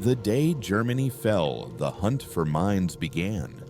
The day Germany fell, the hunt for mines began.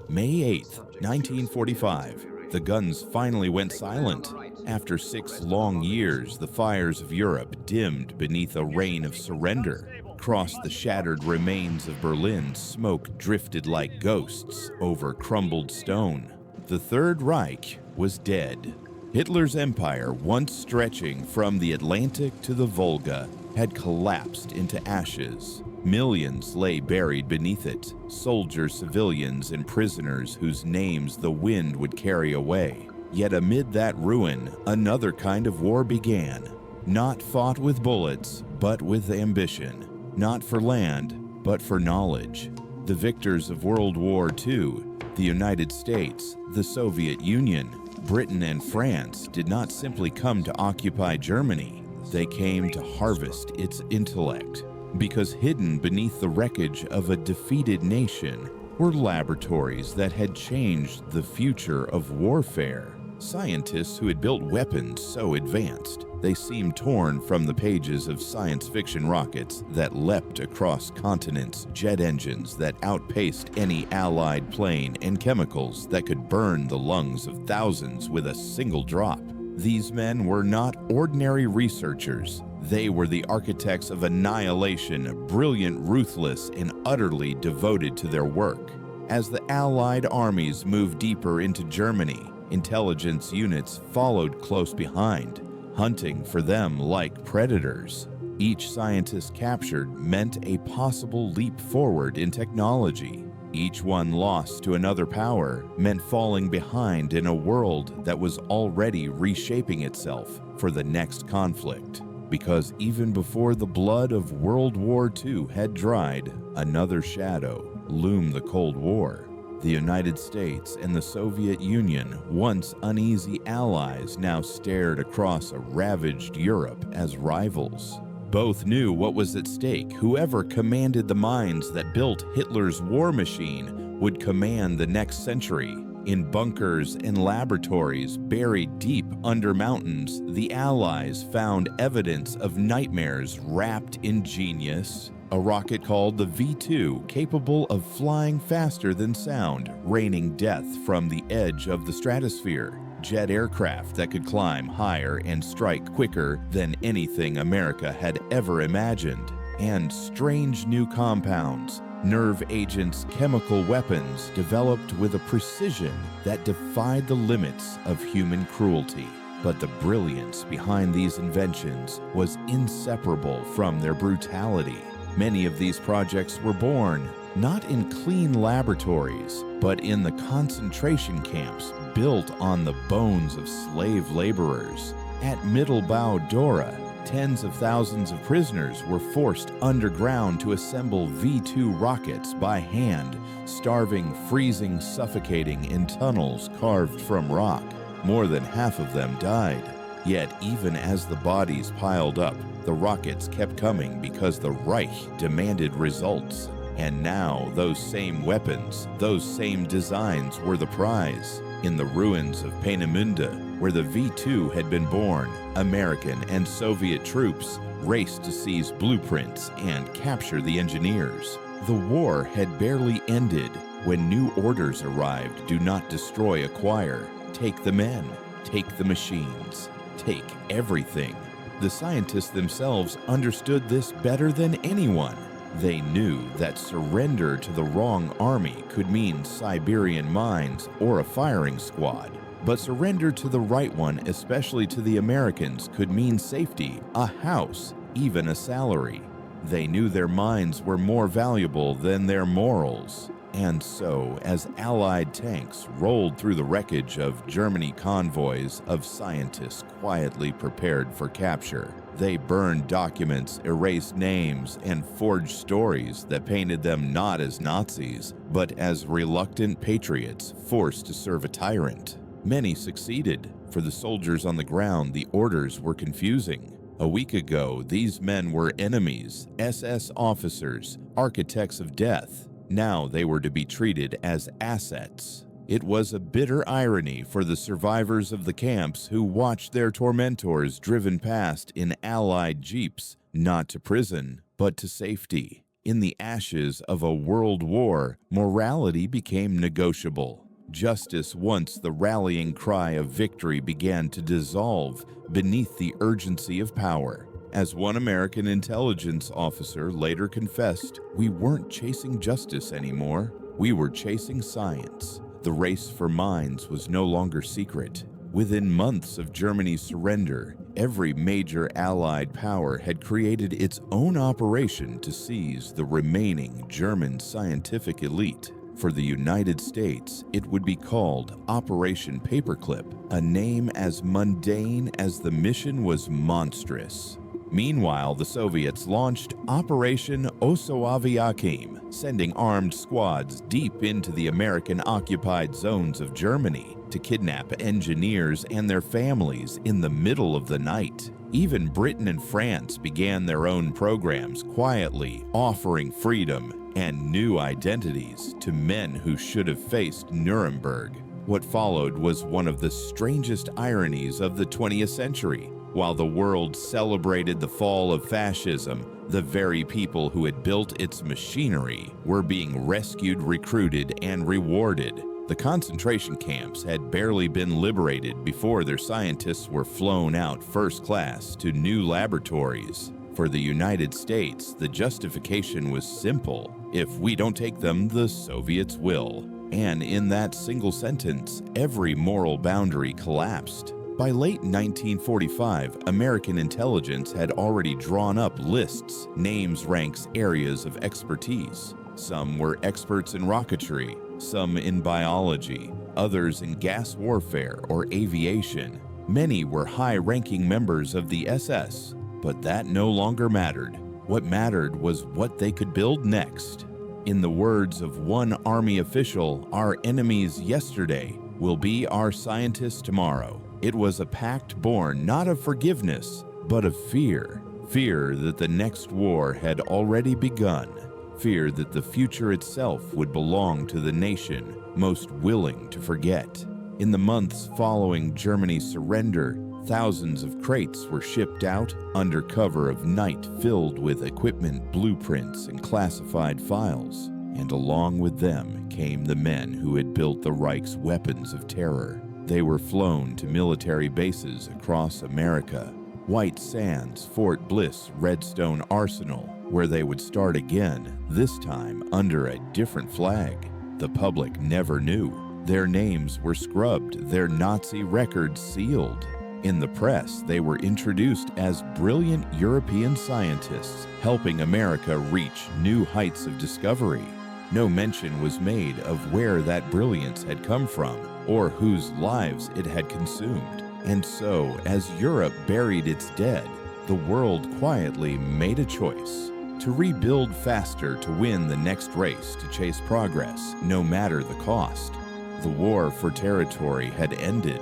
May 8, 1945, the guns finally went silent. After 6 long years, the fires of Europe dimmed beneath a rain of surrender. Across the shattered remains of Berlin, smoke drifted like ghosts over crumbled stone. The Third Reich was dead. Hitler's empire, once stretching from the Atlantic to the Volga, had collapsed into ashes. Millions lay buried beneath it, soldiers, civilians, and prisoners whose names the wind would carry away. Yet amid that ruin, another kind of war began. Not fought with bullets, but with ambition. Not for land, but for knowledge. The victors of World War II, the United States, the Soviet Union, Britain, and France did not simply come to occupy Germany. They came to harvest its intellect, because hidden beneath the wreckage of a defeated nation were laboratories that had changed the future of warfare. Scientists who had built weapons so advanced, they seemed torn from the pages of science fiction rockets that leapt across continents, jet engines that outpaced any Allied plane, and chemicals that could burn the lungs of thousands with a single drop. These men were not ordinary researchers. They were the architects of annihilation, brilliant, ruthless, and utterly devoted to their work. As the Allied armies moved deeper into Germany, intelligence units followed close behind, hunting for them like predators. Each scientist captured meant a possible leap forward in technology. Each one lost to another power meant falling behind in a world that was already reshaping itself for the next conflict. Because even before the blood of World War II had dried, another shadow loomed: the Cold War. The United States and the Soviet Union, once uneasy allies, now stared across a ravaged Europe as rivals. Both knew what was at stake. Whoever commanded the minds that built Hitler's war machine would command the next century. In bunkers and laboratories buried deep under mountains, the Allies found evidence of nightmares wrapped in genius. A rocket called the V-2, capable of flying faster than sound, raining death from the edge of the stratosphere. Jet aircraft that could climb higher and strike quicker than anything America had ever imagined. And strange new compounds, nerve agents, chemical weapons developed with a precision that defied the limits of human cruelty. But the brilliance behind these inventions was inseparable from their brutality. Many of these projects were born not in clean laboratories, but in the concentration camps built on the bones of slave laborers. At Mittelbau Dora, tens of thousands of prisoners were forced underground to assemble V-2 rockets by hand, starving, freezing, suffocating in tunnels carved from rock. More than half of them died. Yet even as the bodies piled up, the rockets kept coming because the Reich demanded results. And now those same weapons, those same designs were the prize. In the ruins of Peenemünde, where the V-2 had been born, American and Soviet troops raced to seize blueprints and capture the engineers. The war had barely ended when new orders arrived: do not destroy, acquire. Take the men, take the machines, take everything. The scientists themselves understood this better than anyone. They knew that surrender to the wrong army could mean Siberian mines or a firing squad. But surrender to the right one, especially to the Americans, could mean safety, a house, even a salary. They knew their minds were more valuable than their morals. And so, as Allied tanks rolled through the wreckage of Germany, convoys of scientists quietly prepared for capture, they burned documents, erased names, and forged stories that painted them not as Nazis, but as reluctant patriots forced to serve a tyrant. Many succeeded. For the soldiers on the ground, the orders were confusing. A week ago, these men were enemies, SS officers, architects of death. Now they were to be treated as assets. It was a bitter irony for the survivors of the camps who watched their tormentors driven past in Allied jeeps, not to prison, but to safety. In the ashes of a world war, morality became negotiable. Justice, once the rallying cry of victory, began to dissolve beneath the urgency of power. As one American intelligence officer later confessed, we weren't chasing justice anymore. We were chasing science. The race for minds was no longer secret. Within months of Germany's surrender, every major Allied power had created its own operation to seize the remaining German scientific elite. For the United States, it would be called Operation Paperclip, a name as mundane as the mission was monstrous. Meanwhile, the Soviets launched Operation Osoaviakhim, sending armed squads deep into the American-occupied zones of Germany to kidnap engineers and their families in the middle of the night. Even Britain and France began their own programs, quietly offering freedom and new identities to men who should have faced Nuremberg. What followed was one of the strangest ironies of the 20th century. While the world celebrated the fall of fascism, the very people who had built its machinery were being rescued, recruited, and rewarded. The concentration camps had barely been liberated before their scientists were flown out first class to new laboratories. For the United States, the justification was simple. If we don't take them, the Soviets will. And in that single sentence, every moral boundary collapsed. By late 1945, American intelligence had already drawn up lists, names, ranks, areas of expertise. Some were experts in rocketry, some in biology, others in gas warfare or aviation. Many were high-ranking members of the SS, but that no longer mattered. What mattered was what they could build next. In the words of one Army official, our enemies yesterday will be our scientists tomorrow. It was a pact born not of forgiveness, but of fear. Fear that the next war had already begun. Fear that the future itself would belong to the nation most willing to forget. In the months following Germany's surrender, thousands of crates were shipped out under cover of night, filled with equipment, blueprints, and classified files. And along with them came the men who had built the Reich's weapons of terror. They were flown to military bases across America. White Sands, Fort Bliss, Redstone Arsenal, where they would start again, this time under a different flag. The public never knew. Their names were scrubbed, their Nazi records sealed. In the press, they were introduced as brilliant European scientists, helping America reach new heights of discovery. No mention was made of where that brilliance had come from, or whose lives it had consumed. And so, as Europe buried its dead, the world quietly made a choice to rebuild faster, to win the next race, to chase progress, no matter the cost. The war for territory had ended.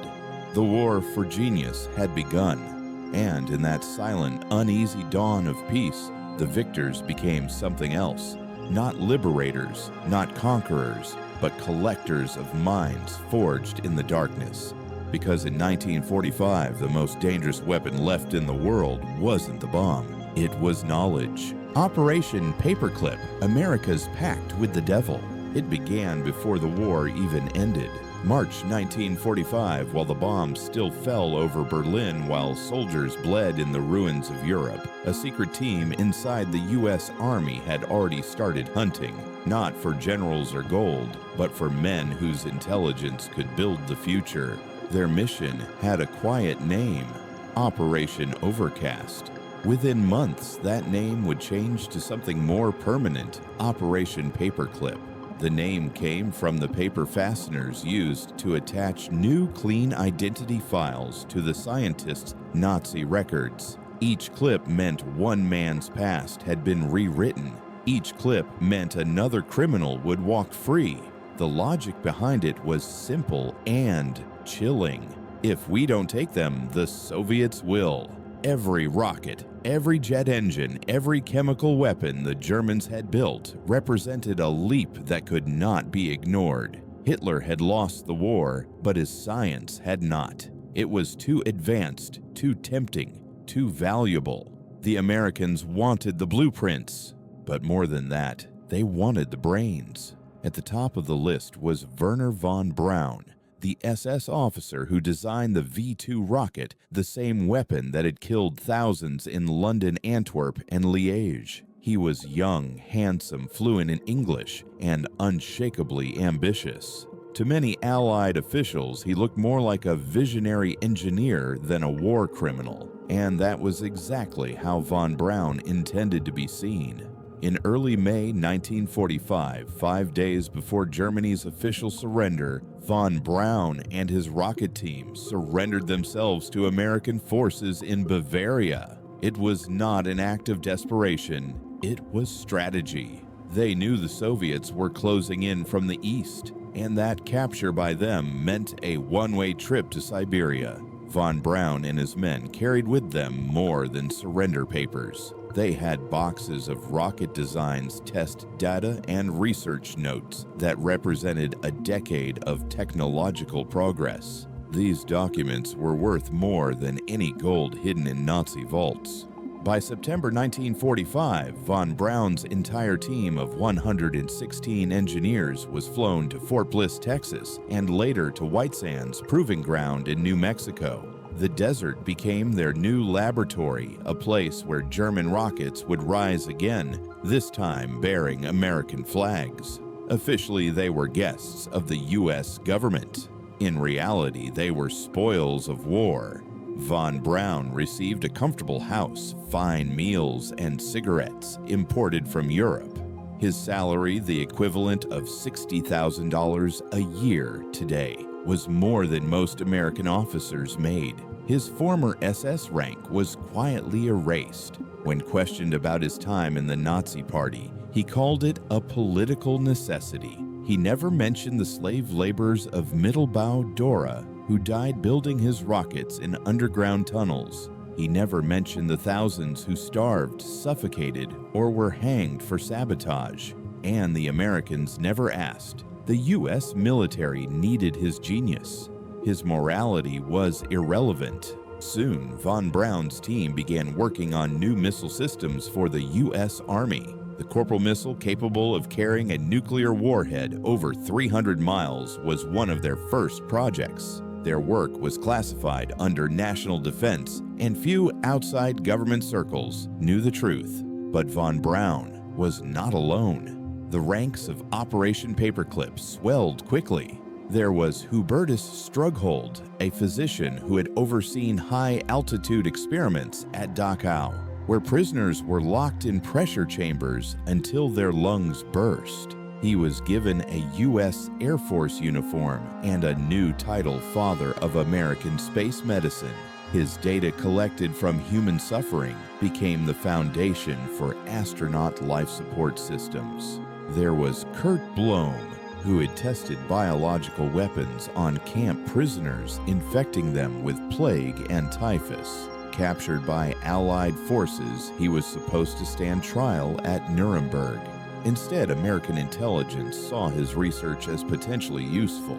The war for genius had begun. And in that silent, uneasy dawn of peace, the victors became something else. Not liberators, not conquerors, but collectors of minds forged in the darkness. Because in 1945, the most dangerous weapon left in the world wasn't the bomb. It was knowledge. Operation Paperclip, America's pact with the devil. It began before the war even ended. March 1945, while the bombs still fell over Berlin while soldiers bled in the ruins of Europe, a secret team inside the U.S. Army had already started hunting, not for generals or gold, but for men whose intelligence could build the future. Their mission had a quiet name, Operation Overcast. Within months, that name would change to something more permanent, Operation Paperclip. The name came from the paper fasteners used to attach new clean identity files to the scientists' Nazi records. Each clip meant one man's past had been rewritten. Each clip meant another criminal would walk free. The logic behind it was simple and chilling. If we don't take them, the Soviets will. Every rocket, every jet engine, every chemical weapon the Germans had built represented a leap that could not be ignored. Hitler had lost the war, but his science had not. It was too advanced, too tempting, too valuable. The Americans wanted the blueprints. But more than that, they wanted the brains. At the top of the list was Wernher von Braun, the SS officer who designed the V-2 rocket, the same weapon that had killed thousands in London, Antwerp, and Liège. He was young, handsome, fluent in English, and unshakably ambitious. To many Allied officials, he looked more like a visionary engineer than a war criminal, and that was exactly how von Braun intended to be seen. In early May 1945, 5 days before Germany's official surrender, von Braun and his rocket team surrendered themselves to American forces in Bavaria. It was not an act of desperation, it was strategy. They knew the Soviets were closing in from the east, and that capture by them meant a one-way trip to Siberia. Von Braun and his men carried with them more than surrender papers. They had boxes of rocket designs, test data, and research notes that represented a decade of technological progress. These documents were worth more than any gold hidden in Nazi vaults. By September 1945, von Braun's entire team of 116 engineers was flown to Fort Bliss, Texas, and later to White Sands Proving Ground in New Mexico. The desert became their new laboratory, a place where German rockets would rise again, this time bearing American flags. Officially, they were guests of the U.S. government. In reality, they were spoils of war. Von Braun received a comfortable house, fine meals, and cigarettes imported from Europe. His salary, the equivalent of $60,000 a year today, was more than most American officers made. His former SS rank was quietly erased. When questioned about his time in the Nazi Party, he called it a political necessity. He never mentioned the slave laborers of Mittelbau Dora who died building his rockets in underground tunnels. He never mentioned the thousands who starved, suffocated, or were hanged for sabotage. And the Americans never asked. The U.S. military needed his genius. His morality was irrelevant. Soon, von Braun's team began working on new missile systems for the U.S. Army. The Corporal missile, capable of carrying a nuclear warhead over 300 miles, was one of their first projects. Their work was classified under national defense, and few outside government circles knew the truth. But von Braun was not alone. The ranks of Operation Paperclip swelled quickly. There was Hubertus Strughold, a physician who had overseen high-altitude experiments at Dachau, where prisoners were locked in pressure chambers until their lungs burst. He was given a U.S. Air Force uniform and a new title, Father of American Space Medicine. His data collected from human suffering became the foundation for astronaut life support systems. There was Kurt Blome, who had tested biological weapons on camp prisoners, infecting them with plague and typhus. Captured by Allied forces, he was supposed to stand trial at Nuremberg. Instead, American intelligence saw his research as potentially useful.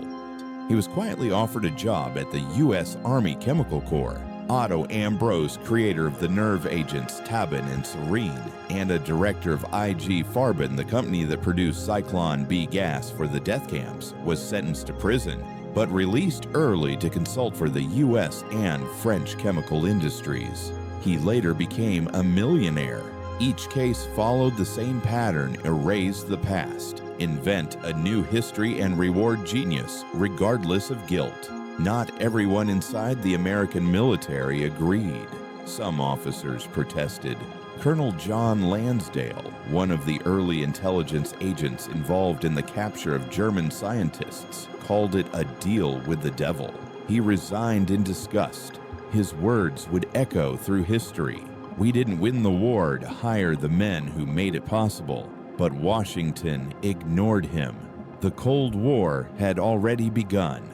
He was quietly offered a job at the U.S. Army Chemical Corps. Otto Ambrose, creator of the nerve agents Tabin and Serene, and a director of IG Farben, the company that produced Zyklon B gas for the death camps, was sentenced to prison, but released early to consult for the U.S. and French chemical industries. He later became a millionaire. Each case followed the same pattern: erase the past, invent a new history, and reward genius regardless of guilt. Not everyone inside the American military agreed. Some officers protested. Colonel John Lansdale, one of the early intelligence agents involved in the capture of German scientists, called it a deal with the devil. He resigned in disgust. His words would echo through history. We didn't win the war to hire the men who made it possible, but Washington ignored him. The Cold War had already begun.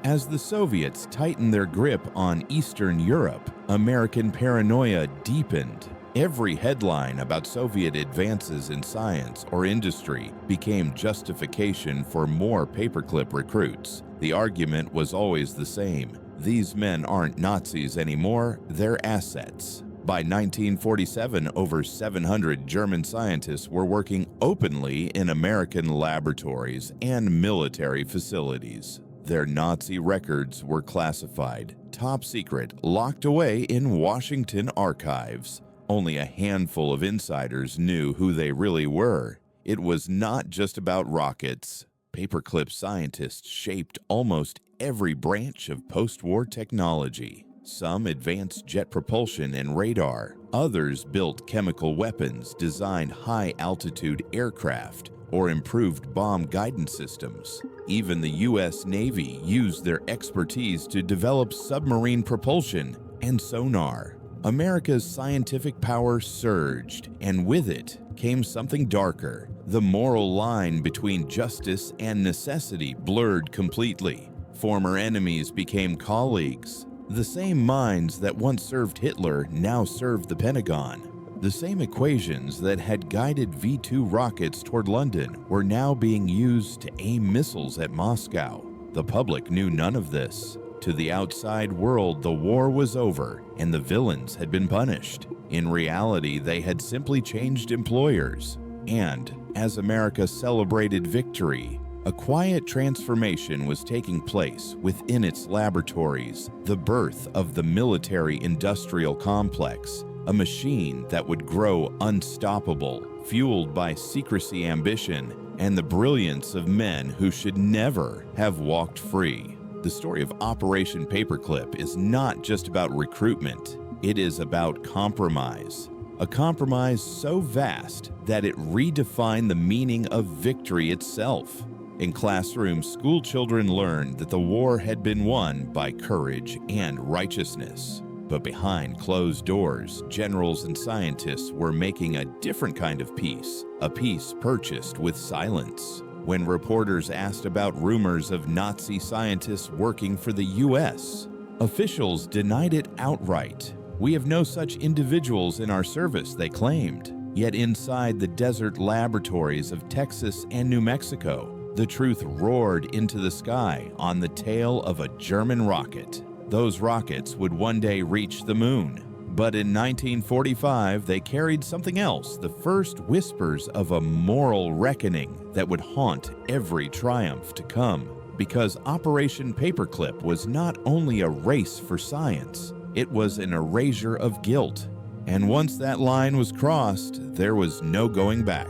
As the Soviets tightened their grip on Eastern Europe, American paranoia deepened. Every headline about Soviet advances in science or industry became justification for more paperclip recruits. The argument was always the same: these men aren't Nazis anymore, they're assets. By 1947, over 700 German scientists were working openly in American laboratories and military facilities. Their Nazi records were classified, top secret, locked away in Washington archives. Only a handful of insiders knew who they really were. It was not just about rockets. Paperclip scientists shaped almost every branch of post-war technology. Some advanced jet propulsion and radar. Others built chemical weapons, designed high-altitude aircraft, or improved bomb guidance systems. Even the U.S. Navy used their expertise to develop submarine propulsion and sonar. America's scientific power surged, and with it came something darker. The moral line between justice and necessity blurred completely. Former enemies became colleagues. The same minds that once served Hitler now served the Pentagon. The same equations that had guided V-2 rockets toward London were now being used to aim missiles at Moscow. The public knew none of this. To the outside world, the war was over and the villains had been punished. In reality, they had simply changed employers. And as America celebrated victory, a quiet transformation was taking place within its laboratories, the birth of the military-industrial complex, a machine that would grow unstoppable, fueled by secrecy, ambition, and the brilliance of men who should never have walked free. The story of Operation Paperclip is not just about recruitment, it is about compromise. A compromise so vast that it redefined the meaning of victory itself. In classrooms, school children learned that the war had been won by courage and righteousness. But behind closed doors, generals and scientists were making a different kind of peace, a peace purchased with silence. When reporters asked about rumors of Nazi scientists working for the U.S., officials denied it outright. "We have no such individuals in our service," they claimed. Yet inside the desert laboratories of Texas and New Mexico, the truth roared into the sky on the tail of a German rocket. Those rockets would one day reach the moon. But in 1945, they carried something else, the first whispers of a moral reckoning that would haunt every triumph to come. Because Operation Paperclip was not only a race for science, it was an erasure of guilt. And once that line was crossed, there was no going back.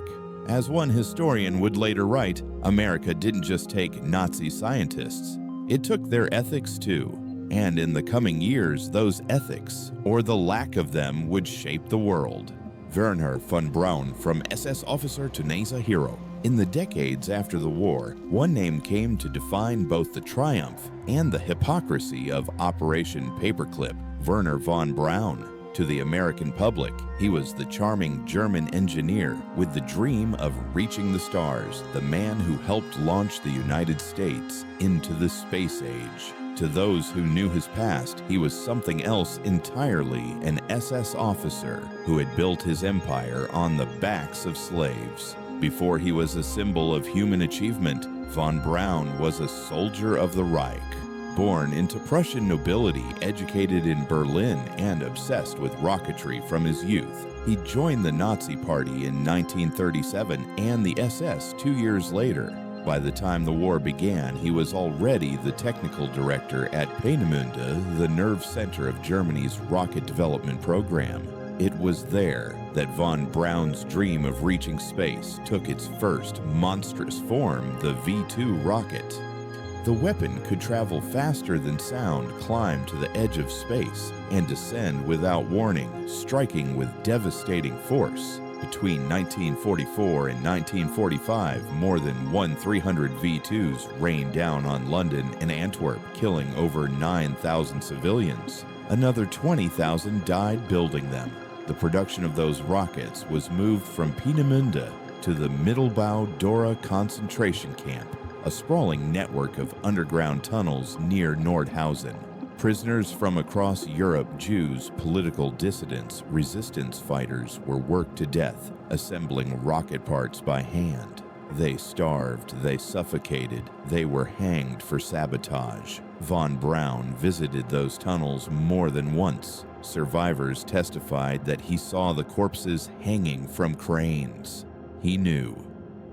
As one historian would later write, America didn't just take Nazi scientists, it took their ethics too. And in the coming years, those ethics, or the lack of them, would shape the world. Wernher von Braun, from SS officer to NASA hero. In the decades after the war, one name came to define both the triumph and the hypocrisy of Operation Paperclip: Wernher von Braun. To the American public, he was the charming German engineer with the dream of reaching the stars, the man who helped launch the United States into the space age. To those who knew his past, he was something else entirely, an SS officer who had built his empire on the backs of slaves. Before he was a symbol of human achievement, von Braun was a soldier of the Reich. Born into Prussian nobility, educated in Berlin, and obsessed with rocketry from his youth, he joined the Nazi Party in 1937 and the SS 2 years later. By the time the war began, he was already the technical director at Peenemünde, the nerve center of Germany's rocket development program. It was there that von Braun's dream of reaching space took its first monstrous form, the V-2 rocket. The weapon could travel faster than sound, climb to the edge of space, and descend without warning, striking with devastating force. Between 1944 and 1945, more than 300 V-2s rained down on London and Antwerp, killing over 9,000 civilians. Another 20,000 died building them. The production of those rockets was moved from Peenemünde to the Mittelbau-Dora concentration camp, a sprawling network of underground tunnels near Nordhausen. Prisoners from across Europe, Jews, political dissidents, resistance fighters were worked to death, assembling rocket parts by hand. They starved, they suffocated, they were hanged for sabotage. Von Braun visited those tunnels more than once. Survivors testified that he saw the corpses hanging from cranes. He knew.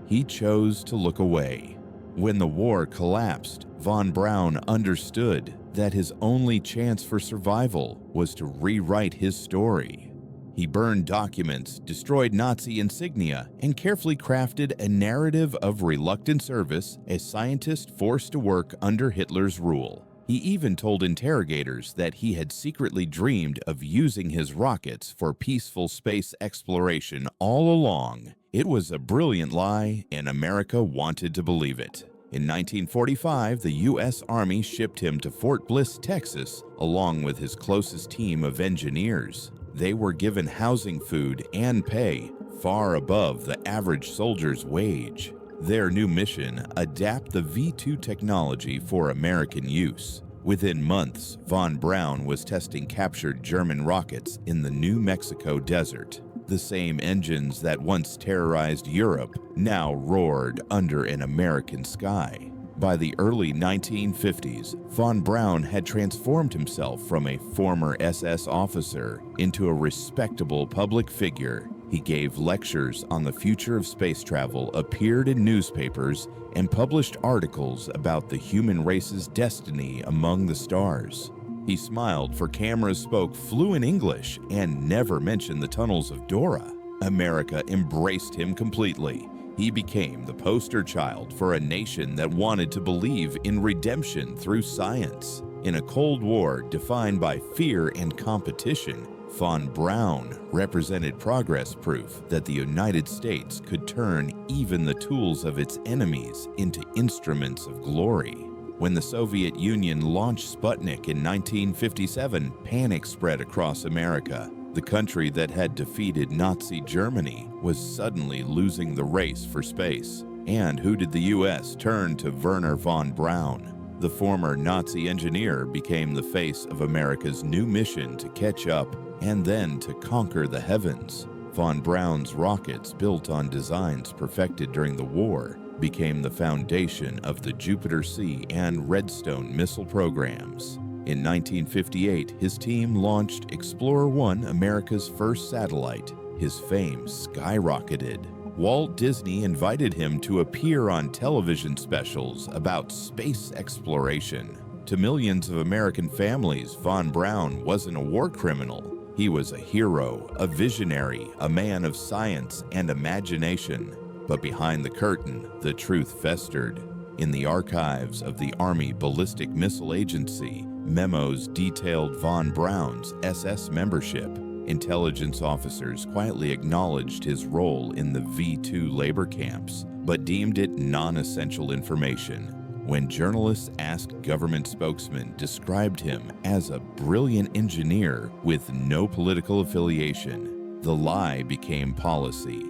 He chose to look away. When the war collapsed, von Braun understood that his only chance for survival was to rewrite his story. He burned documents, destroyed Nazi insignia, and carefully crafted a narrative of reluctant service as scientist forced to work under Hitler's rule. He even told interrogators that he had secretly dreamed of using his rockets for peaceful space exploration all along. It was a brilliant lie, and America wanted to believe it. In 1945, the U.S. Army shipped him to Fort Bliss, Texas, along with his closest team of engineers. They were given housing, food, and pay far above the average soldier's wage. Their new mission: adapt the V-2 technology for American use. Within months, von Braun was testing captured German rockets in the New Mexico desert. The same engines that once terrorized Europe now roared under an American sky. By the early 1950s, von Braun had transformed himself from a former SS officer into a respectable public figure. He gave lectures on the future of space travel, appeared in newspapers, and published articles about the human race's destiny among the stars. He smiled for cameras, spoke fluent English, and never mentioned the tunnels of Dora. America embraced him completely. He became the poster child for a nation that wanted to believe in redemption through science. In a Cold War defined by fear and competition, von Braun represented progress proof that the United States could turn even the tools of its enemies into instruments of glory. When the Soviet Union launched Sputnik in 1957, panic spread across America. The country that had defeated Nazi Germany was suddenly losing the race for space. And who did the U.S. turn to? Wernher von Braun. The former Nazi engineer became the face of America's new mission to catch up and then to conquer the heavens. Von Braun's rockets, built on designs perfected during the war, became the foundation of the Jupiter C and Redstone missile programs. In 1958, his team launched Explorer 1, America's first satellite. His fame skyrocketed. Walt Disney invited him to appear on television specials about space exploration. To millions of American families, von Braun wasn't a war criminal. He was a hero, a visionary, a man of science and imagination. But behind the curtain, the truth festered. In the archives of the Army Ballistic Missile Agency, memos detailed von Braun's SS membership. Intelligence officers quietly acknowledged his role in the V-2 labor camps, but deemed it non-essential information. When journalists asked, government spokesmen described him as a brilliant engineer with no political affiliation. The lie became policy.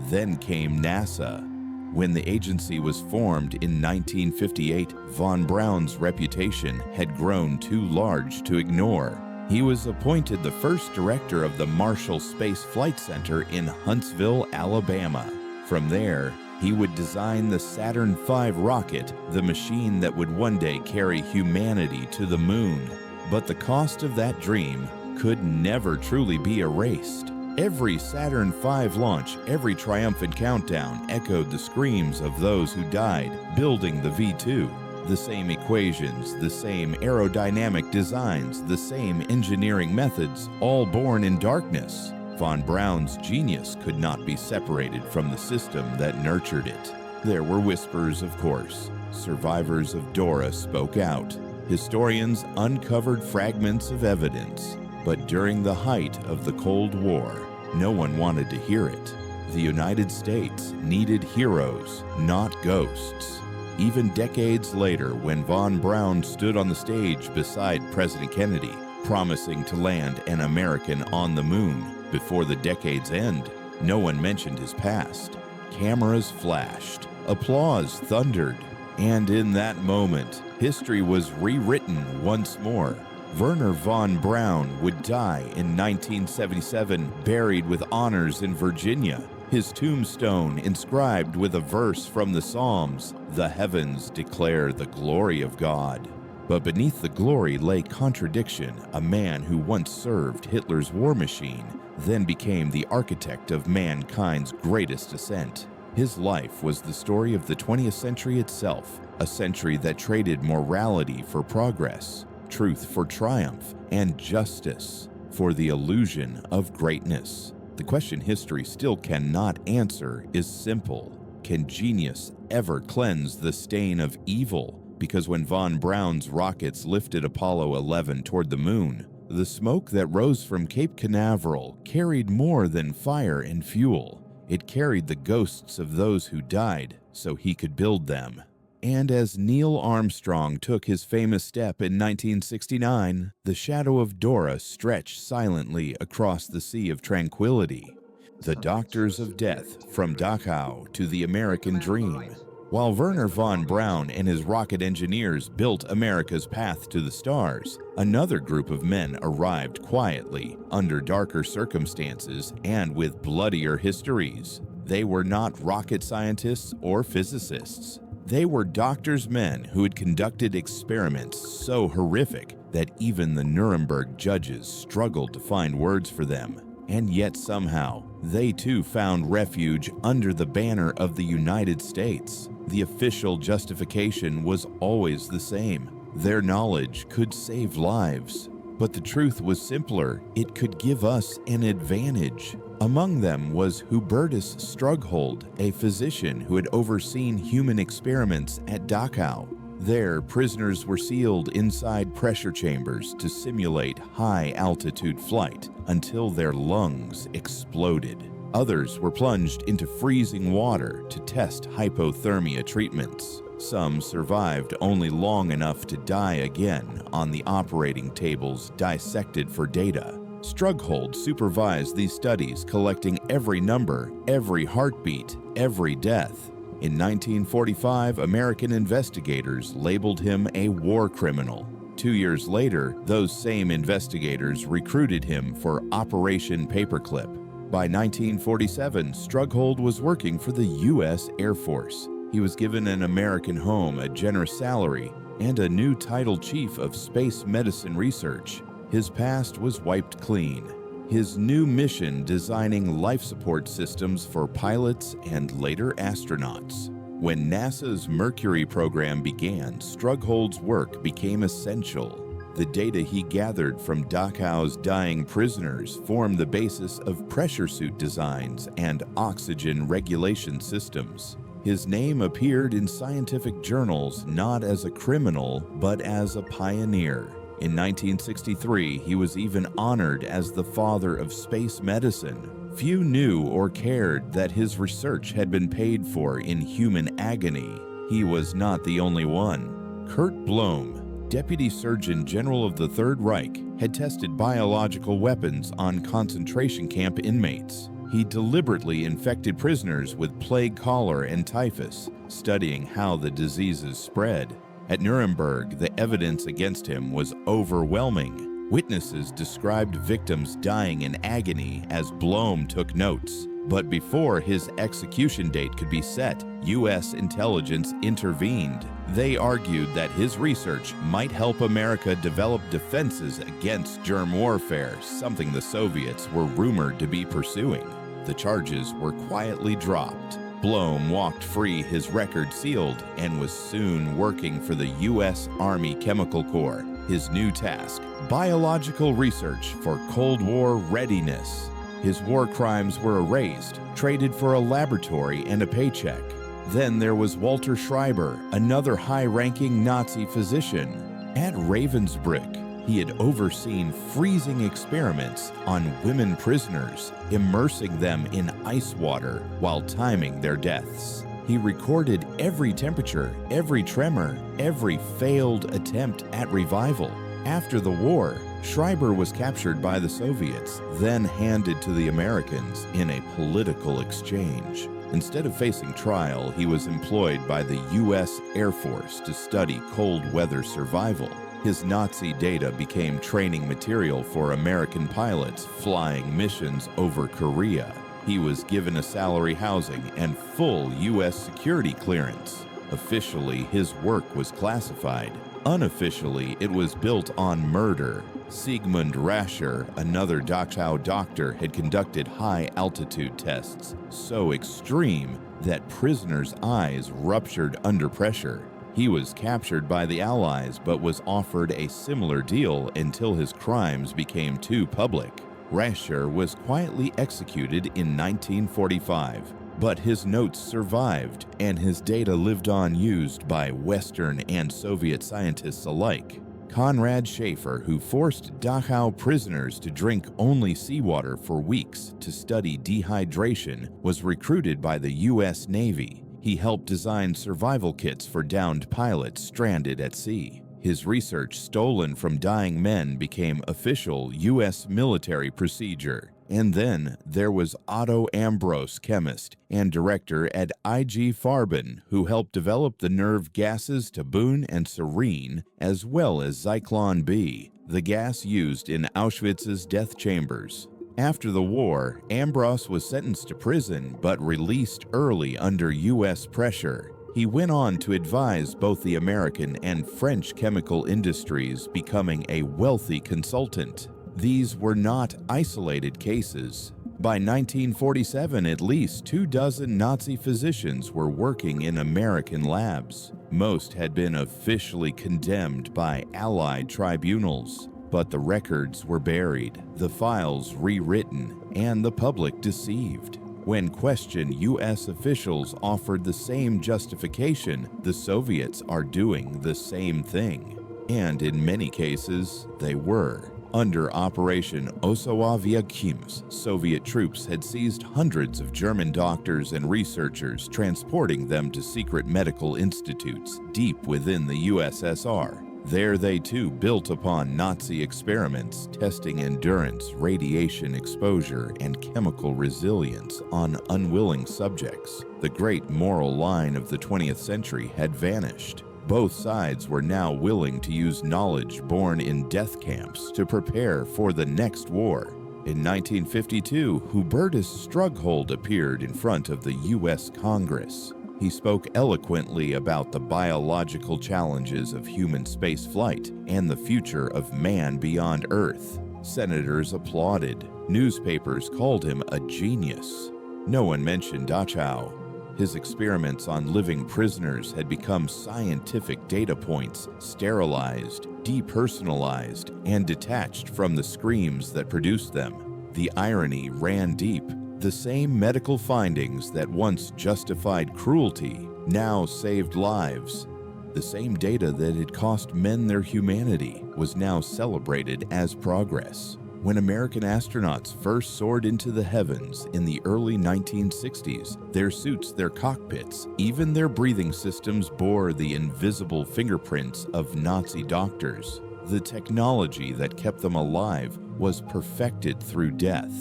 Then came NASA. When the agency was formed in 1958, von Braun's reputation had grown too large to ignore. He was appointed the first director of the Marshall Space Flight Center in Huntsville, Alabama. From there, he would design the Saturn V rocket, the machine that would one day carry humanity to the moon. But the cost of that dream could never truly be erased. Every Saturn V launch, every triumphant countdown echoed the screams of those who died building the V-2. The same equations, the same aerodynamic designs, the same engineering methods, all born in darkness. Von Braun's genius could not be separated from the system that nurtured it. There were whispers, of course. Survivors of Dora spoke out. Historians uncovered fragments of evidence. But during the height of the Cold War, no one wanted to hear it. The United States needed heroes, not ghosts. Even decades later, when von Braun stood on the stage beside President Kennedy, promising to land an American on the moon before the decade's end, no one mentioned his past. Cameras flashed, applause thundered, and in that moment, history was rewritten once more. Wernher von Braun would die in 1977, buried with honors in Virginia. His tombstone inscribed with a verse from the Psalms, "The heavens declare the glory of God." But beneath the glory lay contradiction, a man who once served Hitler's war machine, then became the architect of mankind's greatest ascent. His life was the story of the 20th century itself, a century that traded morality for progress, truth for triumph, and justice for the illusion of greatness. The question history still cannot answer is simple. Can genius ever cleanse the stain of evil? Because when von Braun's rockets lifted Apollo 11 toward the moon, the smoke that rose from Cape Canaveral carried more than fire and fuel. It carried the ghosts of those who died so he could build them. And as Neil Armstrong took his famous step in 1969, the shadow of Dora stretched silently across the Sea of Tranquility. The doctors of death from Dachau to the American dream. While Wernher von Braun and his rocket engineers built America's path to the stars, another group of men arrived quietly, under darker circumstances and with bloodier histories. They were not rocket scientists or physicists. They were doctors' men who had conducted experiments so horrific that even the Nuremberg judges struggled to find words for them. And yet somehow, they too found refuge under the banner of the United States. The official justification was always the same. Their knowledge could save lives. But the truth was simpler. It could give us an advantage. Among them was Hubertus Strughold, a physician who had overseen human experiments at Dachau. There, prisoners were sealed inside pressure chambers to simulate high-altitude flight until their lungs exploded. Others were plunged into freezing water to test hypothermia treatments. Some survived only long enough to die again on the operating tables dissected for data. Strughold supervised these studies, collecting every number, every heartbeat, every death. In 1945, American investigators labeled him a war criminal. 2 years later, those same investigators recruited him for Operation Paperclip. By 1947, Strughold was working for the U.S. Air Force. He was given an American home, a generous salary, and a new title chief of space medicine research. His past was wiped clean. His new mission designing life support systems for pilots and later astronauts. When NASA's Mercury program began, Strughold's work became essential. The data he gathered from Dachau's dying prisoners formed the basis of pressure suit designs and oxygen regulation systems. His name appeared in scientific journals not as a criminal, but as a pioneer. In 1963, he was even honored as the father of space medicine. Few knew or cared that his research had been paid for in human agony. He was not the only one. Kurt Blome, Deputy Surgeon General of the Third Reich, had tested biological weapons on concentration camp inmates. He deliberately infected prisoners with plague cholera and typhus, studying how the diseases spread. At Nuremberg, the evidence against him was overwhelming. Witnesses described victims dying in agony as Blome took notes. But before his execution date could be set, U.S. intelligence intervened. They argued that his research might help America develop defenses against germ warfare, something the Soviets were rumored to be pursuing. The charges were quietly dropped. Blome walked free, his record sealed, and was soon working for the U.S. Army Chemical Corps. His new task, biological research for Cold War readiness. His war crimes were erased, traded for a laboratory and a paycheck. Then there was Walter Schreiber, another high-ranking Nazi physician. At Ravensbrück, he had overseen freezing experiments on women prisoners, immersing them in ice water while timing their deaths. He recorded every temperature, every tremor, every failed attempt at revival. After the war, Schreiber was captured by the Soviets, then handed to the Americans in a political exchange. Instead of facing trial, he was employed by the U.S. Air Force to study cold weather survival. His Nazi data became training material for American pilots flying missions over Korea. He was given a salary, housing, and full U.S. security clearance. Officially, his work was classified. Unofficially, it was built on murder. Sigmund Rascher, another Dachau doctor, had conducted high-altitude tests so extreme that prisoners' eyes ruptured under pressure. He was captured by the Allies but was offered a similar deal until his crimes became too public. Rascher was quietly executed in 1945, but his notes survived and his data lived on, used by Western and Soviet scientists alike. Konrad Schaefer, who forced Dachau prisoners to drink only seawater for weeks to study dehydration, was recruited by the U.S. Navy. He helped design survival kits for downed pilots stranded at sea. His research, stolen from dying men, became official U.S. military procedure. And then there was Otto Ambros, chemist and director at IG Farben, who helped develop the nerve gases Tabun and Serene, as well as Zyklon B, the gas used in Auschwitz's death chambers. After the war, Ambros was sentenced to prison but released early under U.S. pressure. He went on to advise both the American and French chemical industries, becoming a wealthy consultant. These were not isolated cases. By 1947, at least 24 Nazi physicians were working in American labs. Most had been officially condemned by Allied tribunals, but the records were buried, the files rewritten, and the public deceived. When questioned, U.S. officials offered the same justification: the Soviets are doing the same thing. And in many cases, they were. Under Operation Osoaviakhim, Soviet troops had seized hundreds of German doctors and researchers, transporting them to secret medical institutes deep within the USSR. There they too built upon Nazi experiments, testing endurance, radiation exposure, and chemical resilience on unwilling subjects. The great moral line of the 20th century had vanished. Both sides were now willing to use knowledge born in death camps to prepare for the next war. In 1952, Hubertus Strughold appeared in front of the U.S. Congress. He spoke eloquently about the biological challenges of human spaceflight and the future of man beyond Earth. Senators applauded. Newspapers called him a genius. No one mentioned Dachau. His experiments on living prisoners had become scientific data points, sterilized, depersonalized, and detached from the screams that produced them. The irony ran deep. The same medical findings that once justified cruelty now saved lives. The same data that had cost men their humanity was now celebrated as progress. When American astronauts first soared into the heavens in the early 1960s, their suits, their cockpits, even their breathing systems bore the invisible fingerprints of Nazi doctors. The technology that kept them alive was perfected through death,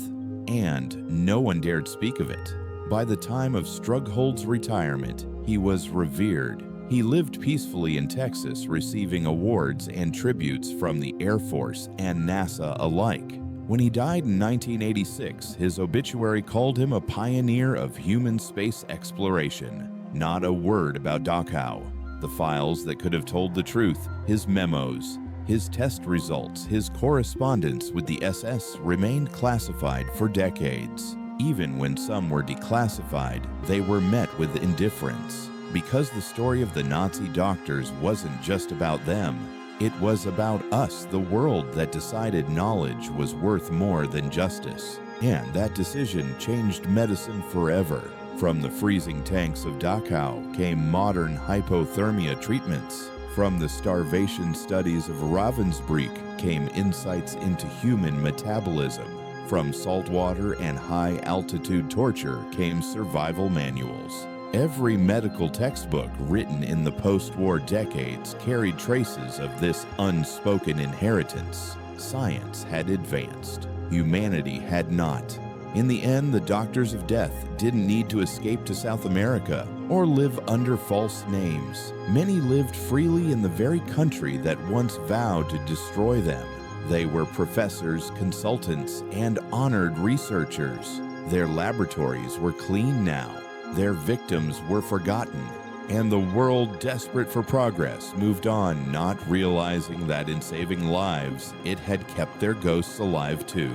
and no one dared speak of it. By the time of Strughold's retirement, he was revered. He lived peacefully in Texas, receiving awards and tributes from the Air Force and NASA alike. When he died in 1986, his obituary called him a pioneer of human space exploration. Not a word about Dachau. The files that could have told the truth, his memos, his test results, his correspondence with the SS remained classified for decades. Even when some were declassified, they were met with indifference. Because the story of the Nazi doctors wasn't just about them, it was about us, the world, that decided knowledge was worth more than justice. And that decision changed medicine forever. From the freezing tanks of Dachau came modern hypothermia treatments. From the starvation studies of Ravensbrück came insights into human metabolism. From saltwater and high-altitude torture came survival manuals. Every medical textbook written in the post-war decades carried traces of this unspoken inheritance. Science had advanced. Humanity had not. In the end, the doctors of death didn't need to escape to South America or live under false names. Many lived freely in the very country that once vowed to destroy them. They were professors, consultants, and honored researchers. Their laboratories were clean now, their victims were forgotten, and the world, desperate for progress, moved on, not realizing that in saving lives, it had kept their ghosts alive too.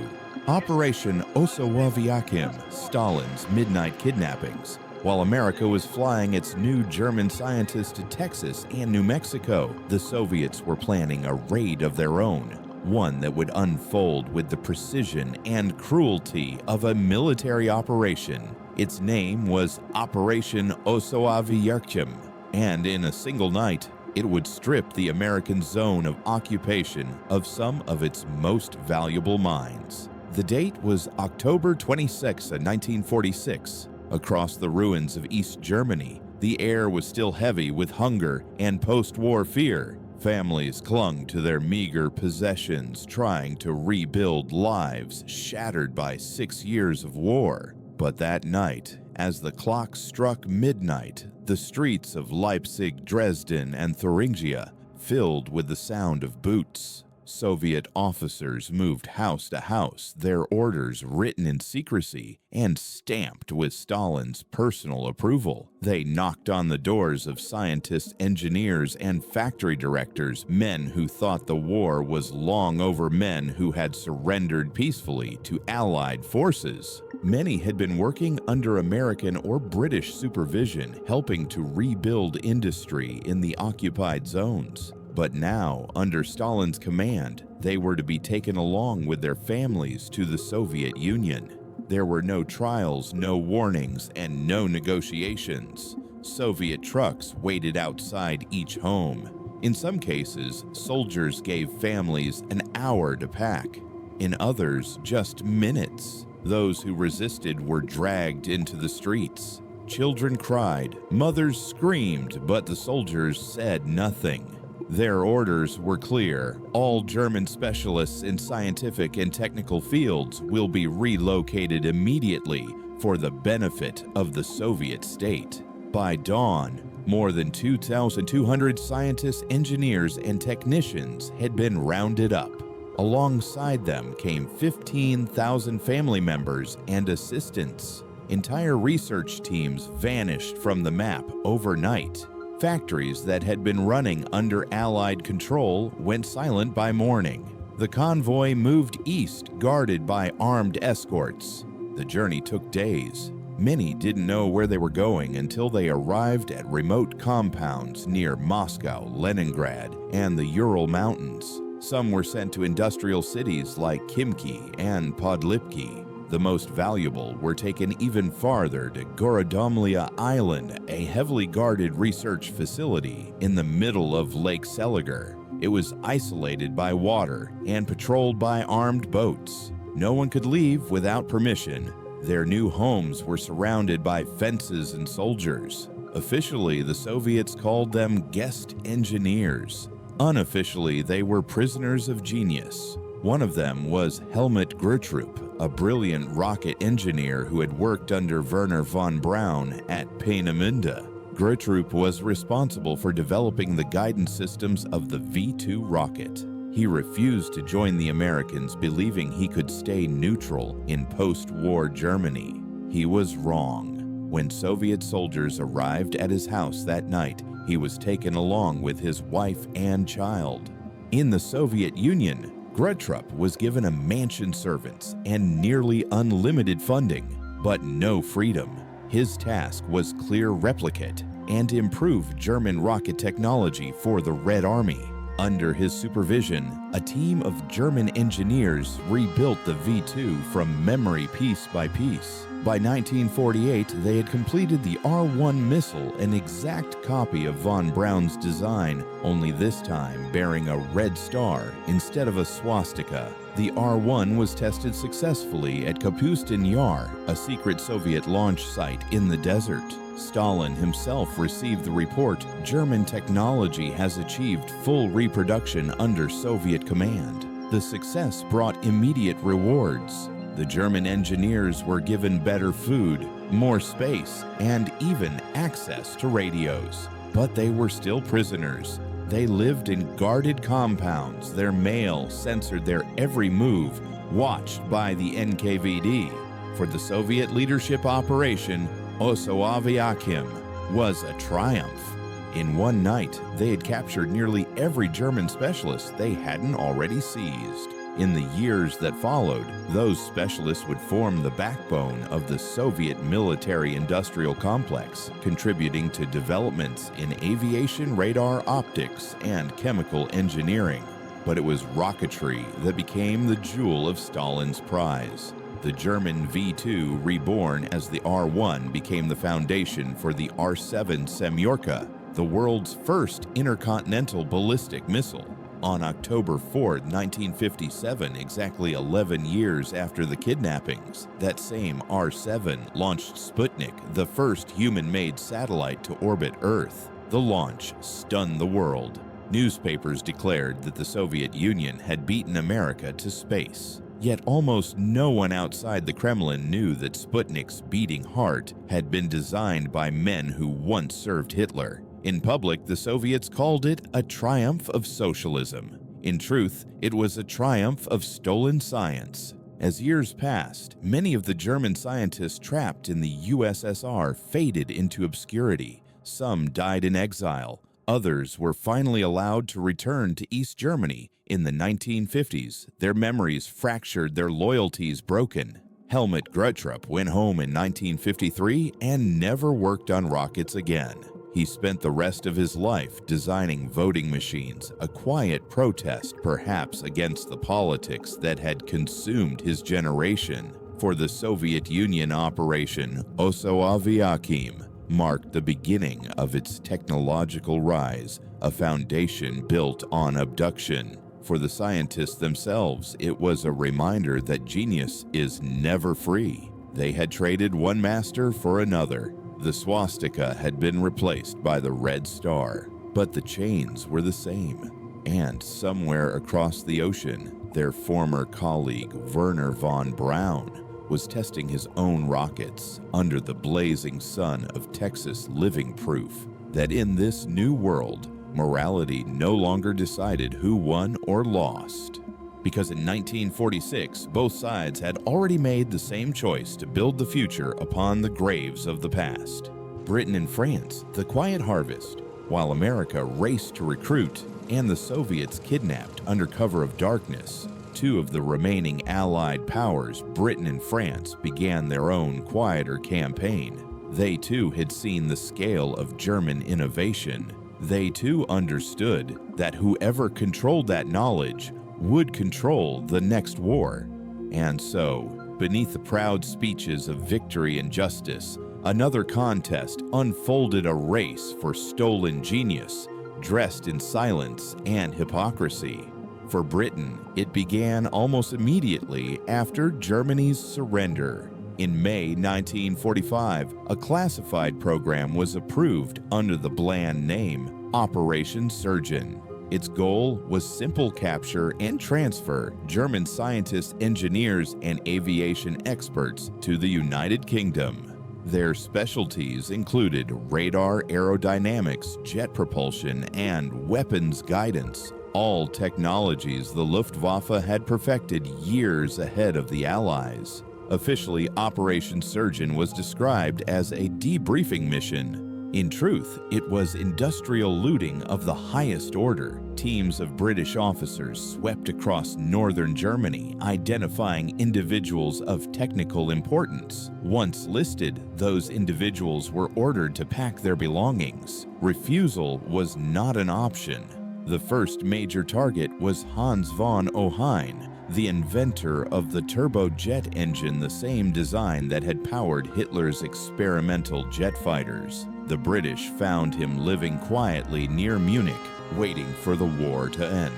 Operation Osoaviakhim, Stalin's midnight kidnappings. While America was flying its new German scientists to Texas and New Mexico, the Soviets were planning a raid of their own, one that would unfold with the precision and cruelty of a military operation. Its name was Operation Osoaviakhim, and in a single night, it would strip the American zone of occupation of some of its most valuable mines. The date was October 26, 1946. Across the ruins of East Germany, the air was still heavy with hunger and post-war fear. Families clung to their meager possessions, trying to rebuild lives shattered by 6 years of war. But that night, as the clock struck midnight, the streets of Leipzig, Dresden, and Thuringia filled with the sound of boots. Soviet officers moved house to house, their orders written in secrecy and stamped with Stalin's personal approval. They knocked on the doors of scientists, engineers, and factory directors, men who thought the war was long over, men who had surrendered peacefully to Allied forces. Many had been working under American or British supervision, helping to rebuild industry in the occupied zones. But now, under Stalin's command, they were to be taken along with their families to the Soviet Union. There were no trials, no warnings, and no negotiations. Soviet trucks waited outside each home. In some cases, soldiers gave families an hour to pack. In others, just minutes. Those who resisted were dragged into the streets. Children cried, mothers screamed, but the soldiers said nothing. Their orders were clear. All German specialists in scientific and technical fields will be relocated immediately for the benefit of the Soviet state. By dawn, more than 2,200 scientists, engineers, and technicians had been rounded up. Alongside them came 15,000 family members and assistants. Entire research teams vanished from the map overnight. Factories that had been running under Allied control went silent by morning. The convoy moved east, guarded by armed escorts. The journey took days. Many didn't know where they were going until they arrived at remote compounds near Moscow, Leningrad, and the Ural Mountains. Some were sent to industrial cities like Khimki and Podlipki. The most valuable were taken even farther to Gorodomlya Island, a heavily guarded research facility in the middle of Lake Seliger. It was isolated by water and patrolled by armed boats. No one could leave without permission. Their new homes were surrounded by fences and soldiers. Officially, the Soviets called them guest engineers. Unofficially, they were prisoners of genius. One of them was Helmut Gertrup, a brilliant rocket engineer who had worked under Wernher von Braun at Peenemünde. Gertrup was responsible for developing the guidance systems of the V-2 rocket. He refused to join the Americans, believing he could stay neutral in post-war Germany. He was wrong. When Soviet soldiers arrived at his house that night, he was taken along with his wife and child. In the Soviet Union, Gertrup was given a mansion servants and nearly unlimited funding, but no freedom. His task was clear replicate and improve German rocket technology for the Red Army. Under his supervision, a team of German engineers rebuilt the V-2 from memory piece by piece. By 1948, they had completed the R-1 missile, an exact copy of von Braun's design, only this time bearing a red star instead of a swastika. The R-1 was tested successfully at Kapustin Yar, a secret Soviet launch site in the desert. Stalin himself received the report, "German technology has achieved full reproduction under Soviet command." The success brought immediate rewards. The German engineers were given better food, more space, and even access to radios. But they were still prisoners. They lived in guarded compounds, their mail censored their every move, watched by the NKVD. For the Soviet leadership, Operation Osoaviakhim was a triumph. In one night, they had captured nearly every German specialist they hadn't already seized. In the years that followed, those specialists would form the backbone of the Soviet military-industrial complex, contributing to developments in aviation radar optics and chemical engineering. But it was rocketry that became the jewel of Stalin's prize. The German V-2, reborn as the R-1, became the foundation for the R-7 Semyorka, the world's first intercontinental ballistic missile. On October 4, 1957, exactly 11 years after the kidnappings, that same R-7 launched Sputnik, the first human-made satellite to orbit Earth. The launch stunned the world. Newspapers declared that the Soviet Union had beaten America to space. Yet almost no one outside the Kremlin knew that Sputnik's beating heart had been designed by men who once served Hitler. In public, the Soviets called it a triumph of socialism. In truth, it was a triumph of stolen science. As years passed, many of the German scientists trapped in the USSR faded into obscurity. Some died in exile. Others were finally allowed to return to East Germany. In the 1950s, their memories fractured, their loyalties broken. Helmut Gröttrup went home in 1953 and never worked on rockets again. He spent the rest of his life designing voting machines, a quiet protest perhaps against the politics that had consumed his generation. For the Soviet Union, Operation Osoaviakhim marked the beginning of its technological rise, a foundation built on abduction. For the scientists themselves, it was a reminder that genius is never free. They had traded one master for another. The swastika had been replaced by the red star, but the chains were the same. And somewhere across the ocean, their former colleague Wernher von Braun was testing his own rockets under the blazing sun of Texas, living proof that in this new world, morality no longer decided who won or lost. Because in 1946, both sides had already made the same choice to build the future upon the graves of the past. Britain and France, the quiet harvest, while America raced to recruit and the Soviets kidnapped under cover of darkness. Two of the remaining Allied powers, Britain and France, began their own quieter campaign. They too had seen the scale of German innovation. They too understood that whoever controlled that knowledge would control the next war. And so, beneath the proud speeches of victory and justice, another contest unfolded, a race for stolen genius, dressed in silence and hypocrisy. For Britain, it began almost immediately after Germany's surrender. In May 1945, a classified program was approved under the bland name Operation Surgeon. Its goal was simple capture and transfer German scientists, engineers, and aviation experts to the United Kingdom. Their specialties included radar, aerodynamics, jet propulsion, and weapons guidance, all technologies the Luftwaffe had perfected years ahead of the Allies. Officially, Operation Surgeon was described as a debriefing mission. In truth, it was industrial looting of the highest order. Teams of British officers swept across northern Germany, identifying individuals of technical importance. Once listed, those individuals were ordered to pack their belongings. Refusal was not an option. The first major target was Hans von Ohain, the inventor of the turbojet engine, the same design that had powered Hitler's experimental jet fighters. The British found him living quietly near Munich, waiting for the war to end.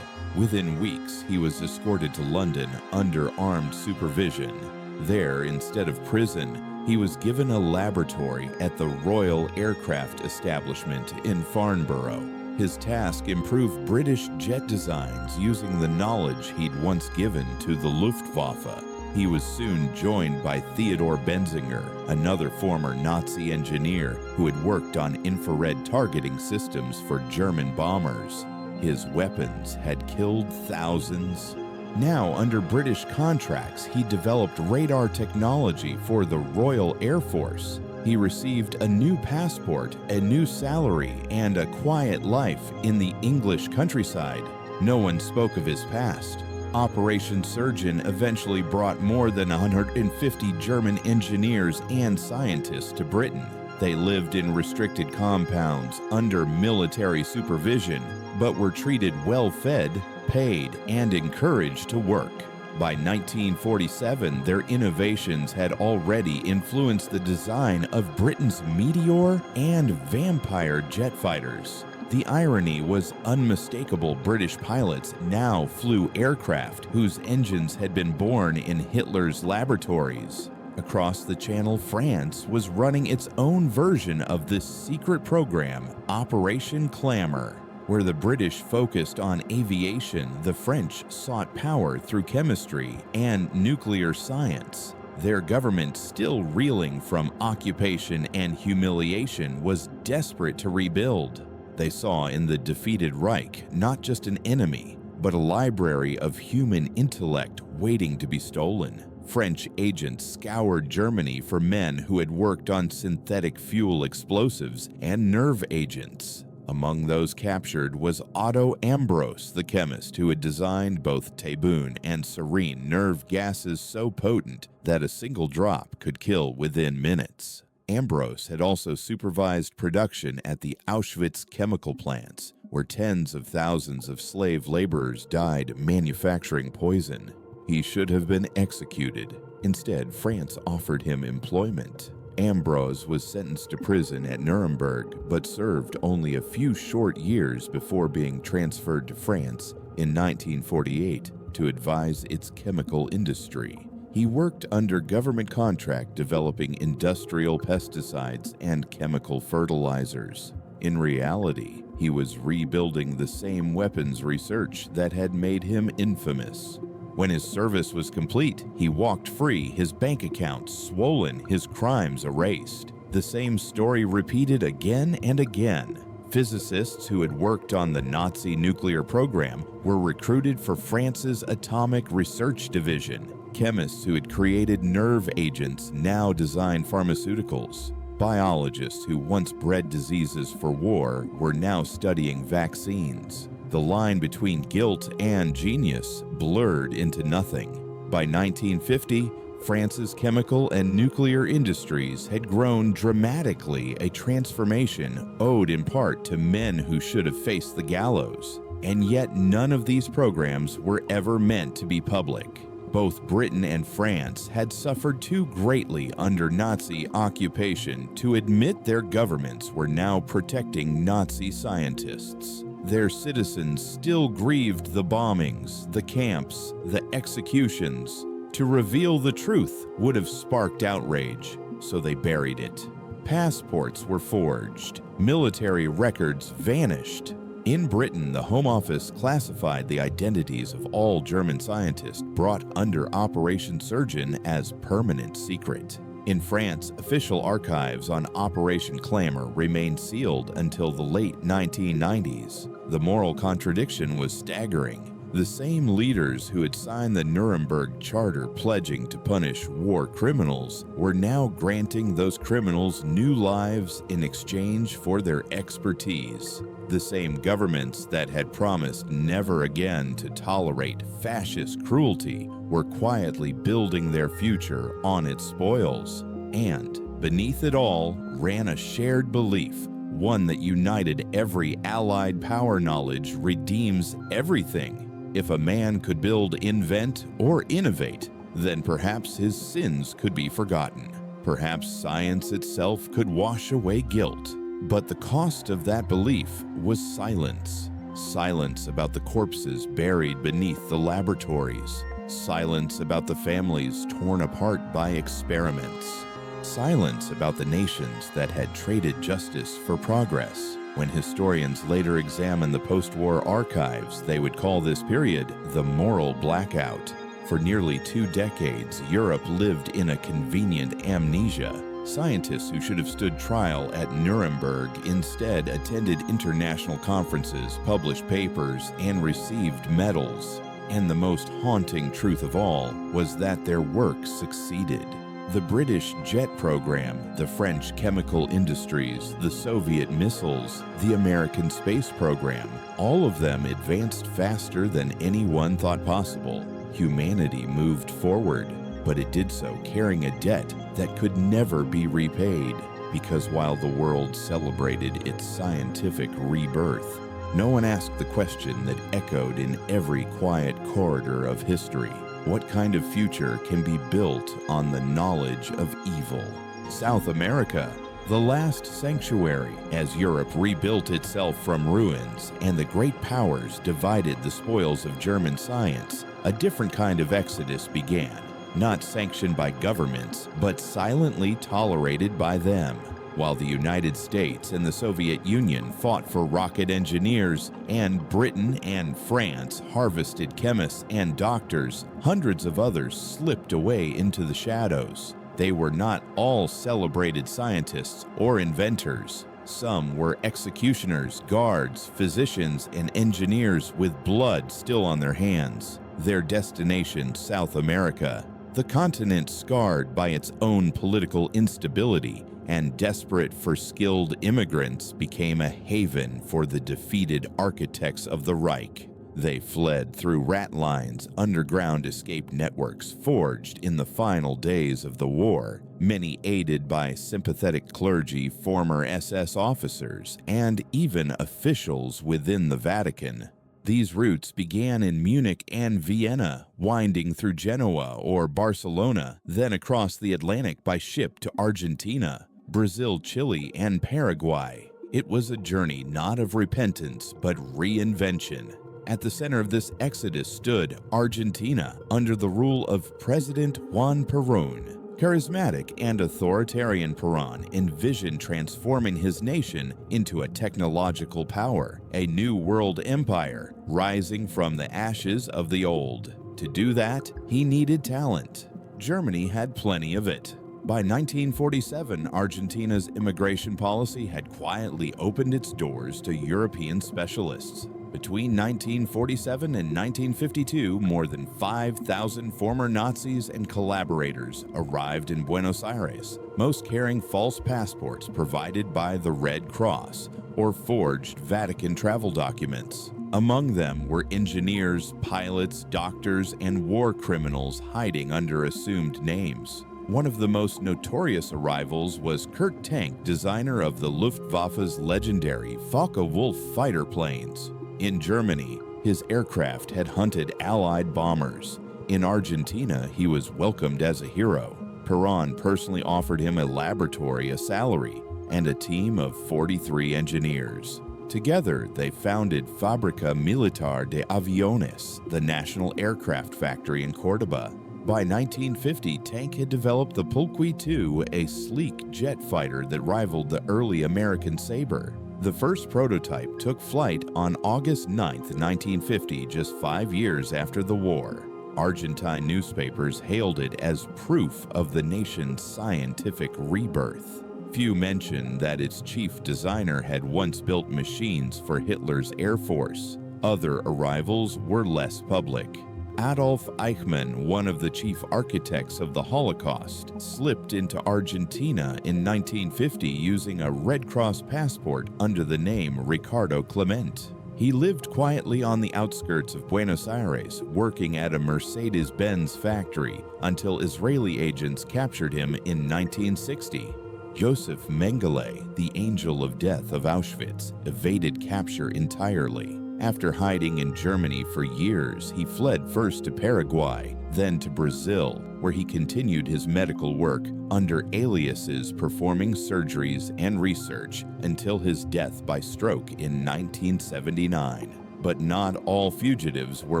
Within weeks, he was escorted to London under armed supervision. There, instead of prison, he was given a laboratory at the Royal Aircraft Establishment in Farnborough. His task: improve British jet designs using the knowledge he'd once given to the Luftwaffe. He was soon joined by Theodor Benzinger, another former Nazi engineer who had worked on infrared targeting systems for German bombers. His weapons had killed thousands, Now, under British contracts, he developed radar technology for the Royal Air Force. He received a new passport, a new salary, and a quiet life in the English countryside. No one spoke of his past. Operation Surgeon eventually brought more than 150 German engineers and scientists to Britain. They lived in restricted compounds under military supervision, but were treated well-fed, paid, and encouraged to work. By 1947, their innovations had already influenced the design of Britain's Meteor and Vampire jet fighters. The irony was unmistakable. British pilots now flew aircraft whose engines had been born in Hitler's laboratories. Across the Channel, France was running its own version of this secret program, Operation Clamor. Where the British focused on aviation, the French sought power through chemistry and nuclear science. Their government, still reeling from occupation and humiliation, was desperate to rebuild. They saw in the defeated Reich not just an enemy, but a library of human intellect waiting to be stolen. French agents scoured Germany for men who had worked on synthetic fuel explosives and nerve agents. Among those captured was Otto Ambros, the chemist who had designed both Taboon and Serene, nerve gases so potent that a single drop could kill within minutes. Ambros had also supervised production at the Auschwitz chemical plants, where tens of thousands of slave laborers died manufacturing poison. He should have been executed. Instead, France offered him employment. Ambros was sentenced to prison at Nuremberg, but served only a few short years before being transferred to France in 1948 to advise its chemical industry. He worked under government contract developing industrial pesticides and chemical fertilizers. In reality, he was rebuilding the same weapons research that had made him infamous. When his service was complete, he walked free, his bank accounts swollen, his crimes erased. The same story repeated again and again. Physicists who had worked on the Nazi nuclear program were recruited for France's Atomic Research Division. Chemists who had created nerve agents now designed pharmaceuticals. Biologists who once bred diseases for war were now studying vaccines. The line between guilt and genius blurred into nothing. By 1950, France's chemical and nuclear industries had grown dramatically, a transformation owed in part to men who should have faced the gallows. And yet none of these programs were ever meant to be public. Both Britain and France had suffered too greatly under Nazi occupation to admit their governments were now protecting Nazi scientists. Their citizens still grieved the bombings, the camps, the executions. To reveal the truth would have sparked outrage, so they buried it. Passports were forged. Military records vanished. In Britain, the Home Office classified the identities of all German scientists brought under Operation Surgeon as permanent secret. In France, official archives on Operation Clamor remained sealed until the late 1990s. The moral contradiction was staggering. The same leaders who had signed the Nuremberg Charter pledging to punish war criminals were now granting those criminals new lives in exchange for their expertise. The same governments that had promised never again to tolerate fascist cruelty were quietly building their future on its spoils. And beneath it all ran a shared belief, one that united every allied power. Knowledge redeems everything. If a man could build, invent, or innovate, then perhaps his sins could be forgotten. Perhaps science itself could wash away guilt. But the cost of that belief was silence. Silence about the corpses buried beneath the laboratories. Silence about the families torn apart by experiments. Silence about the nations that had traded justice for progress. When historians later examined the post-war archives, they would call this period the moral blackout. For nearly 2 decades, Europe lived in a convenient amnesia. Scientists who should have stood trial at Nuremberg instead attended international conferences, published papers, and received medals. And the most haunting truth of all was that their work succeeded. The British jet program, the French chemical industries, the Soviet missiles, the American space program, all of them advanced faster than anyone thought possible. Humanity moved forward, but it did so carrying a debt that could never be repaid, because while the world celebrated its scientific rebirth, no one asked the question that echoed in every quiet corridor of history. What kind of future can be built on the knowledge of evil? South America, the last sanctuary, as Europe rebuilt itself from ruins and the great powers divided the spoils of German science, a different kind of exodus began, not sanctioned by governments, but silently tolerated by them. While the United States and the Soviet Union fought for rocket engineers, and Britain and France harvested chemists and doctors, hundreds of others slipped away into the shadows. They were not all celebrated scientists or inventors. Some were executioners, guards, physicians, and engineers with blood still on their hands. Their destination, South America, the continent scarred by its own political instability and desperate for skilled immigrants, became a haven for the defeated architects of the Reich. They fled through rat lines, underground escape networks forged in the final days of the war, many aided by sympathetic clergy, former SS officers, and even officials within the Vatican. These routes began in Munich and Vienna, winding through Genoa or Barcelona, then across the Atlantic by ship to Argentina, Brazil, Chile, and Paraguay. It was a journey not of repentance, but reinvention. At the center of this exodus stood Argentina, under the rule of President Juan Perón. Charismatic and authoritarian Perón envisioned transforming his nation into a technological power, a new world empire, rising from the ashes of the old. To do that, he needed talent. Germany had plenty of it. By 1947, Argentina's immigration policy had quietly opened its doors to European specialists. Between 1947 and 1952, more than 5,000 former Nazis and collaborators arrived in Buenos Aires, most carrying false passports provided by the Red Cross or forged Vatican travel documents. Among them were engineers, pilots, doctors, and war criminals hiding under assumed names. One of the most notorious arrivals was Kurt Tank, designer of the Luftwaffe's legendary Focke-Wulf fighter planes. In Germany, his aircraft had hunted Allied bombers. In Argentina, he was welcomed as a hero. Perón personally offered him a laboratory, a salary, and a team of 43 engineers. Together, they founded Fábrica Militar de Aviones, the national aircraft factory in Córdoba. By 1950, Tank had developed the Pulqui II, a sleek jet fighter that rivaled the early American Sabre. The first prototype took flight on August 9, 1950, just 5 years after the war. Argentine newspapers hailed it as proof of the nation's scientific rebirth. Few mention that its chief designer had once built machines for Hitler's Air Force. Other arrivals were less public. Adolf Eichmann, one of the chief architects of the Holocaust, slipped into Argentina in 1950 using a Red Cross passport under the name Ricardo Clement. He lived quietly on the outskirts of Buenos Aires, working at a Mercedes-Benz factory until Israeli agents captured him in 1960. Joseph Mengele, the angel of death of Auschwitz, evaded capture entirely. After hiding in Germany for years, he fled first to Paraguay, then to Brazil, where he continued his medical work under aliases, performing surgeries and research until his death by stroke in 1979. But not all fugitives were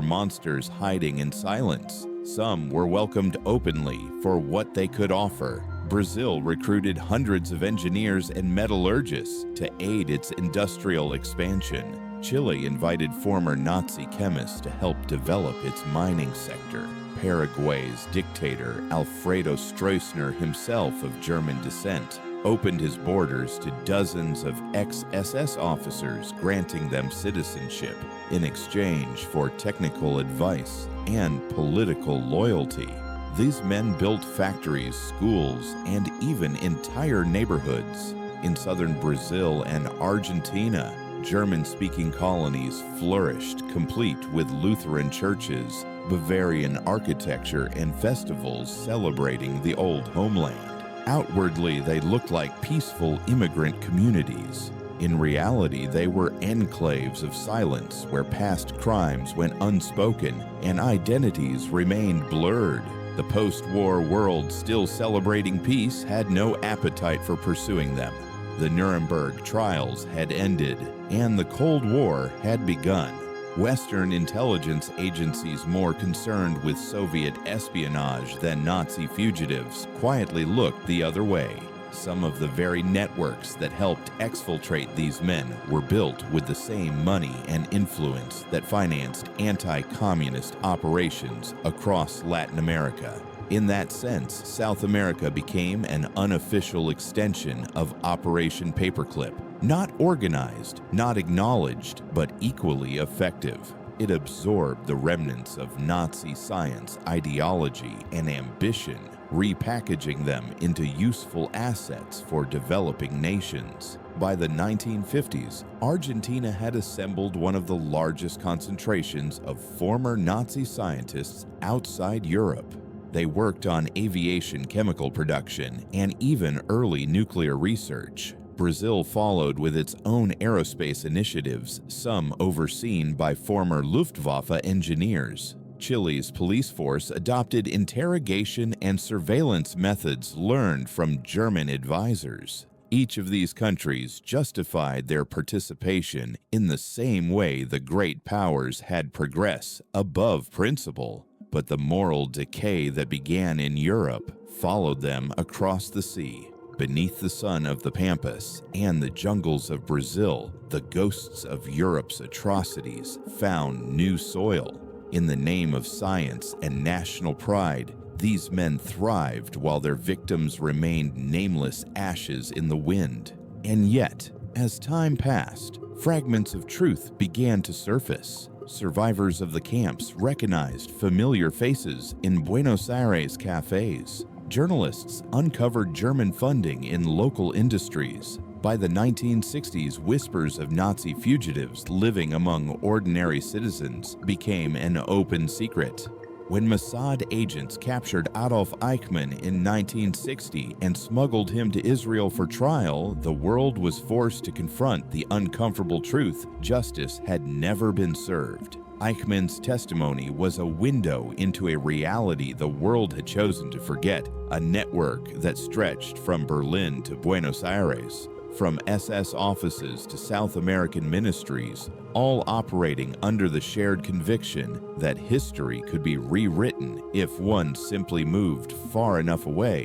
monsters hiding in silence. Some were welcomed openly for what they could offer. Brazil recruited hundreds of engineers and metallurgists to aid its industrial expansion. Chile invited former Nazi chemists to help develop its mining sector. Paraguay's dictator Alfredo Stroessner, himself of German descent, opened his borders to dozens of ex-SS officers, granting them citizenship in exchange for technical advice and political loyalty. These men built factories, schools, and even entire neighborhoods. In southern Brazil and Argentina, German-speaking colonies flourished, complete with Lutheran churches, Bavarian architecture, and festivals celebrating the old homeland. Outwardly, they looked like peaceful immigrant communities. In reality, they were enclaves of silence where past crimes went unspoken and identities remained blurred. The post-war world, still celebrating peace, had no appetite for pursuing them. The Nuremberg trials had ended, and the Cold War had begun. Western intelligence agencies more concerned with Soviet espionage than Nazi fugitives quietly looked the other way. Some of the very networks that helped exfiltrate these men were built with the same money and influence that financed anti-communist operations across Latin America. In that sense, South America became an unofficial extension of Operation Paperclip. Not organized, not acknowledged, but equally effective. It absorbed the remnants of Nazi science, ideology, and ambition, repackaging them into useful assets for developing nations. By the 1950s, Argentina had assembled one of the largest concentrations of former Nazi scientists outside Europe. They worked on aviation chemical production and even early nuclear research. Brazil followed with its own aerospace initiatives, some overseen by former Luftwaffe engineers. Chile's police force adopted interrogation and surveillance methods learned from German advisors. Each of these countries justified their participation in the same way the great powers had progress above principle. But the moral decay that began in Europe followed them across the sea. Beneath the sun of the Pampas and the jungles of Brazil, the ghosts of Europe's atrocities found new soil. In the name of science and national pride, these men thrived while their victims remained nameless ashes in the wind. And yet, as time passed, fragments of truth began to surface. Survivors of the camps recognized familiar faces in Buenos Aires cafes. Journalists uncovered German funding in local industries. By the 1960s, whispers of Nazi fugitives living among ordinary citizens became an open secret. When Mossad agents captured Adolf Eichmann in 1960 and smuggled him to Israel for trial, the world was forced to confront the uncomfortable truth: justice had never been served. Eichmann's testimony was a window into a reality the world had chosen to forget, a network that stretched from Berlin to Buenos Aires, from SS offices to South American ministries, all operating under the shared conviction that history could be rewritten if one simply moved far enough away.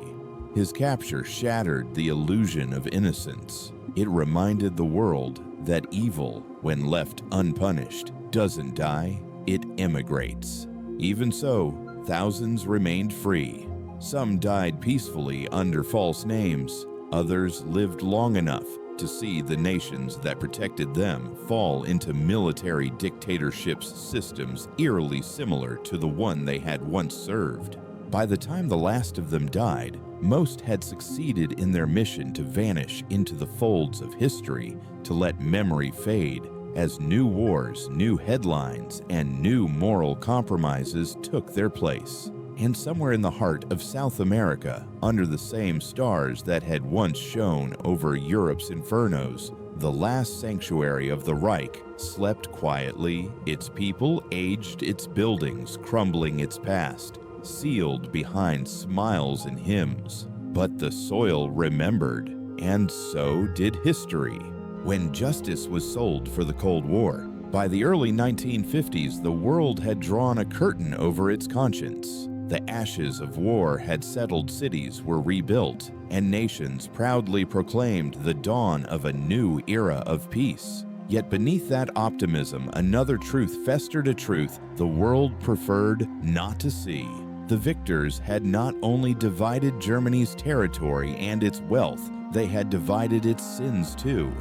His capture shattered the illusion of innocence. It reminded the world that evil, when left unpunished, doesn't die, it emigrates. Even so, thousands remained free. Some died peacefully under false names. Others lived long enough to see the nations that protected them fall into military dictatorships systems eerily similar to the one they had once served. By the time the last of them died, most had succeeded in their mission to vanish into the folds of history, to let memory fade, as new wars, new headlines, and new moral compromises took their place. And somewhere in the heart of South America, under the same stars that had once shone over Europe's infernos, the last sanctuary of the Reich slept quietly, its people aged, its buildings crumbling its past, sealed behind smiles and hymns. But the soil remembered, and so did history. When justice was sold for the Cold War, by the early 1950s, the world had drawn a curtain over its conscience. The ashes of war had settled, cities were rebuilt, and nations proudly proclaimed the dawn of a new era of peace. Yet beneath that optimism, another truth festered, a truth the world preferred not to see. The victors had not only divided Germany's territory and its wealth, they had divided its sins too.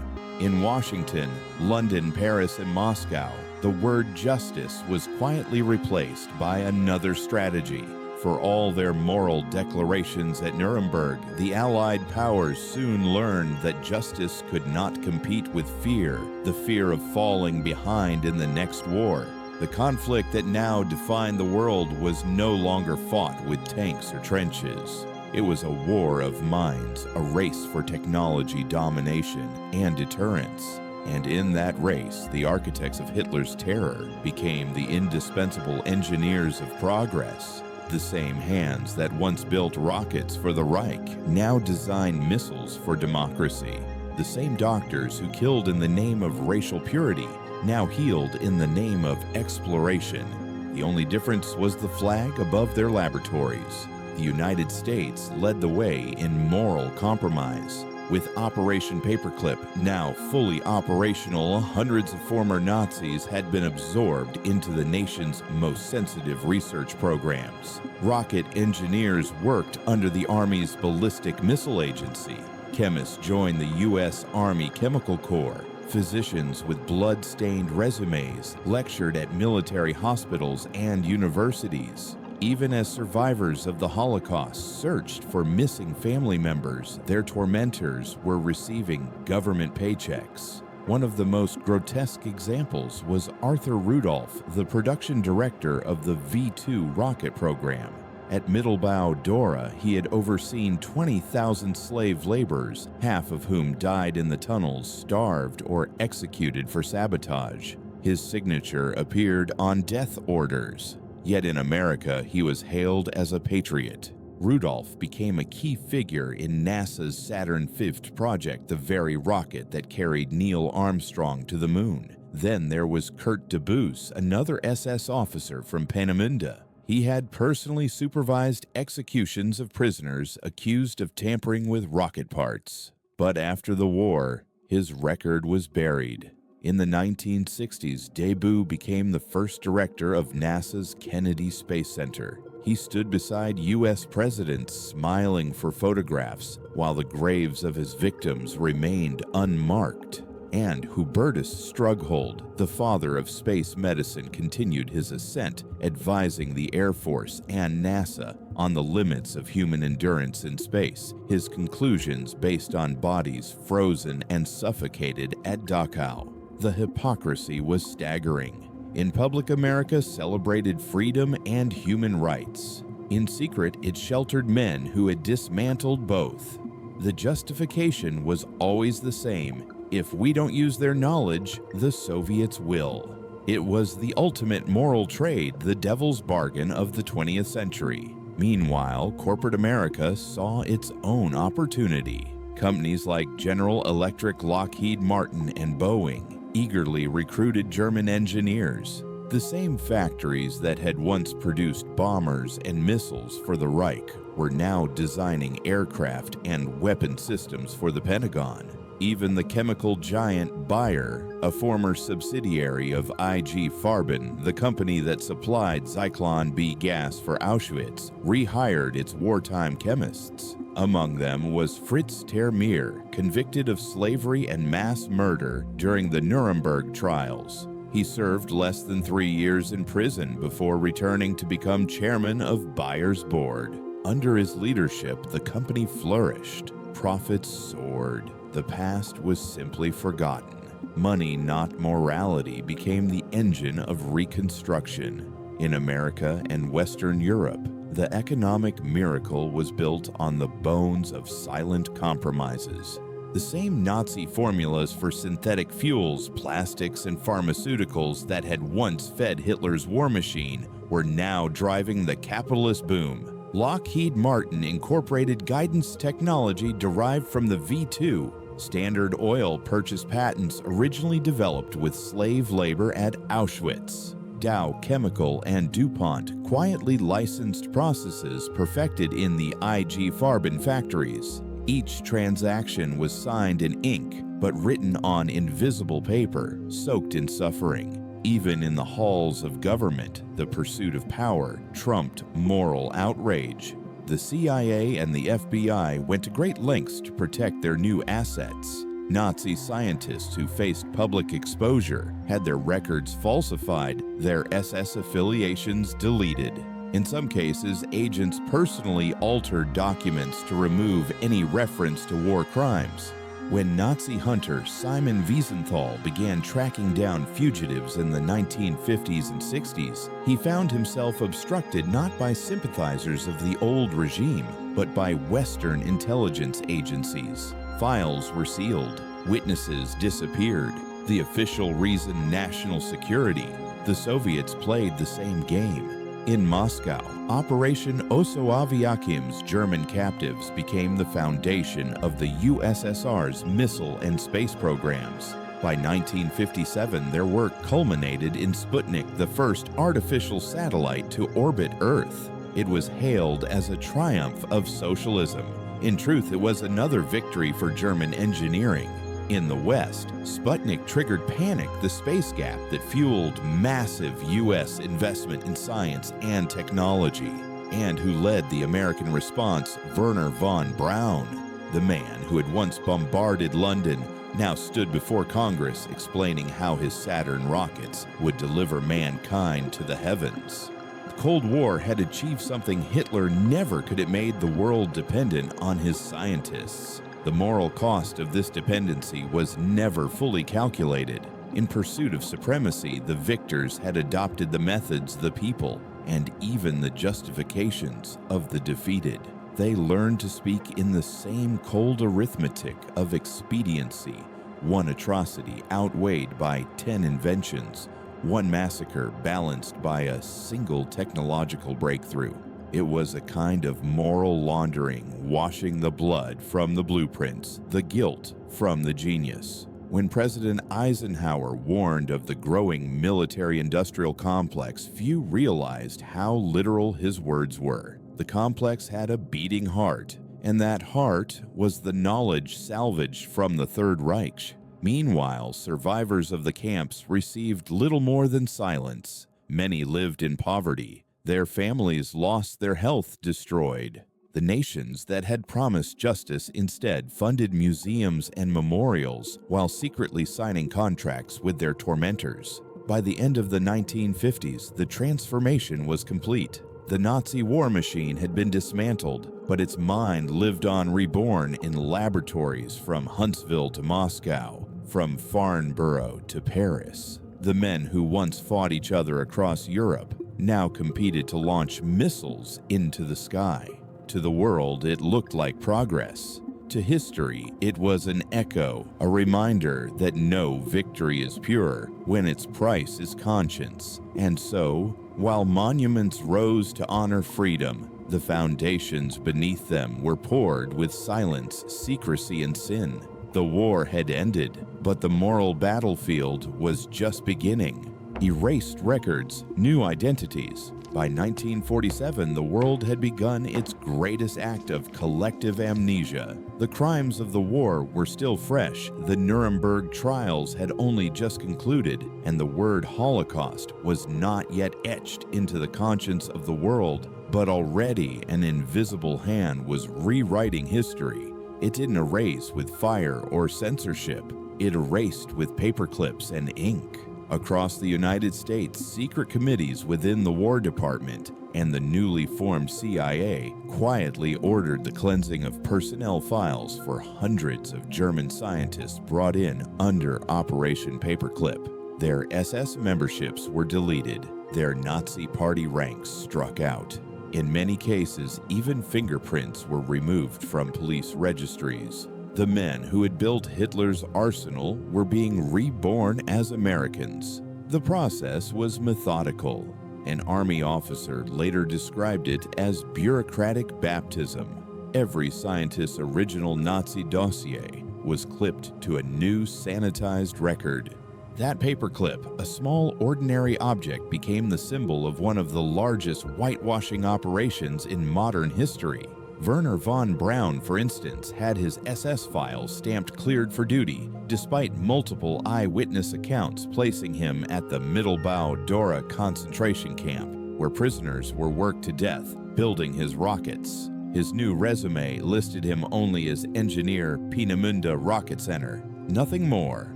In Washington, London, Paris, and Moscow, the word justice was quietly replaced by another strategy. For all their moral declarations at Nuremberg, the Allied powers soon learned that justice could not compete with fear, the fear of falling behind in the next war. The conflict that now defined the world was no longer fought with tanks or trenches. It was a war of minds, a race for technology domination and deterrence. And in that race, the architects of Hitler's terror became the indispensable engineers of progress. The same hands that once built rockets for the Reich now design missiles for democracy. The same doctors who killed in the name of racial purity now healed in the name of exploration. The only difference was the flag above their laboratories. The United States led the way in moral compromise. With Operation Paperclip now fully operational, hundreds of former Nazis had been absorbed into the nation's most sensitive research programs. Rocket engineers worked under the Army's Ballistic Missile Agency. Chemists joined the U.S. Army Chemical Corps. Physicians with blood-stained resumes lectured at military hospitals and universities. Even as survivors of the Holocaust searched for missing family members, their tormentors were receiving government paychecks. One of the most grotesque examples was Arthur Rudolph, the production director of the V-2 rocket program. At Mittelbau Dora, he had overseen 20,000 slave laborers, half of whom died in the tunnels, starved, or executed for sabotage. His signature appeared on death orders. Yet in America, he was hailed as a patriot. Rudolph became a key figure in NASA's Saturn V project, the very rocket that carried Neil Armstrong to the moon. Then there was Kurt Debus, another SS officer from Peenemünde. He had personally supervised executions of prisoners accused of tampering with rocket parts. But after the war, his record was buried. In the 1960s, Debus became the first director of NASA's Kennedy Space Center. He stood beside U.S. presidents smiling for photographs, while the graves of his victims remained unmarked. And Hubertus Strughold, the father of space medicine, continued his ascent, advising the Air Force and NASA on the limits of human endurance in space, his conclusions based on bodies frozen and suffocated at Dachau. The hypocrisy was staggering. In public, America celebrated freedom and human rights. In secret, it sheltered men who had dismantled both. The justification was always the same: if we don't use their knowledge, the Soviets will. It was the ultimate moral trade, the devil's bargain of the 20th century. Meanwhile, corporate America saw its own opportunity. Companies like General Electric, Lockheed Martin, and Boeing eagerly recruited German engineers. The same factories that had once produced bombers and missiles for the Reich were now designing aircraft and weapon systems for the Pentagon. Even the chemical giant Bayer, a former subsidiary of IG Farben, the company that supplied Zyklon B gas for Auschwitz, rehired its wartime chemists. Among them was Fritz Termeer, convicted of slavery and mass murder during the Nuremberg trials. He served less than 3 years in prison before returning to become chairman of Bayer's board. Under his leadership, the company flourished. Profits soared. The past was simply forgotten. Money, not morality, became the engine of reconstruction. In America and Western Europe, the economic miracle was built on the bones of silent compromises. The same Nazi formulas for synthetic fuels, plastics, and pharmaceuticals that had once fed Hitler's war machine were now driving the capitalist boom. Lockheed Martin incorporated guidance technology derived from the V-2. Standard Oil purchased patents originally developed with slave labor at Auschwitz. Dow Chemical and DuPont quietly licensed processes perfected in the IG Farben factories. Each transaction was signed in ink, but written on invisible paper, soaked in suffering. Even in the halls of government, the pursuit of power trumped moral outrage. the CIA and the FBI went to great lengths to protect their new assets. Nazi scientists who faced public exposure had their records falsified, their SS affiliations deleted. In some cases, agents personally altered documents to remove any reference to war crimes. When Nazi hunter Simon Wiesenthal began tracking down fugitives in the 1950s and 60s, he found himself obstructed not by sympathizers of the old regime, but by Western intelligence agencies. Files were sealed, witnesses disappeared. The official reason, national security. The Soviets played the same game. In Moscow, Operation Osoaviakhim's German captives became the foundation of the USSR's missile and space programs. By 1957, their work culminated in Sputnik, the first artificial satellite to orbit Earth. It was hailed as a triumph of socialism. In truth, it was another victory for German engineering. In the West, Sputnik triggered Panic, the space gap that fueled massive U.S. investment in science and technology, and who led the American response, Wernher von Braun. The man who had once bombarded London now stood before Congress explaining how his Saturn rockets would deliver mankind to the heavens. The Cold War had achieved something Hitler never could have made the world dependent on his scientists. The moral cost of this dependency was never fully calculated. In pursuit of supremacy, the victors had adopted the methods, the people, and even the justifications of the defeated. They learned to speak in the same cold arithmetic of expediency, one atrocity outweighed by 10 inventions, one massacre balanced by a single technological breakthrough. It was a kind of moral laundering, washing the blood from the blueprints, the guilt from the genius. When President Eisenhower warned of the growing military-industrial complex, few realized how literal his words were. The complex had a beating heart, and that heart was the knowledge salvaged from the Third Reich. Meanwhile, survivors of the camps received little more than silence. Many lived in poverty. Their families lost their health destroyed. The nations that had promised justice instead funded museums and memorials while secretly signing contracts with their tormentors. By the end of the 1950s, the transformation was complete. The Nazi war machine had been dismantled, but its mind lived on reborn in laboratories from Huntsville to Moscow, from Farnborough to Paris. The men who once fought each other across Europe now competed to launch missiles into the sky. To the world, it looked like progress. To history, it was an echo, a reminder that no victory is pure when its price is conscience. And so, while monuments rose to honor freedom, the foundations beneath them were poured with silence, secrecy, and sin. The war had ended, but the moral battlefield was just beginning. Erased records, new identities. By 1947, the world had begun its greatest act of collective amnesia. The crimes of the war were still fresh, the Nuremberg trials had only just concluded, and the word Holocaust was not yet etched into the conscience of the world, but already an invisible hand was rewriting history. It didn't erase with fire or censorship, it erased with paperclips and ink. Across the United States, secret committees within the War Department and the newly formed CIA quietly ordered the cleansing of personnel files for hundreds of German scientists brought in under Operation Paperclip. Their SS memberships were deleted. Their Nazi party ranks struck out. In many cases, even fingerprints were removed from police registries. The men who had built Hitler's arsenal were being reborn as Americans. The process was methodical. An army officer later described it as bureaucratic baptism. Every scientist's original Nazi dossier was clipped to a new sanitized record. That paperclip, a small ordinary object, became the symbol of one of the largest whitewashing operations in modern history. Wernher von Braun, for instance, had his SS files stamped cleared for duty, despite multiple eyewitness accounts placing him at the Mittelbau-Dora concentration camp, where prisoners were worked to death, building his rockets. His new resume listed him only as engineer Peenemünde Rocket Center. Nothing more.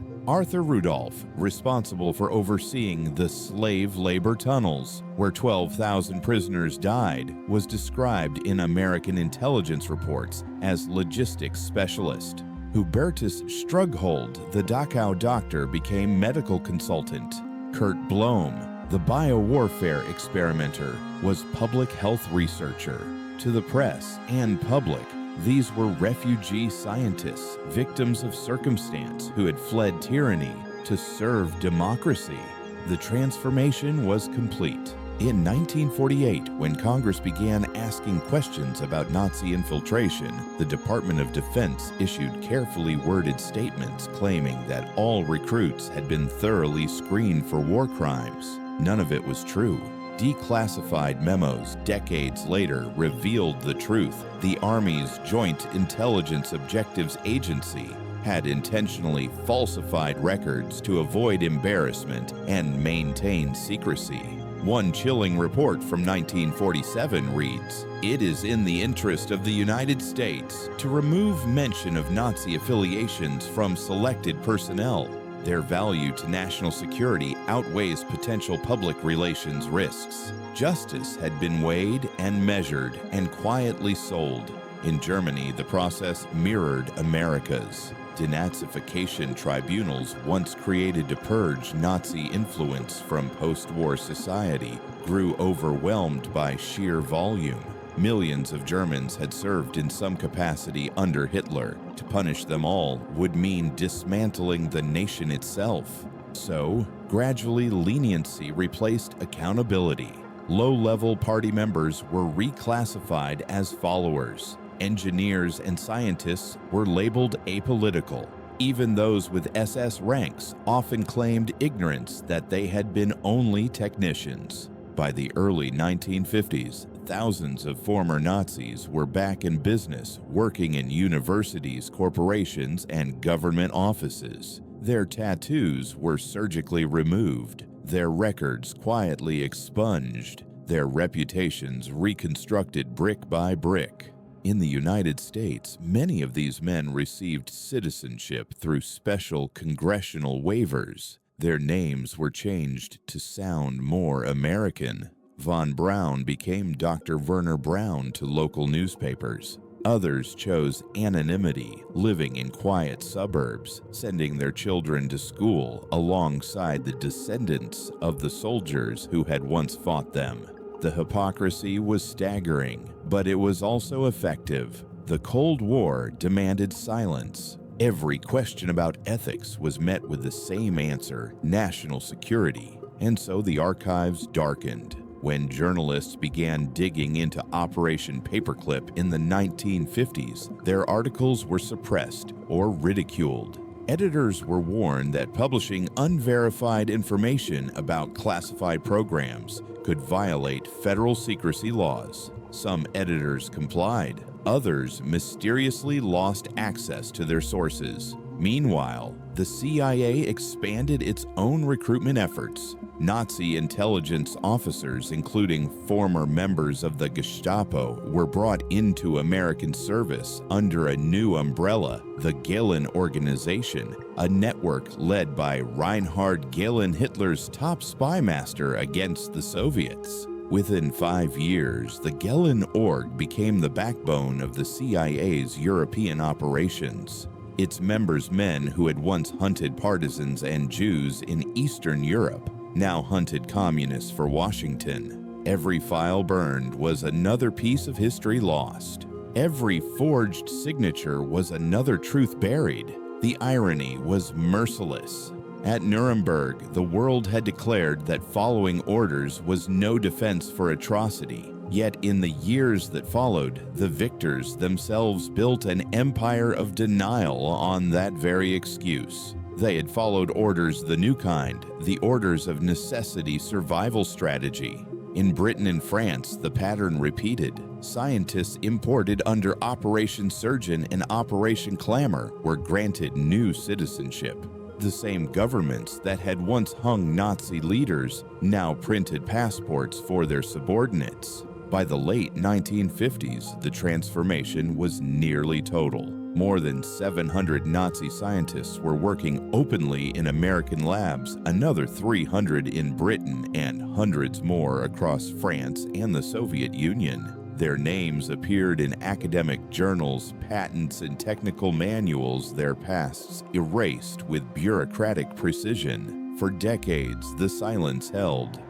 Arthur Rudolph, responsible for overseeing the slave labor tunnels, where 12,000 prisoners died, was described in American intelligence reports as logistics specialist. Hubertus Strughold, the Dachau doctor, became medical consultant. Kurt Blom, the biowarfare experimenter, was public health researcher. To the press and public, these were refugee scientists, victims of circumstance, who had fled tyranny to serve democracy. The transformation was complete. In 1948, when Congress began asking questions about Nazi infiltration, the Department of Defense issued carefully worded statements claiming that all recruits had been thoroughly screened for war crimes. None of it was true. Declassified memos decades later revealed the truth. The Army's Joint Intelligence Objectives Agency had intentionally falsified records to avoid embarrassment and maintain secrecy. One chilling report from 1947 reads, "It is in the interest of the United States to remove mention of Nazi affiliations from selected personnel. Their value to national security outweighs potential public relations risks." Justice had been weighed and measured and quietly sold. In Germany, the process mirrored America's. Denazification tribunals, once created to purge Nazi influence from post-war society, grew overwhelmed by sheer volume. Millions of Germans had served in some capacity under Hitler. To punish them all would mean dismantling the nation itself. So, gradually leniency replaced accountability. Low-level party members were reclassified as followers. Engineers and scientists were labeled apolitical. Even those with SS ranks often claimed ignorance that they had been only technicians. By the early 1950s, thousands of former Nazis were back in business, working in universities, corporations, and government offices. Their tattoos were surgically removed, their records quietly expunged, their reputations reconstructed brick by brick. In the United States, many of these men received citizenship through special congressional waivers. Their names were changed to sound more American. Von Braun became Dr. Wernher Braun to local newspapers. Others chose anonymity, living in quiet suburbs, sending their children to school alongside the descendants of the soldiers who had once fought them. The hypocrisy was staggering, but it was also effective. The Cold War demanded silence. Every question about ethics was met with the same answer: national security. And so the archives darkened. When journalists began digging into Operation Paperclip in the 1950s, their articles were suppressed or ridiculed. Editors were warned that publishing unverified information about classified programs could violate federal secrecy laws. Some editors complied. Others mysteriously lost access to their sources. Meanwhile, the CIA expanded its own recruitment efforts. Nazi intelligence officers, including former members of the Gestapo, were brought into American service under a new umbrella, the Gehlen Organization, a network led by Reinhard Gehlen, Hitler's top spy master against the Soviets. Within 5 years, the Gehlen Org became the backbone of the CIA's European operations. Its members, men who had once hunted partisans and Jews in Eastern Europe, now hunted communists for Washington. Every file burned was another piece of history lost. Every forged signature was another truth buried. The irony was merciless. At Nuremberg, the world had declared that following orders was no defense for atrocity. Yet in the years that followed, the victors themselves built an empire of denial on that very excuse. They had followed orders the new kind, the orders of necessity survival strategy. In Britain and France, the pattern repeated. Scientists imported under Operation Surgeon and Operation Clamor were granted new citizenship. The same governments that had once hung Nazi leaders now printed passports for their subordinates. By the late 1950s, the transformation was nearly total. More than 700 Nazi scientists were working openly in American labs, another 300 in Britain, and hundreds more across France and the Soviet Union. Their names appeared in academic journals, patents, and technical manuals, their pasts erased with bureaucratic precision. For decades, the silence held.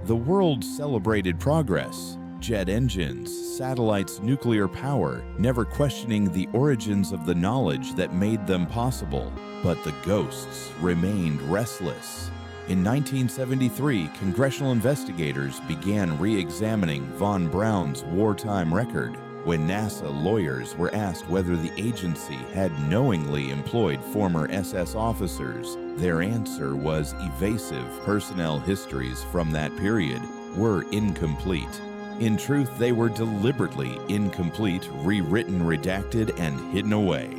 The world celebrated progress. Jet engines, satellites, nuclear power, never questioning the origins of the knowledge that made them possible. But the ghosts remained restless. In 1973, congressional investigators began re-examining von Braun's wartime record. When NASA lawyers were asked whether the agency had knowingly employed former SS officers, their answer was evasive. Personnel histories from that period were incomplete. In truth, they were deliberately incomplete, rewritten, redacted, and hidden away.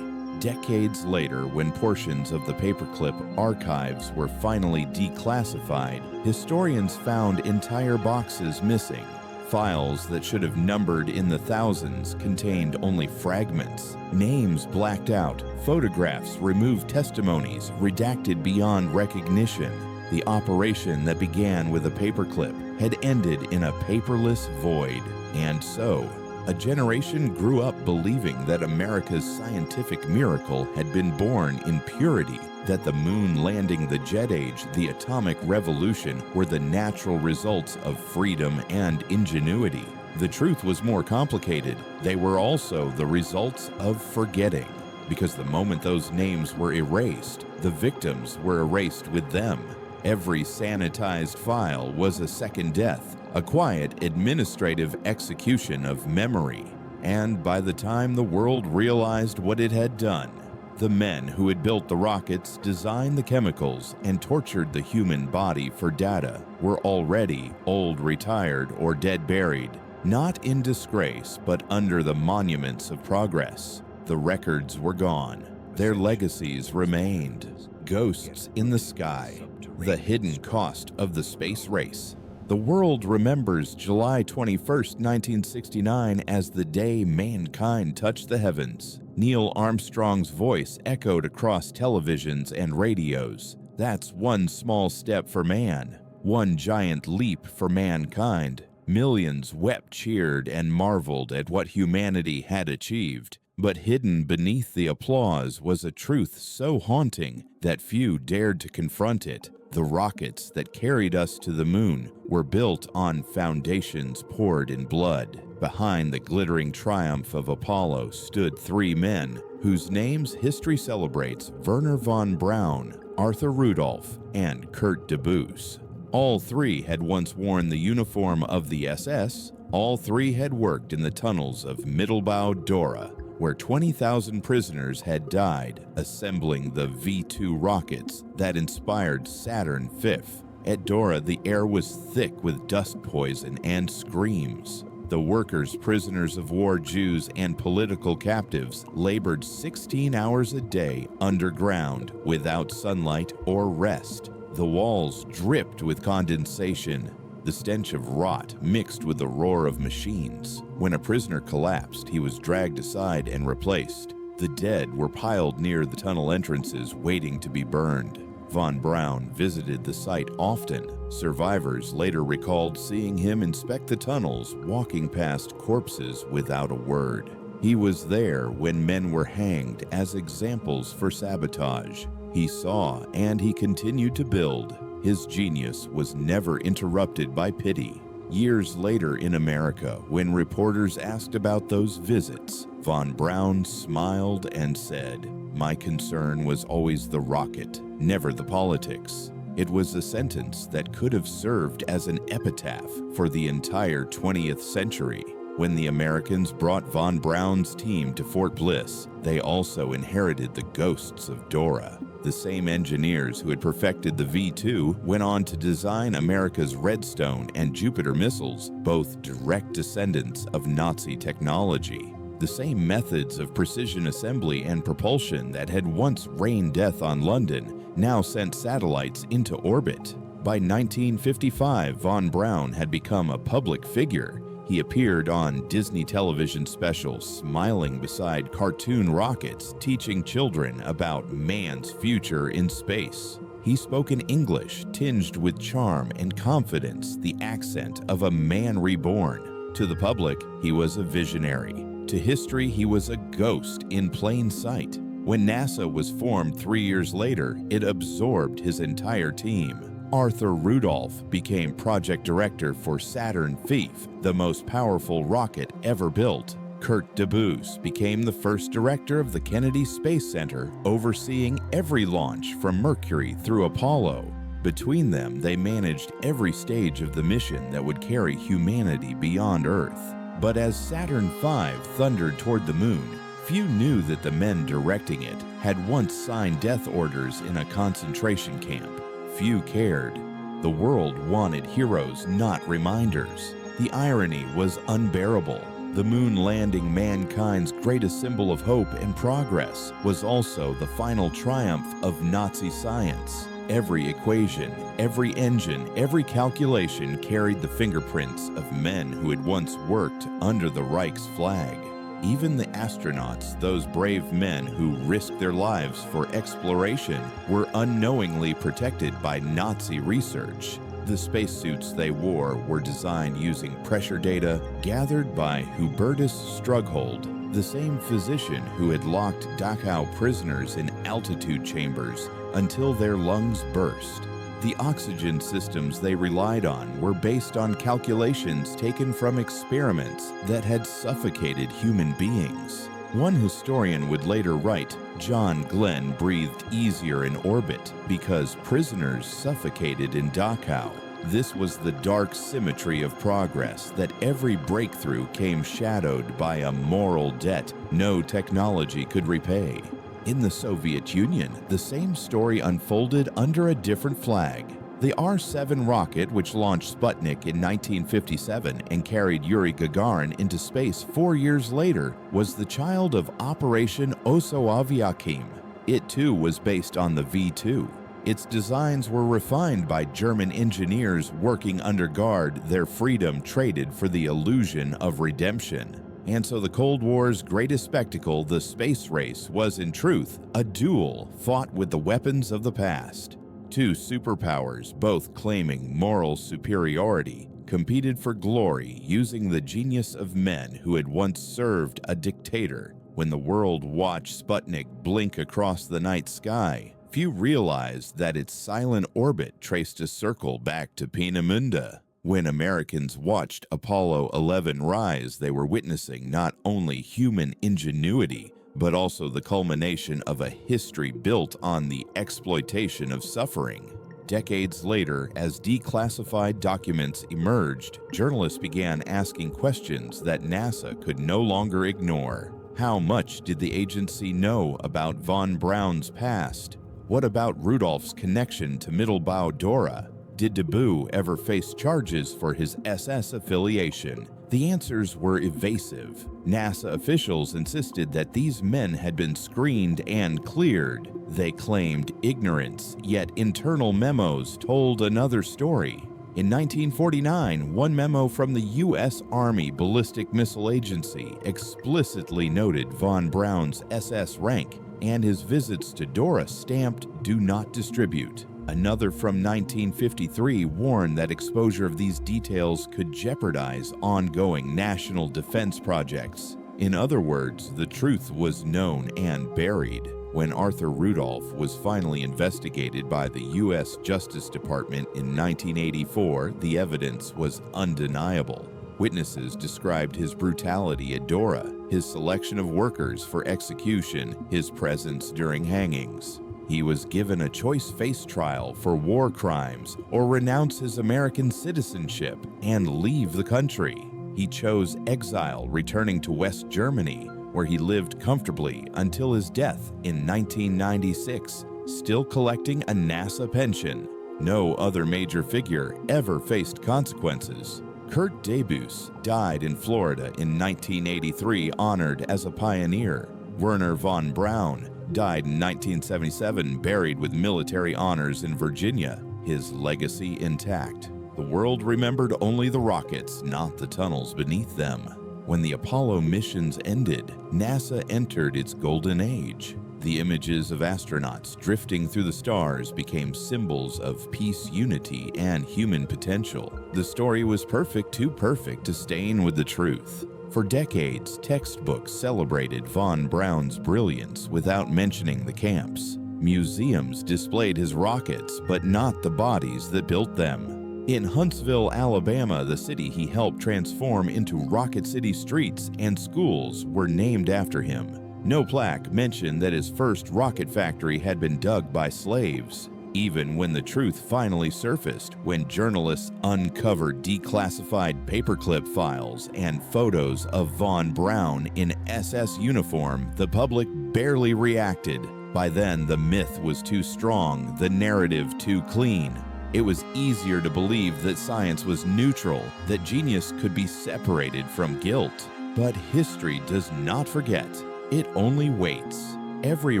Decades later, when portions of the Paperclip archives were finally declassified, historians found entire boxes missing. Files that should have numbered in the thousands contained only fragments. Names blacked out, photographs removed, testimonies redacted beyond recognition. The operation that began with a paperclip had ended in a paperless void. And so, a generation grew up believing that America's scientific miracle had been born in purity, that the moon landing, the jet age, the atomic revolution were the natural results of freedom and ingenuity. The truth was more complicated. They were also the results of forgetting, because the moment those names were erased, the victims were erased with them. Every sanitized file was a second death, a quiet administrative execution of memory. And by the time the world realized what it had done, the men who had built the rockets, designed the chemicals, and tortured the human body for data were already old, retired, or dead buried, not in disgrace, but under the monuments of progress. The records were gone. Their legacies remained. Ghosts in the sky. The hidden cost of the space race. The world remembers July 21, 1969 as the day mankind touched the heavens. Neil Armstrong's voice echoed across televisions and radios. That's one small step for man, one giant leap for mankind. Millions wept, cheered, and marveled at what humanity had achieved. But hidden beneath the applause was a truth so haunting that few dared to confront it. The rockets that carried us to the moon were built on foundations poured in blood. Behind the glittering triumph of Apollo stood three men whose names history celebrates: Wernher von Braun, Arthur Rudolph, and Kurt de Boos. All three had once worn the uniform of the SS. All three had worked in the tunnels of Mittelbau Dora, where 20,000 prisoners had died assembling the V-2 rockets that inspired Saturn V. At Dora, the air was thick with dust poison and screams. The workers, prisoners of war, Jews, and political captives labored 16 hours a day underground without sunlight or rest. The walls dripped with condensation. The stench of rot mixed with the roar of machines. When a prisoner collapsed, he was dragged aside and replaced. The dead were piled near the tunnel entrances, waiting to be burned. Von Braun visited the site often. Survivors later recalled seeing him inspect the tunnels, walking past corpses without a word. He was there when men were hanged as examples for sabotage. He saw and he continued to build. His genius was never interrupted by pity. Years later in America, when reporters asked about those visits, von Braun smiled and said, "My concern was always the rocket, never the politics." It was a sentence that could have served as an epitaph for the entire 20th century. When the Americans brought von Braun's team to Fort Bliss, they also inherited the ghosts of Dora. The same engineers who had perfected the V-2 went on to design America's Redstone and Jupiter missiles, both direct descendants of Nazi technology. The same methods of precision assembly and propulsion that had once rained death on London now sent satellites into orbit. By 1955, von Braun had become a public figure. He appeared on Disney television specials, smiling beside cartoon rockets, teaching children about man's future in space. He spoke in English, tinged with charm and confidence, the accent of a man reborn. To the public, he was a visionary. To history, he was a ghost in plain sight. When NASA was formed 3 years later, it absorbed his entire team. Arthur Rudolph became project director for Saturn V, the most powerful rocket ever built. Kurt DeBoos became the first director of the Kennedy Space Center, overseeing every launch from Mercury through Apollo. Between them, they managed every stage of the mission that would carry humanity beyond Earth. But as Saturn V thundered toward the moon, few knew that the men directing it had once signed death orders in a concentration camp. Few cared. The world wanted heroes, not reminders. The irony was unbearable. The moon landing, mankind's greatest symbol of hope and progress, was also the final triumph of Nazi science. Every equation, every engine, every calculation carried the fingerprints of men who had once worked under the Reich's flag. Even the astronauts, those brave men who risked their lives for exploration, were unknowingly protected by Nazi research. The spacesuits they wore were designed using pressure data gathered by Hubertus Strughold, the same physician who had locked Dachau prisoners in altitude chambers until their lungs burst. The oxygen systems they relied on were based on calculations taken from experiments that had suffocated human beings. One historian would later write, John Glenn breathed easier in orbit because prisoners suffocated in Dachau. This was the dark symmetry of progress, that every breakthrough came shadowed by a moral debt no technology could repay. In the Soviet Union, the same story unfolded under a different flag. The R-7 rocket, which launched Sputnik in 1957 and carried Yuri Gagarin into space 4 years later, was the child of Operation Osoaviakhim. It too was based on the V-2. Its designs were refined by German engineers working under guard, their freedom traded for the illusion of redemption. And so the Cold War's greatest spectacle, the space race, was in truth a duel fought with the weapons of the past. Two superpowers, both claiming moral superiority, competed for glory using the genius of men who had once served a dictator. When the world watched Sputnik blink across the night sky, few realized that its silent orbit traced a circle back to Peenemünde. When Americans watched Apollo 11 rise, they were witnessing not only human ingenuity, but also the culmination of a history built on the exploitation of suffering. Decades later, as declassified documents emerged, journalists began asking questions that NASA could no longer ignore. How much did the agency know about von Braun's past? What about Rudolph's connection to Mittelbau-Dora? Did DeBoo ever face charges for his SS affiliation? The answers were evasive. NASA officials insisted that these men had been screened and cleared. They claimed ignorance, yet internal memos told another story. In 1949, one memo from the U.S. Army Ballistic Missile Agency explicitly noted von Braun's SS rank and his visits to Dora stamped "Do Not Distribute." Another from 1953 warned that exposure of these details could jeopardize ongoing national defense projects. In other words, the truth was known and buried. When Arthur Rudolph was finally investigated by the U.S. Justice Department in 1984, the evidence was undeniable. Witnesses described his brutality at Dora, his selection of workers for execution, his presence during hangings. He was given a choice face trial for war crimes or renounce his American citizenship and leave the country. He chose exile, returning to West Germany, where he lived comfortably until his death in 1996, still collecting a NASA pension. No other major figure ever faced consequences. Kurt DeBoos died in Florida in 1983, honored as a pioneer. Wernher von Braun died in 1977, buried with military honors in Virginia, his legacy intact. The world remembered only the rockets, not the tunnels beneath them. When the Apollo missions ended, NASA entered its golden age. The images of astronauts drifting through the stars became symbols of peace, unity, and human potential. The story was perfect, too perfect to stain with the truth. For decades, textbooks celebrated von Braun's brilliance without mentioning the camps. Museums displayed his rockets, but not the bodies that built them. In Huntsville, Alabama, the city he helped transform into Rocket City streets and schools were named after him. No plaque mentioned that his first rocket factory had been dug by slaves. Even when the truth finally surfaced, when journalists uncovered declassified paperclip files and photos of von Braun in SS uniform, the public barely reacted. By then, the myth was too strong, the narrative too clean. It was easier to believe that science was neutral, that genius could be separated from guilt. But history does not forget. It only waits. Every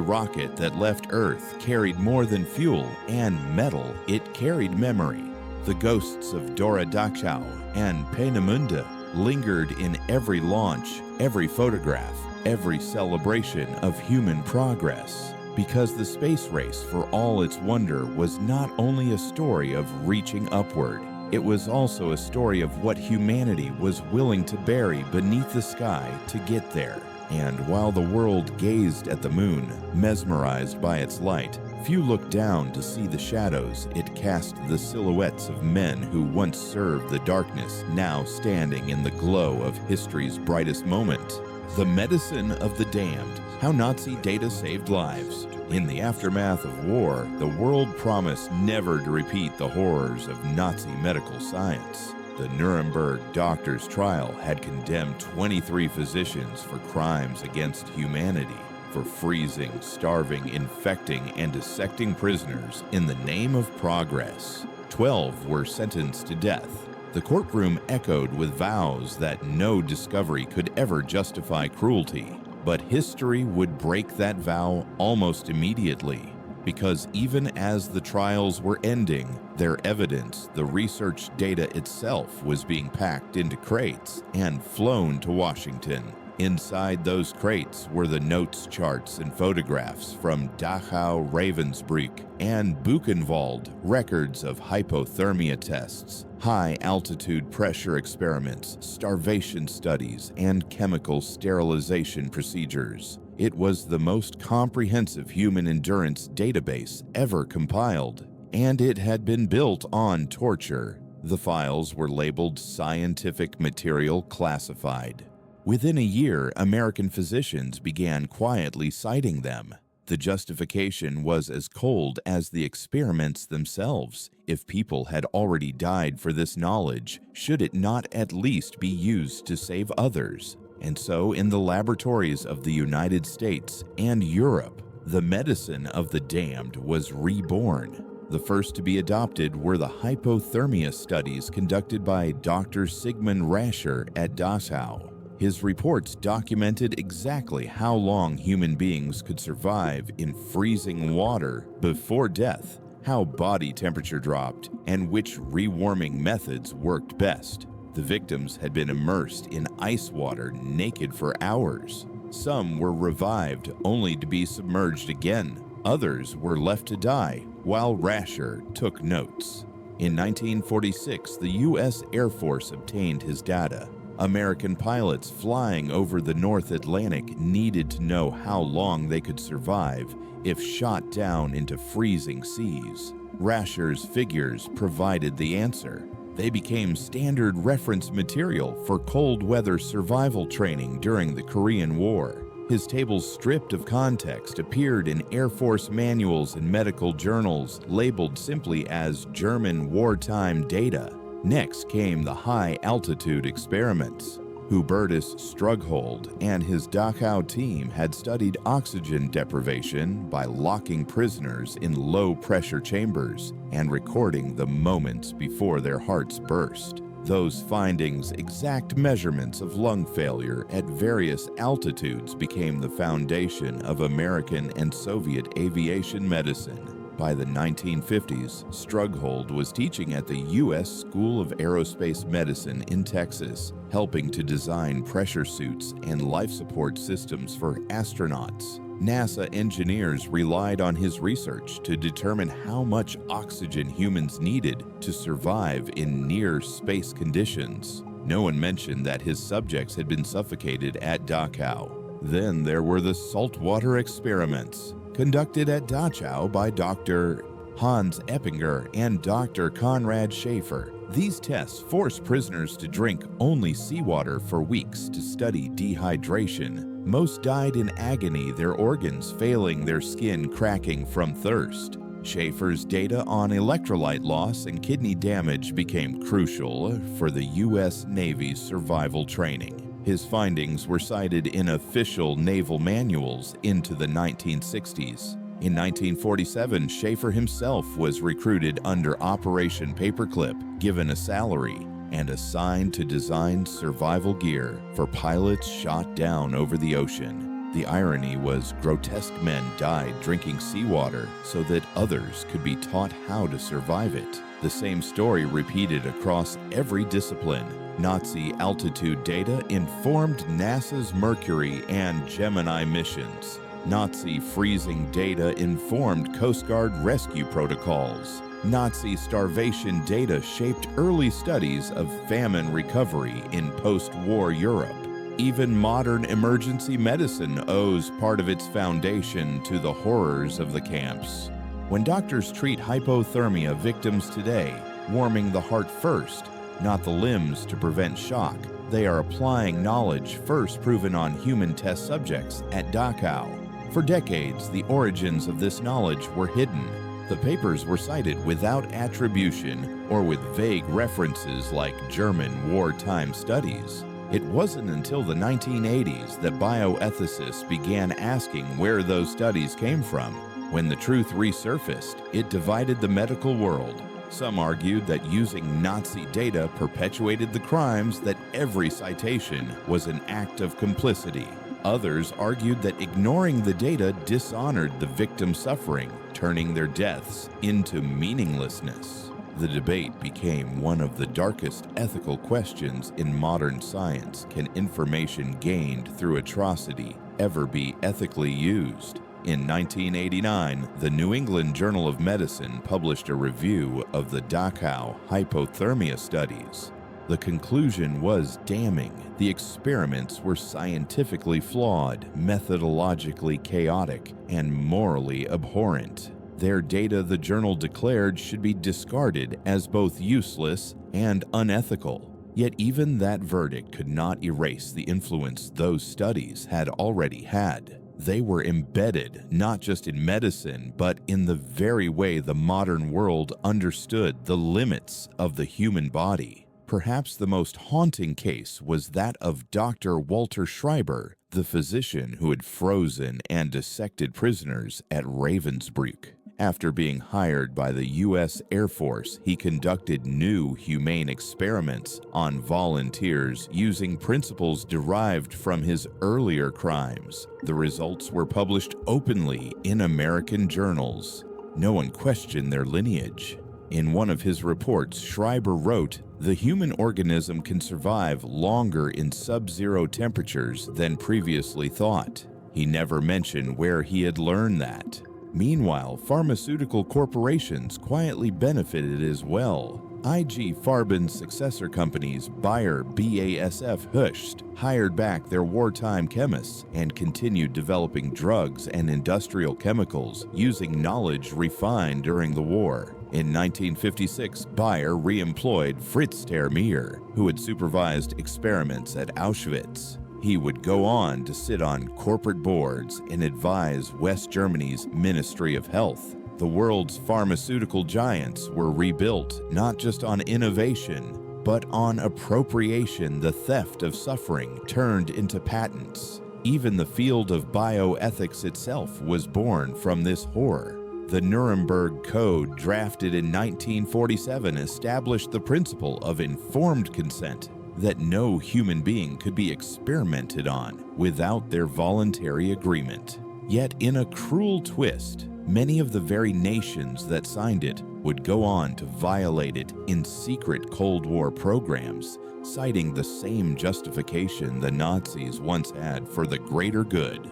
rocket that left Earth carried more than fuel and metal. It carried memory. The ghosts of Dora Dachau and Peenemünde lingered in every launch, every photograph, every celebration of human progress. Because the space race, for all its wonder, was not only a story of reaching upward, it was also a story of what humanity was willing to bury beneath the sky to get there. And while the world gazed at the moon, mesmerized by its light, few looked down to see the shadows it cast, the silhouettes of men who once served the darkness, now standing in the glow of history's brightest moment. The medicine of the damned, how Nazi data saved lives. In the aftermath of war, the world promised never to repeat the horrors of Nazi medical science. The Nuremberg doctors' trial had condemned 23 physicians for crimes against humanity, for freezing, starving, infecting, and dissecting prisoners in the name of progress. 12 were sentenced to death. The courtroom echoed with vows that no discovery could ever justify cruelty. But history would break that vow almost immediately. Because even as the trials were ending, their evidence, the research data itself, was being packed into crates and flown to Washington. Inside those crates were the notes, charts, and photographs from Dachau, Ravensbrück, and Buchenwald, records of hypothermia tests, high-altitude pressure experiments, starvation studies, and chemical sterilization procedures. It was the most comprehensive human endurance database ever compiled, and it had been built on torture. The files were labeled Scientific Material Classified. Within a year, American physicians began quietly citing them. The justification was as cold as the experiments themselves. If people had already died for this knowledge, should it not at least be used to save others? And so, in the laboratories of the United States and Europe, the medicine of the damned was reborn. The first to be adopted were the hypothermia studies conducted by Dr. Sigmund Rascher at Dachau. His reports documented exactly how long human beings could survive in freezing water before death, how body temperature dropped, and which rewarming methods worked best. The victims had been immersed in ice water naked for hours. Some were revived only to be submerged again. Others were left to die while Rascher took notes. In 1946, the U.S. Air Force obtained his data. American pilots flying over the North Atlantic needed to know how long they could survive if shot down into freezing seas. Rascher's figures provided the answer. They became standard reference material for cold weather survival training during the Korean War. His tables, stripped of context, appeared in Air Force manuals and medical journals, labeled simply as German wartime data. Next came the high-altitude experiments. Hubertus Strughold and his Dachau team had studied oxygen deprivation by locking prisoners in low-pressure chambers and recording the moments before their hearts burst. Those findings, exact measurements of lung failure at various altitudes, became the foundation of American and Soviet aviation medicine. By the 1950s, Strughold was teaching at the U.S. School of Aerospace Medicine in Texas, helping to design pressure suits and life support systems for astronauts. NASA engineers relied on his research to determine how much oxygen humans needed to survive in near-space conditions. No one mentioned that his subjects had been suffocated at Dachau. Then there were the saltwater experiments, conducted at Dachau by Dr. Hans Eppinger and Dr. Konrad Schaefer. These tests forced prisoners to drink only seawater for weeks to study dehydration. Most died in agony, their organs failing, their skin cracking from thirst. Schaefer's data on electrolyte loss and kidney damage became crucial for the U.S. Navy's survival training. His findings were cited in official naval manuals into the 1960s. In 1947, Schaefer himself was recruited under Operation Paperclip, given a salary, and assigned to design survival gear for pilots shot down over the ocean. The irony was grotesque men died drinking seawater so that others could be taught how to survive it. The same story repeated across every discipline. Nazi altitude data informed NASA's Mercury and Gemini missions. Nazi freezing data informed Coast Guard rescue protocols. Nazi starvation data shaped early studies of famine recovery in post-war Europe. Even modern emergency medicine owes part of its foundation to the horrors of the camps. When doctors treat hypothermia victims today, warming the heart first, not the limbs to prevent shock, they are applying knowledge first proven on human test subjects at Dachau. For decades, the origins of this knowledge were hidden. The papers were cited without attribution or with vague references like German wartime studies. It wasn't until the 1980s that bioethicists began asking where those studies came from. When the truth resurfaced, it divided the medical world. Some argued that using Nazi data perpetuated the crimes, that every citation was an act of complicity. Others argued that ignoring the data dishonored the victim's suffering, turning their deaths into meaninglessness. The debate became one of the darkest ethical questions in modern science. Can information gained through atrocity ever be ethically used? In 1989, the New England Journal of Medicine published a review of the Dachau hypothermia studies. The conclusion was damning. The experiments were scientifically flawed, methodologically chaotic, and morally abhorrent. Their data, the journal declared, should be discarded as both useless and unethical. Yet even that verdict could not erase the influence those studies had already had. They were embedded not just in medicine, but in the very way the modern world understood the limits of the human body. Perhaps the most haunting case was that of Dr. Walter Schreiber, the physician who had frozen and dissected prisoners at Ravensbrück. After being hired by the U.S. Air Force, he conducted new humane experiments on volunteers using principles derived from his earlier crimes. The results were published openly in American journals. No one questioned their lineage. In one of his reports, Schreiber wrote, "The human organism can survive longer in sub-zero temperatures than previously thought." He never mentioned where he had learned that. Meanwhile, pharmaceutical corporations quietly benefited as well. IG Farben's successor companies, Bayer, BASF, Höchst, hired back their wartime chemists and continued developing drugs and industrial chemicals using knowledge refined during the war. In 1956, Bayer re-employed Fritz Termeer, who had supervised experiments at Auschwitz. He would go on to sit on corporate boards and advise West Germany's Ministry of Health. The world's pharmaceutical giants were rebuilt not just on innovation, but on appropriation, the theft of suffering turned into patents. Even the field of bioethics itself was born from this horror. The Nuremberg Code, drafted in 1947, established the principle of informed consent, that no human being could be experimented on without their voluntary agreement. Yet in a cruel twist, many of the very nations that signed it would go on to violate it in secret Cold War programs, citing the same justification the Nazis once had for the greater good.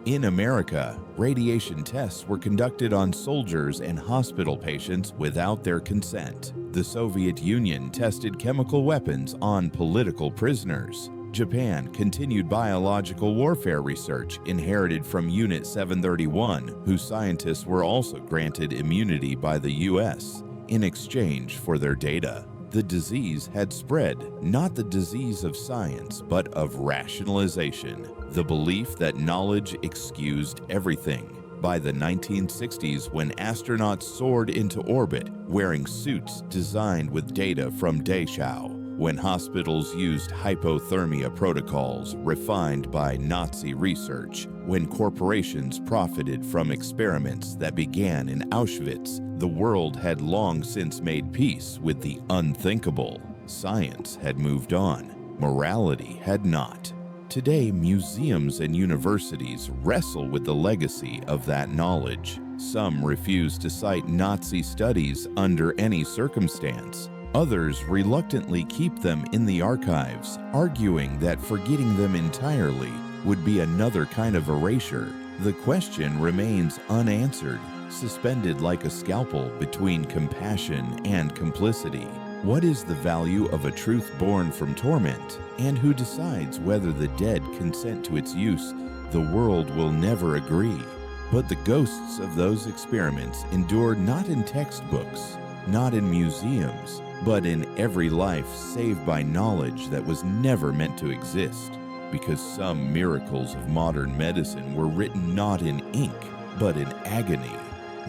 In America, radiation tests were conducted on soldiers and hospital patients without their consent. The Soviet Union tested chemical weapons on political prisoners. Japan continued biological warfare research inherited from Unit 731, whose scientists were also granted immunity by the US in exchange for their data. The disease had spread, not the disease of science, but of rationalization, the belief that knowledge excused everything. By the 1960s, when astronauts soared into orbit wearing suits designed with data from Dachau, when hospitals used hypothermia protocols refined by Nazi research, when corporations profited from experiments that began in Auschwitz, the world had long since made peace with the unthinkable. Science had moved on. Morality had not. Today, museums and universities wrestle with the legacy of that knowledge. Some refuse to cite Nazi studies under any circumstance. Others reluctantly keep them in the archives, arguing that forgetting them entirely would be another kind of erasure. The question remains unanswered, suspended like a scalpel between compassion and complicity. What is the value of a truth born from torment? And who decides whether the dead consent to its use? The world will never agree. But the ghosts of those experiments endure not in textbooks, not in museums, but in every life saved by knowledge that was never meant to exist. Because some miracles of modern medicine were written not in ink, but in agony.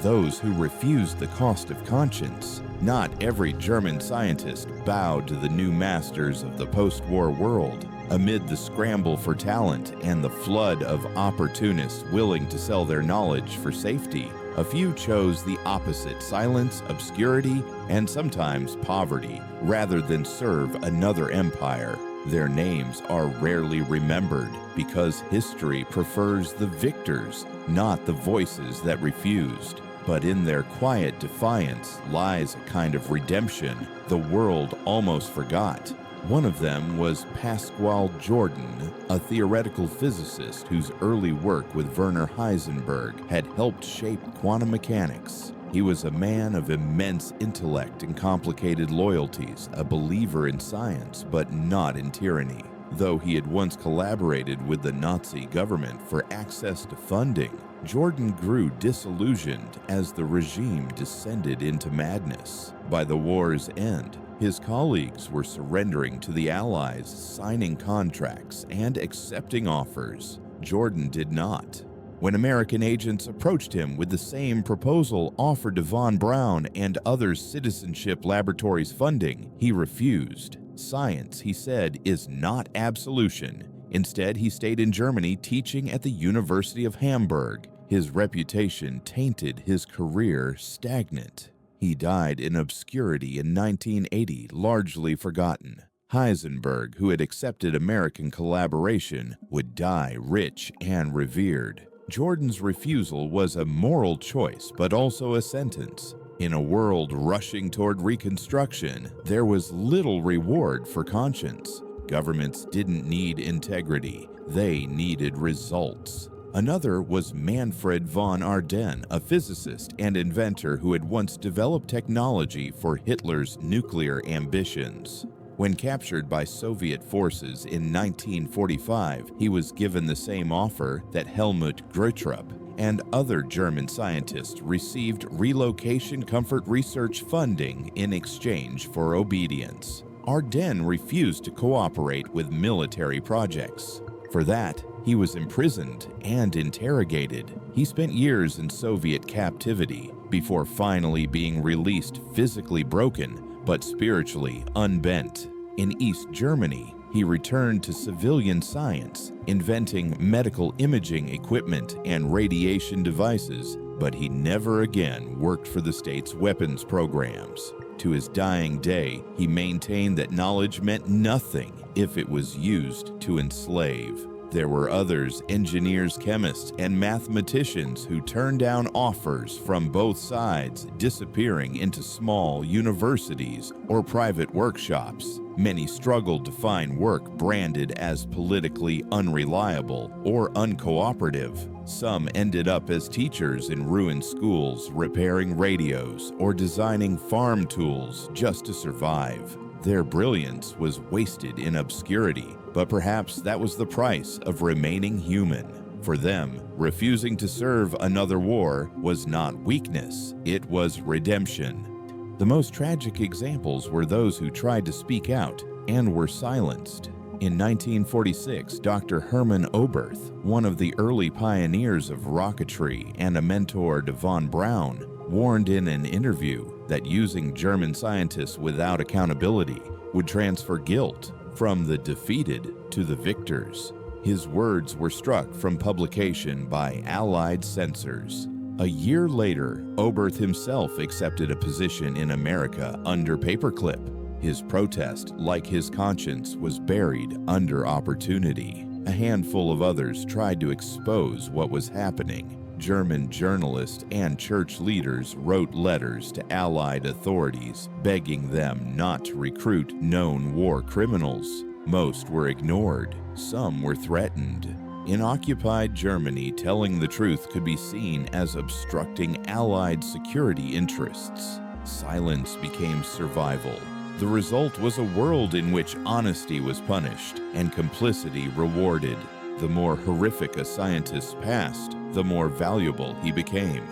Those who refused the cost of conscience. Not every German scientist bowed to the new masters of the post-war world. Amid the scramble for talent and the flood of opportunists willing to sell their knowledge for safety, a few chose the opposite: silence, obscurity, and sometimes poverty, rather than serve another empire. Their names are rarely remembered because history prefers the victors, not the voices that refused. But in their quiet defiance lies a kind of redemption the world almost forgot. One of them was Pascual Jordan, a theoretical physicist whose early work with Wernher Heisenberg had helped shape quantum mechanics. He was a man of immense intellect and complicated loyalties, a believer in science but not in tyranny. Though he had once collaborated with the Nazi government for access to funding, Jordan grew disillusioned as the regime descended into madness. By the war's end, his colleagues were surrendering to the Allies, signing contracts and accepting offers. Jordan did not. When American agents approached him with the same proposal offered to von Braun and other citizenship laboratories funding, he refused. Science, he said, is not absolution. Instead, he stayed in Germany teaching at the University of Hamburg. His reputation tainted his career stagnant. He died in obscurity in 1980, largely forgotten. Heisenberg, who had accepted American collaboration, would die rich and revered. Jordan's refusal was a moral choice, but also a sentence. In a world rushing toward reconstruction, there was little reward for conscience. Governments didn't need integrity, they needed results. Another was Manfred von Ardenne, a physicist and inventor who had once developed technology for Hitler's nuclear ambitions. When captured by Soviet forces in 1945, he was given the same offer that Helmut Grötrup and other German scientists received relocation comfort research funding in exchange for obedience. Ardenne refused to cooperate with military projects. For that, he was imprisoned and interrogated. He spent years in Soviet captivity before finally being released physically broken but spiritually unbent. In East Germany, he returned to civilian science, inventing medical imaging equipment and radiation devices, but he never again worked for the state's weapons programs. To his dying day, he maintained that knowledge meant nothing if it was used to enslave. There were others, engineers, chemists, and mathematicians who turned down offers from both sides, disappearing into small universities or private workshops. Many struggled to find work branded as politically unreliable or uncooperative. Some ended up as teachers in ruined schools, repairing radios, or designing farm tools just to survive. Their brilliance was wasted in obscurity, but perhaps that was the price of remaining human. For them, refusing to serve another war was not weakness, it was redemption. The most tragic examples were those who tried to speak out and were silenced. In 1946, Dr. Hermann Oberth, one of the early pioneers of rocketry and a mentor to von Braun, warned in an interview that using German scientists without accountability would transfer guilt from the defeated to the victors. His words were struck from publication by Allied censors. A year later, Oberth himself accepted a position in America under Paperclip. His protest, like his conscience, was buried under opportunity. A handful of others tried to expose what was happening. German journalists and church leaders wrote letters to Allied authorities begging them not to recruit known war criminals. Most were ignored. Some were threatened. In occupied Germany, telling the truth could be seen as obstructing Allied security interests. Silence became survival. The result was a world in which honesty was punished and complicity rewarded. The more horrific a scientist's past, the more valuable he became.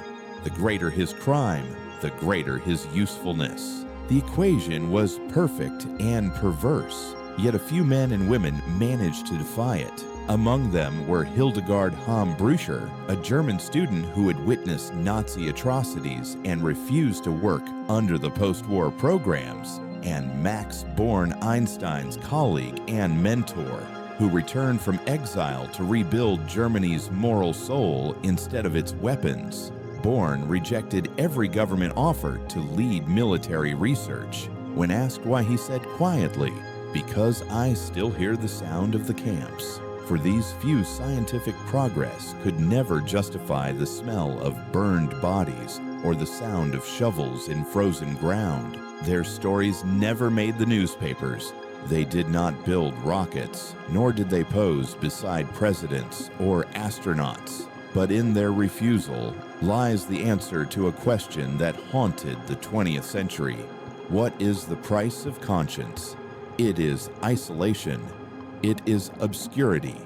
The greater his crime, the greater his usefulness. The equation was perfect and perverse, yet a few men and women managed to defy it. Among them were Hildegard Hamm-Brücher, a German student who had witnessed Nazi atrocities and refused to work under the post-war programs, and Max Born, Einstein's colleague and mentor, who returned from exile to rebuild Germany's moral soul instead of its weapons. Born rejected every government offer to lead military research. When asked why, he said quietly, "Because I still hear the sound of the camps." For these few, scientific progress could never justify the smell of burned bodies or the sound of shovels in frozen ground. Their stories never made the newspapers. They did not build rockets, nor did they pose beside presidents or astronauts. But in their refusal lies the answer to a question that haunted the 20th century. What is the price of conscience? It is isolation. It is obscurity.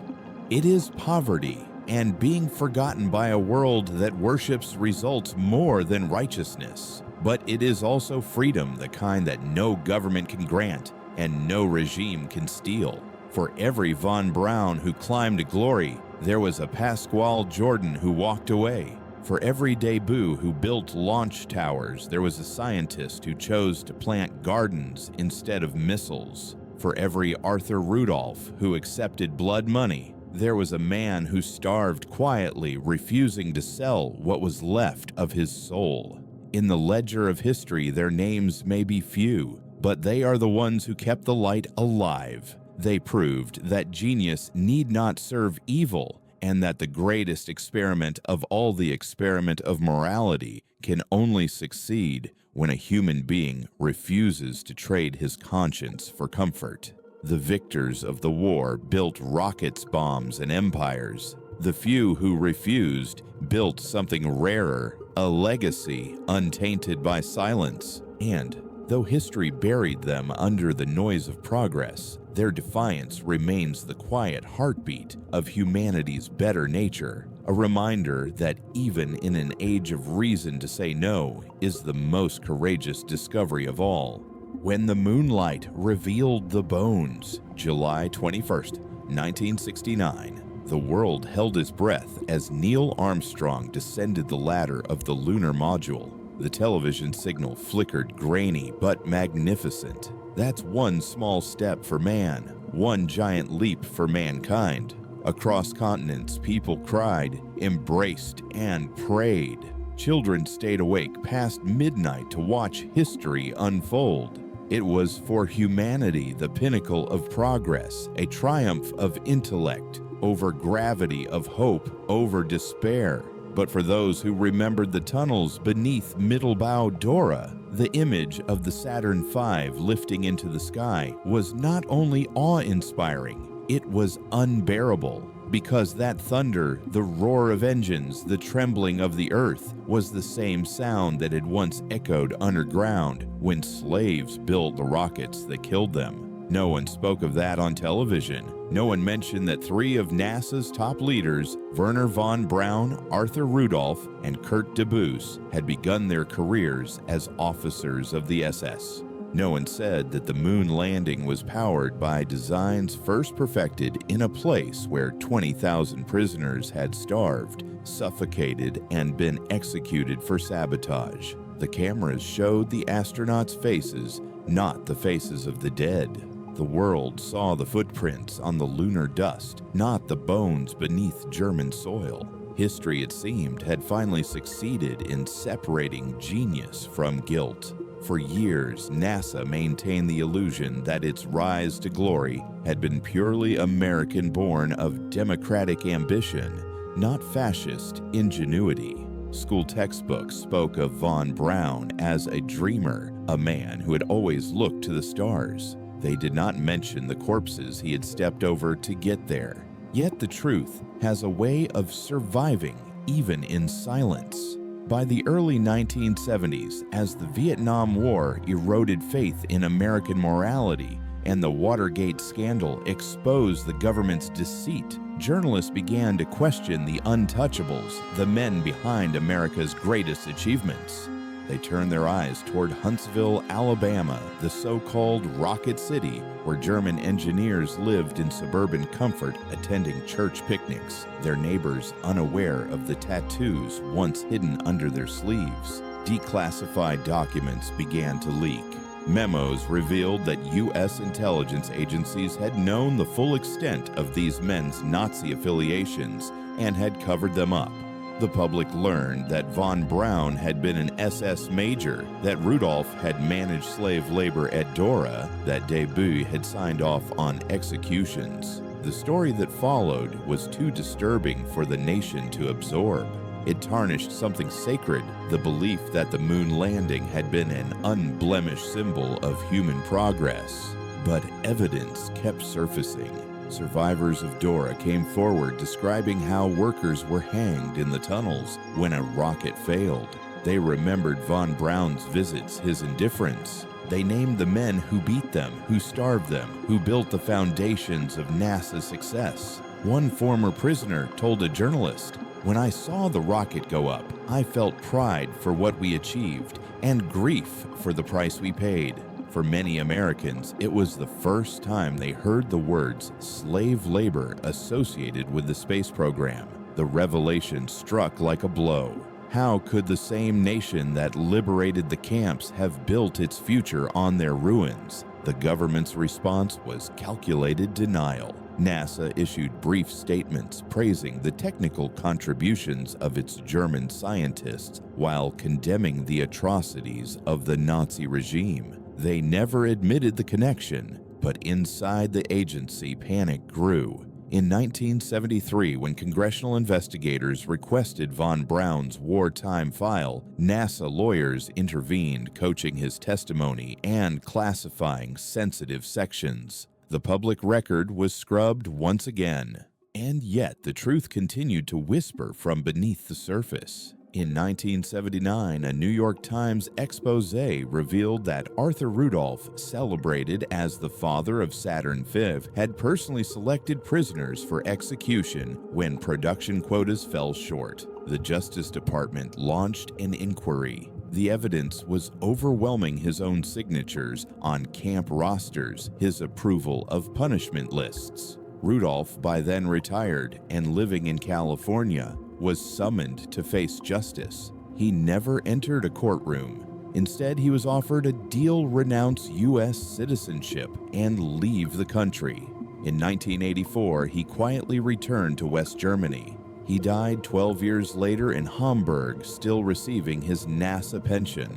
It is poverty and being forgotten by a world that worships results more than righteousness. But it is also freedom, the kind that no government can grant and no regime can steal. For every von Braun who climbed to glory, there was a Pascual Jordan who walked away. For every debut who built launch towers, there was a scientist who chose to plant gardens instead of missiles. For every Arthur Rudolph who accepted blood money, there was a man who starved quietly, refusing to sell what was left of his soul. In the ledger of history, their names may be few, but they are the ones who kept the light alive. They proved that genius need not serve evil, and that the greatest experiment of all, the experiment of morality, can only succeed when a human being refuses to trade his conscience for comfort. The victors of the war built rockets, bombs, and empires. The few who refused built something rarer, a legacy untainted by silence. And though history buried them under the noise of progress, their defiance remains the quiet heartbeat of humanity's better nature, a reminder that even in an age of reason to say no is the most courageous discovery of all. When the Moonlight revealed the bones, July 21st, 1969, the world held its breath as Neil Armstrong descended the ladder of the lunar module. The television signal flickered, grainy but magnificent. That's one small step for man, one giant leap for mankind. Across continents, people cried, embraced, and prayed. Children stayed awake past midnight to watch history unfold. It was for humanity the pinnacle of progress, a triumph of intellect, over gravity, of hope over despair. But for those who remembered the tunnels beneath Mittelbau Dora, the image of the Saturn V lifting into the sky was not only awe-inspiring, it was unbearable. Because that thunder, the roar of engines, the trembling of the earth, was the same sound that had once echoed underground when slaves built the rockets that killed them. No one spoke of that on television. No one mentioned that 3 of NASA's top leaders, Wernher von Braun, Arthur Rudolph, and Kurt Debus, had begun their careers as officers of the SS. No one said that the moon landing was powered by designs first perfected in a place where 20,000 prisoners had starved, suffocated, and been executed for sabotage. The cameras showed the astronauts' faces, not the faces of the dead. The world saw the footprints on the lunar dust, not the bones beneath German soil. History, it seemed, had finally succeeded in separating genius from guilt. For years, NASA maintained the illusion that its rise to glory had been purely American-born of democratic ambition, not fascist ingenuity. School textbooks spoke of von Braun as a dreamer, a man who had always looked to the stars. They did not mention the corpses he had stepped over to get there. Yet the truth has a way of surviving even in silence. By the early 1970s, as the Vietnam War eroded faith in American morality and the Watergate scandal exposed the government's deceit, journalists began to question the untouchables, the men behind America's greatest achievements. They turned their eyes toward Huntsville, Alabama, the so-called Rocket City, where German engineers lived in suburban comfort attending church picnics, their neighbors unaware of the tattoos once hidden under their sleeves. Declassified documents began to leak. Memos revealed that U.S. intelligence agencies had known the full extent of these men's Nazi affiliations and had covered them up. The public learned that von Braun had been an SS major, that Rudolph had managed slave labor at Dora, that Debus had signed off on executions. The story that followed was too disturbing for the nation to absorb. It tarnished something sacred, the belief that the moon landing had been an unblemished symbol of human progress. But evidence kept surfacing. Survivors of Dora came forward describing how workers were hanged in the tunnels when a rocket failed. They remembered von Braun's visits, his indifference. They named the men who beat them, who starved them, who built the foundations of NASA's success. One former prisoner told a journalist, "When I saw the rocket go up, I felt pride for what we achieved and grief for the price we paid." For many Americans, it was the first time they heard the words slave labor associated with the space program. The revelation struck like a blow. How could the same nation that liberated the camps have built its future on their ruins? The government's response was calculated denial. NASA issued brief statements praising the technical contributions of its German scientists while condemning the atrocities of the Nazi regime. They never admitted the connection, but inside the agency, panic grew. In 1973, when congressional investigators requested von Braun's wartime file, NASA lawyers intervened, coaching his testimony and classifying sensitive sections. The public record was scrubbed once again. And yet the truth continued to whisper from beneath the surface. In 1979, a New York Times expose revealed that Arthur Rudolph, celebrated as the father of Saturn V, had personally selected prisoners for execution when production quotas fell short. The Justice Department launched an inquiry. The evidence was overwhelming: his own signatures on camp rosters, his approval of punishment lists. Rudolph, by then retired and living in California, was summoned to face justice. He never entered a courtroom. Instead, he was offered a deal: renounce U.S. citizenship and leave the country. In 1984, he quietly returned to West Germany. He died 12 years later in Hamburg, still receiving his NASA pension.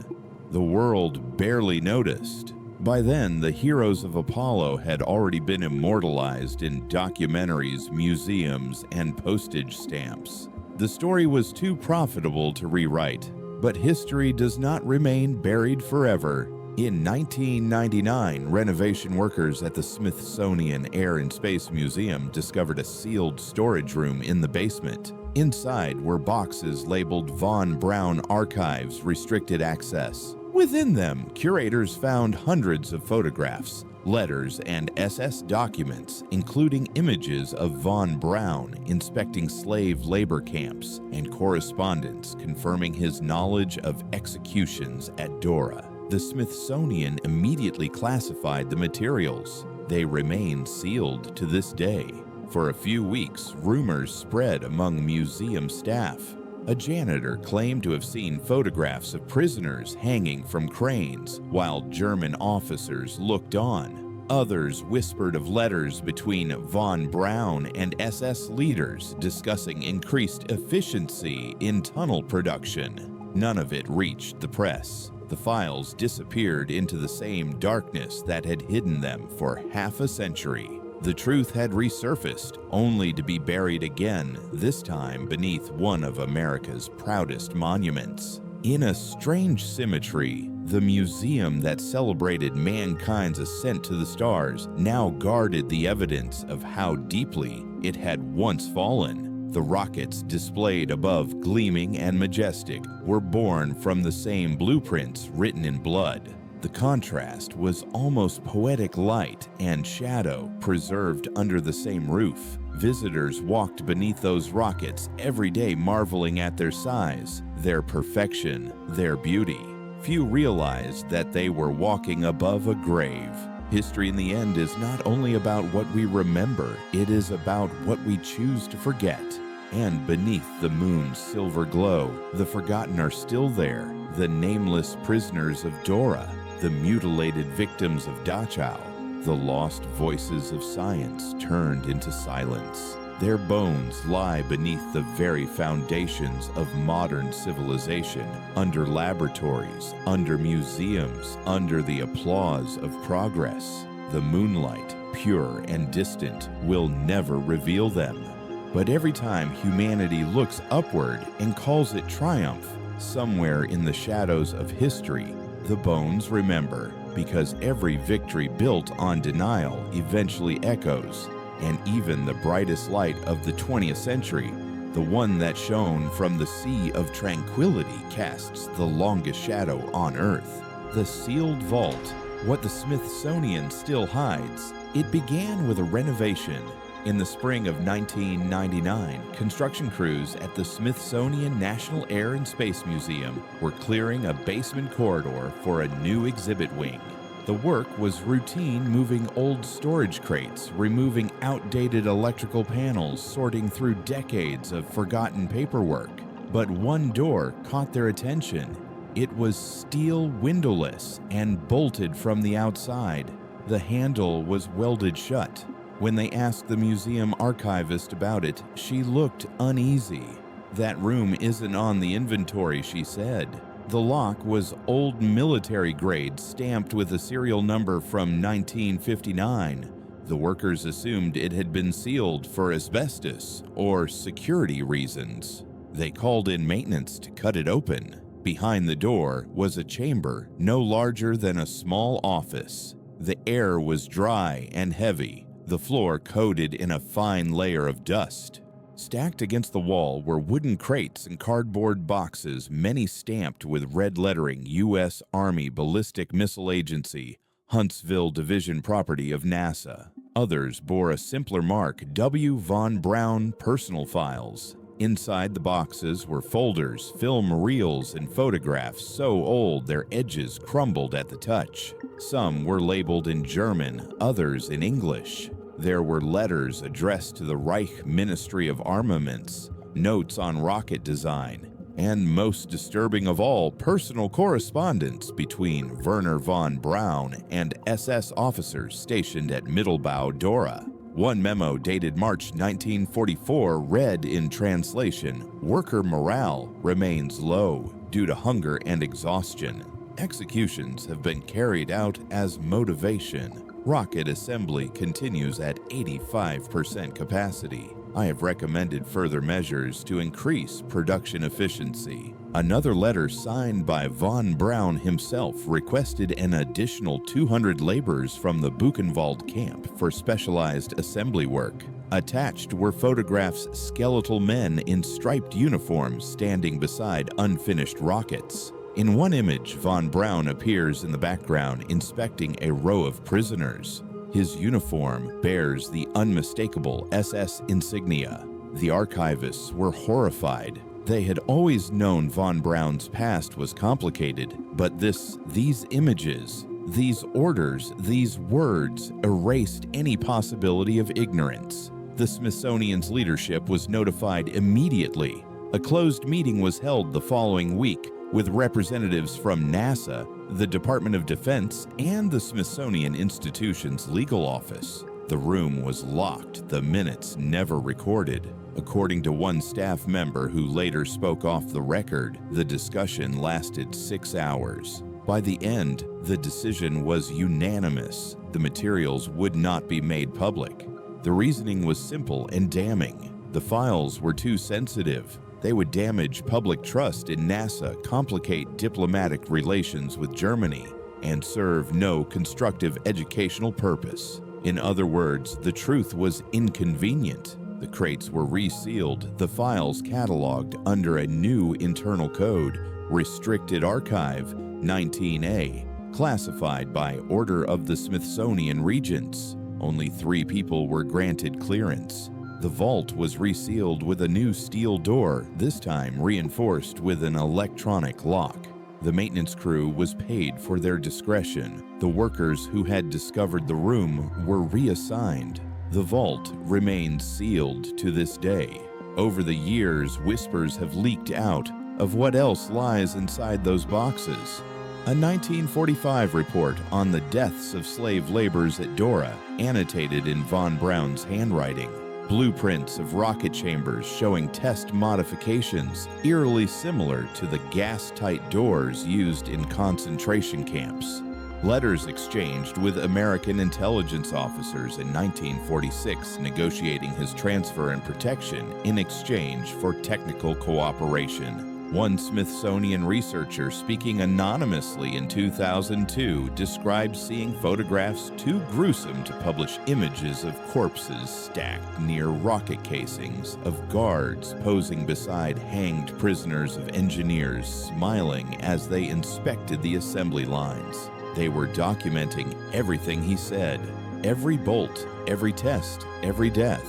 The world barely noticed, By then, the heroes of Apollo had already been immortalized in documentaries, museums, and postage stamps. The story was too profitable to rewrite, but history does not remain buried forever. In 1999, renovation workers at the Smithsonian Air and Space Museum discovered a sealed storage room in the basement. Inside were boxes labeled Von Braun Archives Restricted Access. Within them, curators found hundreds of photographs, letters, and SS documents, including images of von Braun inspecting slave labor camps and correspondence confirming his knowledge of executions at Dora. The Smithsonian immediately classified the materials. They remain sealed to this day. For a few weeks, rumors spread among museum staff. A janitor claimed to have seen photographs of prisoners hanging from cranes while German officers looked on. Others whispered of letters between von Braun and SS leaders discussing increased efficiency in tunnel production. None of it reached the press. The files disappeared into the same darkness that had hidden them for half a century. The truth had resurfaced, only to be buried again, this time beneath one of America's proudest monuments. In a strange symmetry, the museum that celebrated mankind's ascent to the stars now guarded the evidence of how deeply it had once fallen. The rockets displayed above, gleaming and majestic, were born from the same blueprints written in blood. The contrast was almost poetic, light and shadow preserved under the same roof. Visitors walked beneath those rockets every day, marveling at their size, their perfection, their beauty. Few realized that they were walking above a grave. History in the end is not only about what we remember, it is about what we choose to forget. And beneath the moon's silver glow, the forgotten are still there, the nameless prisoners of Dora, the mutilated victims of Dachau, the lost voices of science turned into silence. Their bones lie beneath the very foundations of modern civilization, under laboratories, under museums, under the applause of progress. The moonlight, pure and distant, will never reveal them. But every time humanity looks upward and calls it triumph, somewhere in the shadows of history, the bones remember, because every victory built on denial eventually echoes, and even the brightest light of the 20th century, the one that shone from the sea of tranquility, casts the longest shadow on Earth. The sealed vault, what the Smithsonian still hides, it began with a renovation. In the spring of 1999, construction crews at the Smithsonian National Air and Space Museum were clearing a basement corridor for a new exhibit wing. The work was routine, moving old storage crates, removing outdated electrical panels, sorting through decades of forgotten paperwork. But one door caught their attention. It was steel windowless and bolted from the outside. The handle was welded shut. When they asked the museum archivist about it, she looked uneasy. "That room isn't on the inventory," she said. The lock was old military grade, stamped with a serial number from 1959. The workers assumed it had been sealed for asbestos or security reasons. They called in maintenance to cut it open. Behind the door was a chamber no larger than a small office. The air was dry and heavy, the floor coated in a fine layer of dust. Stacked against the wall were wooden crates and cardboard boxes, many stamped with red lettering, U.S. Army Ballistic Missile Agency, Huntsville Division property of NASA. Others bore a simpler mark, W. von Braun Personal Files. Inside the boxes were folders, film reels, and photographs so old their edges crumbled at the touch. Some were labeled in German, others in English. There were letters addressed to the Reich Ministry of Armaments, notes on rocket design, and most disturbing of all, personal correspondence between Wernher von Braun and SS officers stationed at Mittelbau Dora. One memo dated March 1944 read in translation, "Worker morale remains low due to hunger and exhaustion. Executions have been carried out as motivation. Rocket assembly continues at 85% capacity. I have recommended further measures to increase production efficiency. Another letter signed by von Braun himself requested an additional 200 laborers from the Buchenwald camp for specialized assembly work. Attached were photographs of skeletal men in striped uniforms standing beside unfinished rockets. In one image, von Braun appears in the background inspecting a row of prisoners. His uniform bears the unmistakable SS insignia. The archivists were horrified. They had always known von Braun's past was complicated, but these images, these orders, these words erased any possibility of ignorance. The Smithsonian's leadership was notified immediately. A closed meeting was held the following week with representatives from NASA, the Department of Defense, and the Smithsonian Institution's legal office. The room was locked, the minutes never recorded. According to one staff member who later spoke off the record, the discussion lasted 6 hours. By the end, the decision was unanimous. The materials would not be made public. The reasoning was simple and damning. The files were too sensitive. They would damage public trust in NASA, complicate diplomatic relations with Germany, and serve no constructive educational purpose. In other words, the truth was inconvenient. The crates were resealed, the files cataloged under a new internal code, Restricted Archive 19A, classified by order of the Smithsonian Regents. Only 3 people were granted clearance. The vault was resealed with a new steel door, this time reinforced with an electronic lock. The maintenance crew was paid for their discretion. The workers who had discovered the room were reassigned. The vault remains sealed to this day. Over the years, whispers have leaked out of what else lies inside those boxes. A 1945 report on the deaths of slave laborers at Dora, annotated in von Braun's handwriting. Blueprints of rocket chambers showing test modifications eerily similar to the gas-tight doors used in concentration camps. Letters exchanged with American intelligence officers in 1946 negotiating his transfer and protection in exchange for technical cooperation. One Smithsonian researcher speaking anonymously in 2002 described seeing photographs too gruesome to publish images of corpses stacked near rocket casings, of guards posing beside hanged prisoners, of engineers smiling as they inspected the assembly lines. They were documenting everything he said, every bolt, every test, every death.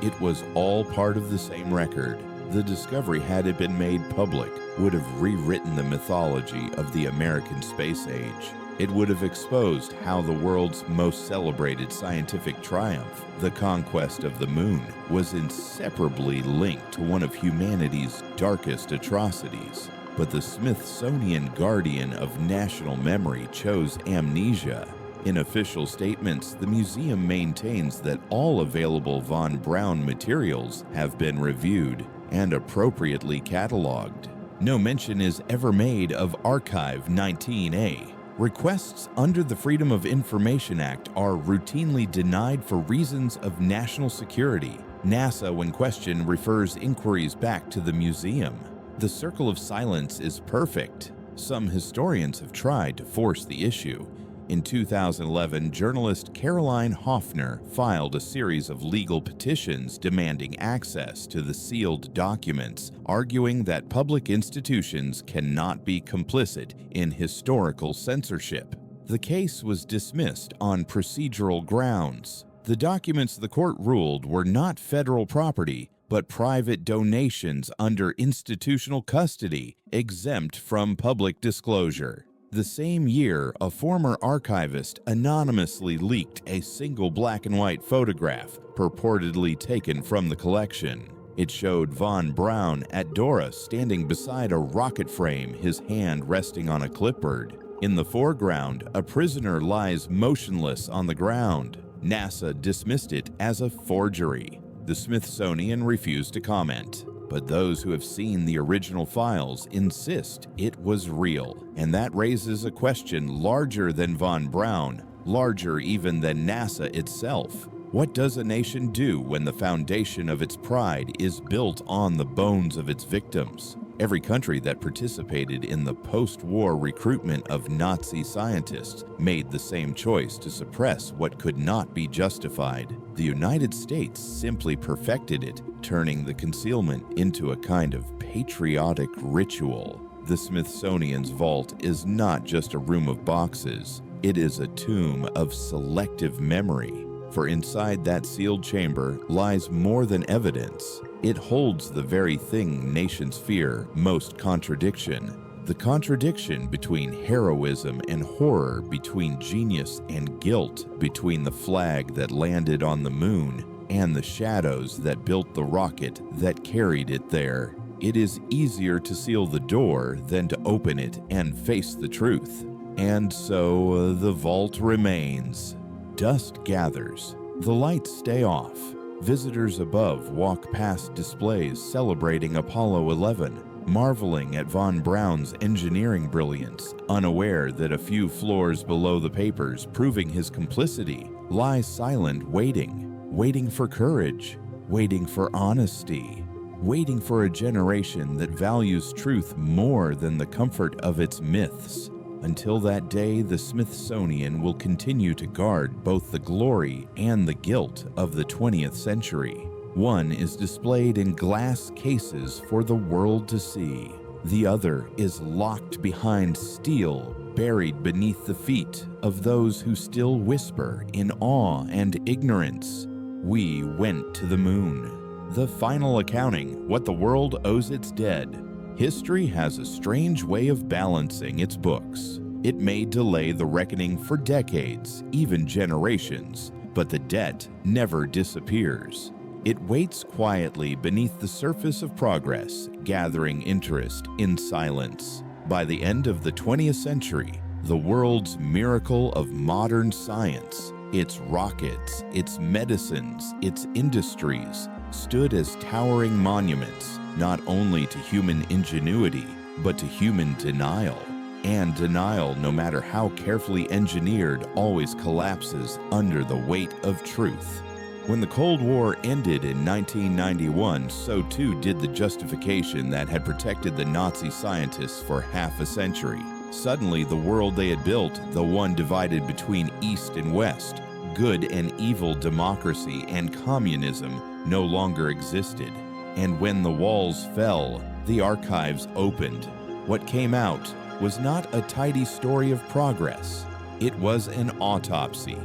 It was all part of the same record. The discovery, had it been made public, would have rewritten the mythology of the American space age. It would have exposed how the world's most celebrated scientific triumph, the conquest of the moon, was inseparably linked to one of humanity's darkest atrocities. But the Smithsonian guardian of national memory chose amnesia. In official statements, the museum maintains that all available von Braun materials have been reviewed and appropriately cataloged. No mention is ever made of Archive 19A. Requests under the Freedom of Information Act are routinely denied for reasons of national security. NASA, when questioned, refers inquiries back to the museum. The circle of silence is perfect. Some historians have tried to force the issue. In 2011, journalist Caroline Hoffner filed a series of legal petitions demanding access to the sealed documents, arguing that public institutions cannot be complicit in historical censorship. The case was dismissed on procedural grounds. The documents the court ruled were not federal property, but private donations under institutional custody, exempt from public disclosure. The same year, a former archivist anonymously leaked a single black and white photograph purportedly taken from the collection. It showed von Braun at Dora standing beside a rocket frame, his hand resting on a clipboard. In the foreground, a prisoner lies motionless on the ground. NASA dismissed it as a forgery. The Smithsonian refused to comment. But those who have seen the original files insist it was real, and that raises a question larger than von Braun, larger even than NASA itself. What does a nation do when the foundation of its pride is built on the bones of its victims? Every country that participated in the post-war recruitment of Nazi scientists made the same choice to suppress what could not be justified. The United States simply perfected it, turning the concealment into a kind of patriotic ritual. The Smithsonian's vault is not just a room of boxes. It is a tomb of selective memory. For inside that sealed chamber lies more than evidence. It holds the very thing nations fear most: contradiction. The contradiction between heroism and horror, between genius and guilt, between the flag that landed on the moon and the shadows that built the rocket that carried it there. It is easier to seal the door than to open it and face the truth. And so the vault remains. Dusk gathers. The lights stay off. Visitors above walk past displays celebrating Apollo 11, marveling at von Braun's engineering brilliance, unaware that a few floors below the papers proving his complicity lie silent, waiting for courage, waiting for honesty, waiting for a generation that values truth more than the comfort of its myths. Until that day, the Smithsonian will continue to guard both the glory and the guilt of the 20th century. One is displayed in glass cases for the world to see. The other is locked behind steel, buried beneath the feet of those who still whisper in awe and ignorance, "We went to the moon." The final accounting, what the world owes its dead. History has a strange way of balancing its books. It may delay the reckoning for decades, even generations, but the debt never disappears. It waits quietly beneath the surface of progress, gathering interest in silence. By the end of the 20th century, the world's miracle of modern science, its rockets, its medicines, its industries, stood as towering monuments, not only to human ingenuity, but to human denial. And denial, no matter how carefully engineered, always collapses under the weight of truth. When the Cold War ended in 1991, so too did the justification that had protected the Nazi scientists for half a century. Suddenly, the world they had built, the one divided between East and West, good and evil democracy and communism, no longer existed. And when the walls fell, the archives opened. What came out was not a tidy story of progress. It was an autopsy.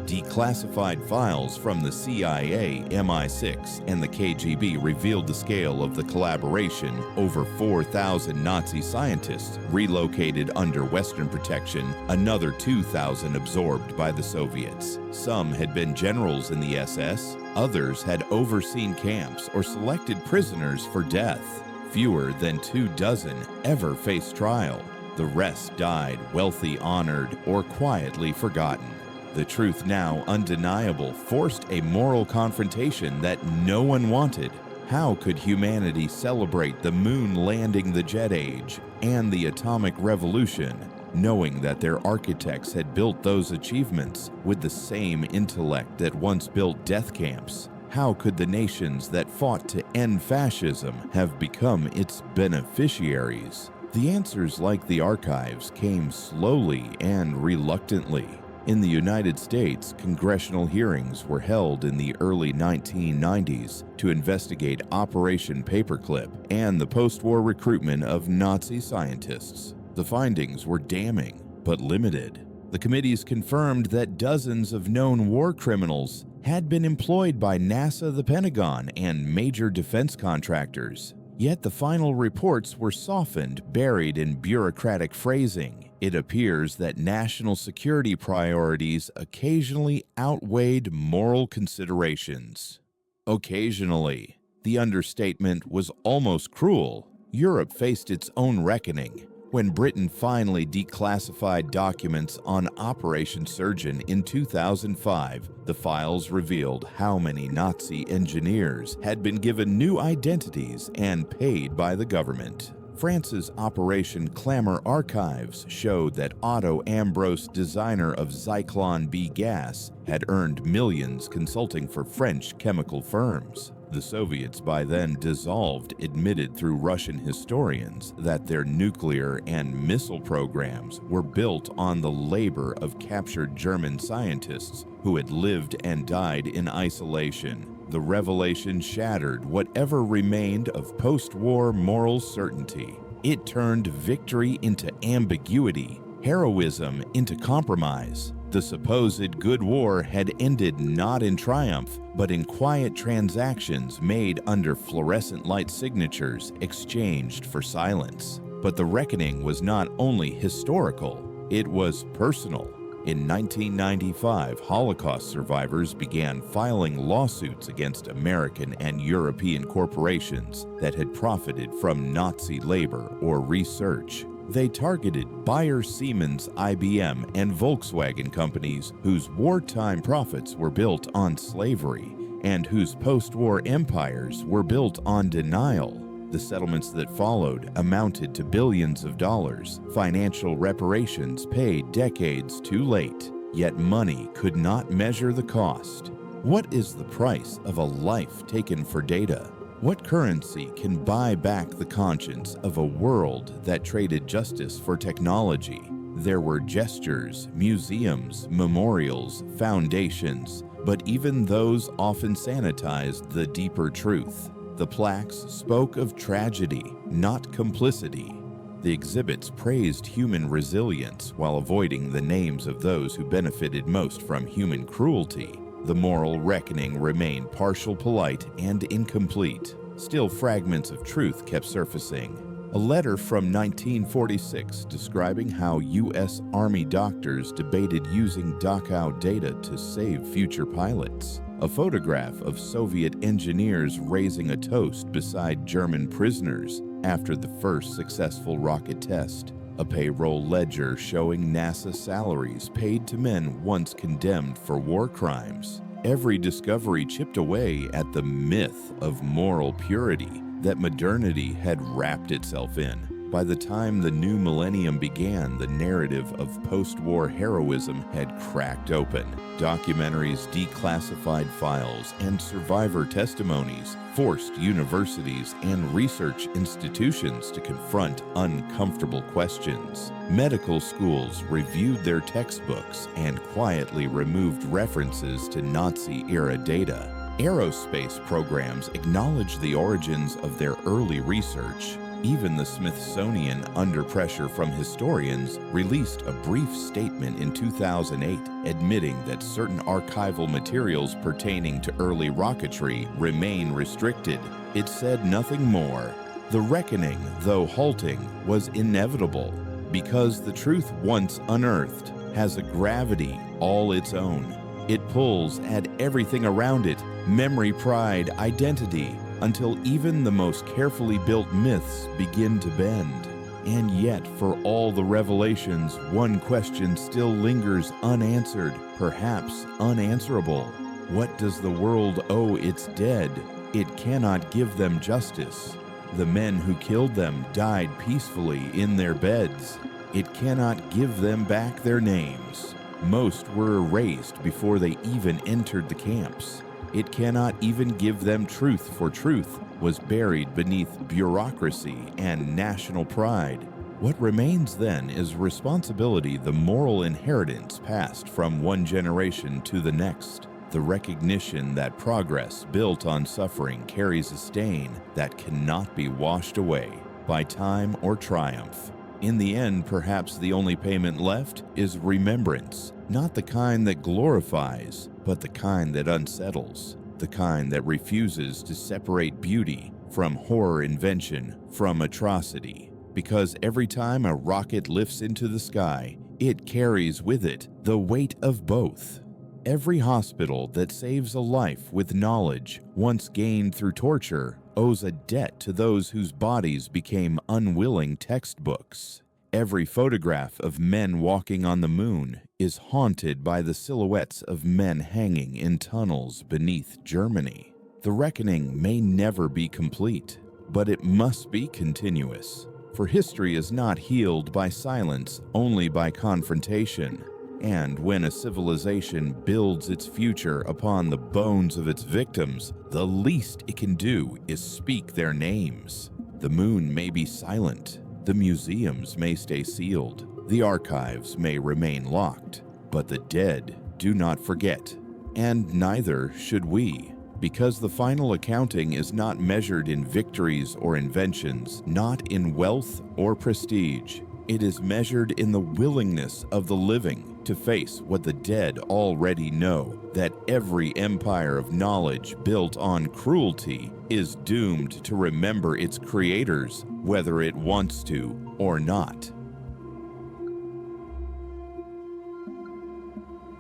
Declassified files from the CIA, MI6, and the KGB revealed the scale of the collaboration. Over 4,000 Nazi scientists relocated under Western protection, another 2,000 absorbed by the Soviets. Some had been generals in the SS, others had overseen camps or selected prisoners for death. Fewer than 24 ever faced trial. The rest died wealthy, honored, or quietly forgotten. The truth, now undeniable, forced a moral confrontation that no one wanted. How could humanity celebrate the moon landing, the jet age, and the atomic revolution, knowing that their architects had built those achievements with the same intellect that once built death camps? How could the nations that fought to end fascism have become its beneficiaries? The answers, like the archives, came slowly and reluctantly. In the United States, congressional hearings were held in the early 1990s to investigate Operation Paperclip and the post-war recruitment of Nazi scientists. The findings were damning, but limited. The committees confirmed that dozens of known war criminals had been employed by NASA, the Pentagon, and major defense contractors. Yet the final reports were softened, buried in bureaucratic phrasing. It appears that national security priorities occasionally outweighed moral considerations. Occasionally. The understatement was almost cruel. Europe faced its own reckoning. When Britain finally declassified documents on Operation Surgeon in 2005, the files revealed how many Nazi engineers had been given new identities and paid by the government. France's Operation Clamor archives showed that Otto Ambros, designer of Zyklon B gas, had earned millions consulting for French chemical firms. The Soviets, by then dissolved, admitted through Russian historians that their nuclear and missile programs were built on the labor of captured German scientists who had lived and died in isolation. The revelation shattered whatever remained of post-war moral certainty. It turned victory into ambiguity, heroism into compromise. The supposed good war had ended not in triumph, but in quiet transactions made under fluorescent light signatures exchanged for silence. But the reckoning was not only historical, it was personal. In 1995, Holocaust survivors began filing lawsuits against American and European corporations that had profited from Nazi labor or research. They targeted Bayer, Siemens, IBM, and Volkswagen companies whose wartime profits were built on slavery and whose post-war empires were built on denial. The settlements that followed amounted to billions of dollars, financial reparations paid decades too late, yet money could not measure the cost. What is the price of a life taken for data? What currency can buy back the conscience of a world that traded justice for technology? There were gestures, museums, memorials, foundations, but even those often sanitized the deeper truth. The plaques spoke of tragedy, not complicity. The exhibits praised human resilience while avoiding the names of those who benefited most from human cruelty. The moral reckoning remained partial, polite, and incomplete. Still, fragments of truth kept surfacing. A letter from 1946 describing how U.S. Army doctors debated using Dachau data to save future pilots. A photograph of Soviet engineers raising a toast beside German prisoners after the first successful rocket test. A payroll ledger showing NASA salaries paid to men once condemned for war crimes. Every discovery chipped away at the myth of moral purity that modernity had wrapped itself in. By the time the new millennium began, the narrative of post-war heroism had cracked open. Documentaries, declassified files, and survivor testimonies forced universities and research institutions to confront uncomfortable questions. Medical schools reviewed their textbooks and quietly removed references to Nazi-era data. Aerospace programs acknowledged the origins of their early research. Even the Smithsonian, under pressure from historians, released a brief statement in 2008 admitting that certain archival materials pertaining to early rocketry remain restricted. It said nothing more. The reckoning, though halting, was inevitable because the truth once unearthed has a gravity all its own. It pulls at everything around it, memory, pride, identity, until even the most carefully built myths begin to bend. And yet, for all the revelations, one question still lingers unanswered, perhaps unanswerable. What does the world owe its dead? It cannot give them justice. The men who killed them died peacefully in their beds. It cannot give them back their names. Most were erased before they even entered the camps. It cannot even give them truth, for truth was buried beneath bureaucracy and national pride. What remains then is responsibility, the moral inheritance passed from one generation to the next. The recognition that progress built on suffering carries a stain that cannot be washed away by time or triumph. In the end, perhaps the only payment left is remembrance, not the kind that glorifies, but the kind that unsettles, the kind that refuses to separate beauty from horror, invention from atrocity. Because every time a rocket lifts into the sky, it carries with it the weight of both. Every hospital that saves a life with knowledge once gained through torture owes a debt to those whose bodies became unwilling textbooks. Every photograph of men walking on the moon is haunted by the silhouettes of men hanging in tunnels beneath Germany. The reckoning may never be complete, but it must be continuous, for history is not healed by silence, only by confrontation. And when a civilization builds its future upon the bones of its victims, the least it can do is speak their names. The moon may be silent, the museums may stay sealed, the archives may remain locked, but the dead do not forget, and neither should we, because the final accounting is not measured in victories or inventions, not in wealth or prestige. It is measured in the willingness of the living to face what the dead already know, that every empire of knowledge built on cruelty is doomed to remember its creators, whether it wants to or not.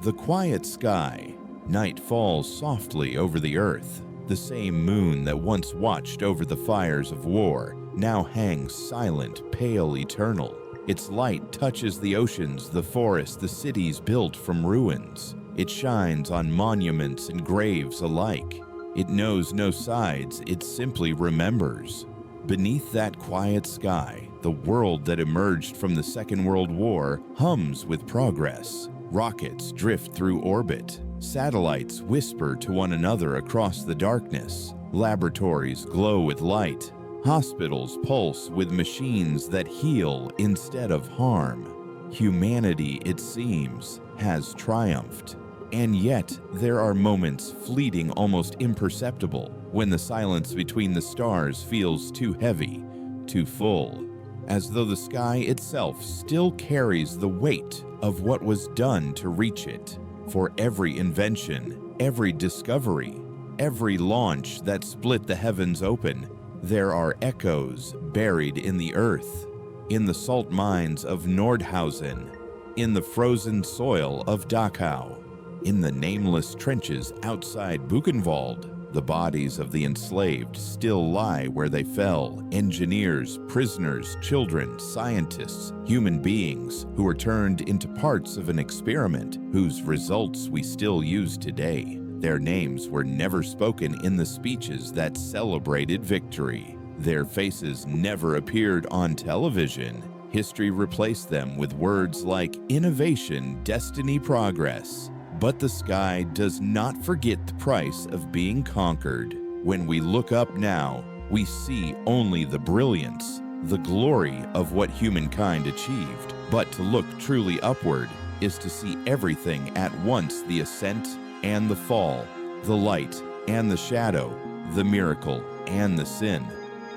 The quiet sky. Night falls softly over the earth. The same moon that once watched over the fires of war now hangs silent, pale, eternal. Its light touches the oceans, the forests, the cities built from ruins. It shines on monuments and graves alike. It knows no sides, it simply remembers. Beneath that quiet sky, the world that emerged from the Second World War hums with progress. Rockets drift through orbit. Satellites whisper to one another across the darkness. Laboratories glow with light. Hospitals pulse with machines that heal instead of harm. Humanity, it seems, has triumphed. And yet, there are moments fleeting, almost imperceptible, when the silence between the stars feels too heavy, too full, as though the sky itself still carries the weight of what was done to reach it. For every invention, every discovery, every launch that split the heavens open, there are echoes buried in the earth, in the salt mines of Nordhausen, in the frozen soil of Dachau, in the nameless trenches outside Buchenwald. The bodies of the enslaved still lie where they fell. Engineers, prisoners, children, scientists, human beings who were turned into parts of an experiment whose results we still use today. Their names were never spoken in the speeches that celebrated victory. Their faces never appeared on television. History replaced them with words like innovation, destiny, progress. But the sky does not forget the price of being conquered. When we look up now, we see only the brilliance, the glory of what humankind achieved. But to look truly upward is to see everything at once, the ascent and the fall, the light and the shadow, the miracle and the sin.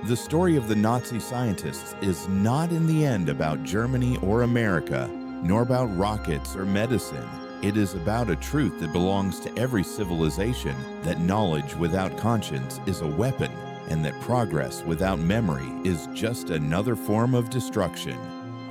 The story of the Nazi scientists is not in the end about Germany or America, nor about rockets or medicine. It is about a truth that belongs to every civilization, that knowledge without conscience is a weapon, and that progress without memory is just another form of destruction.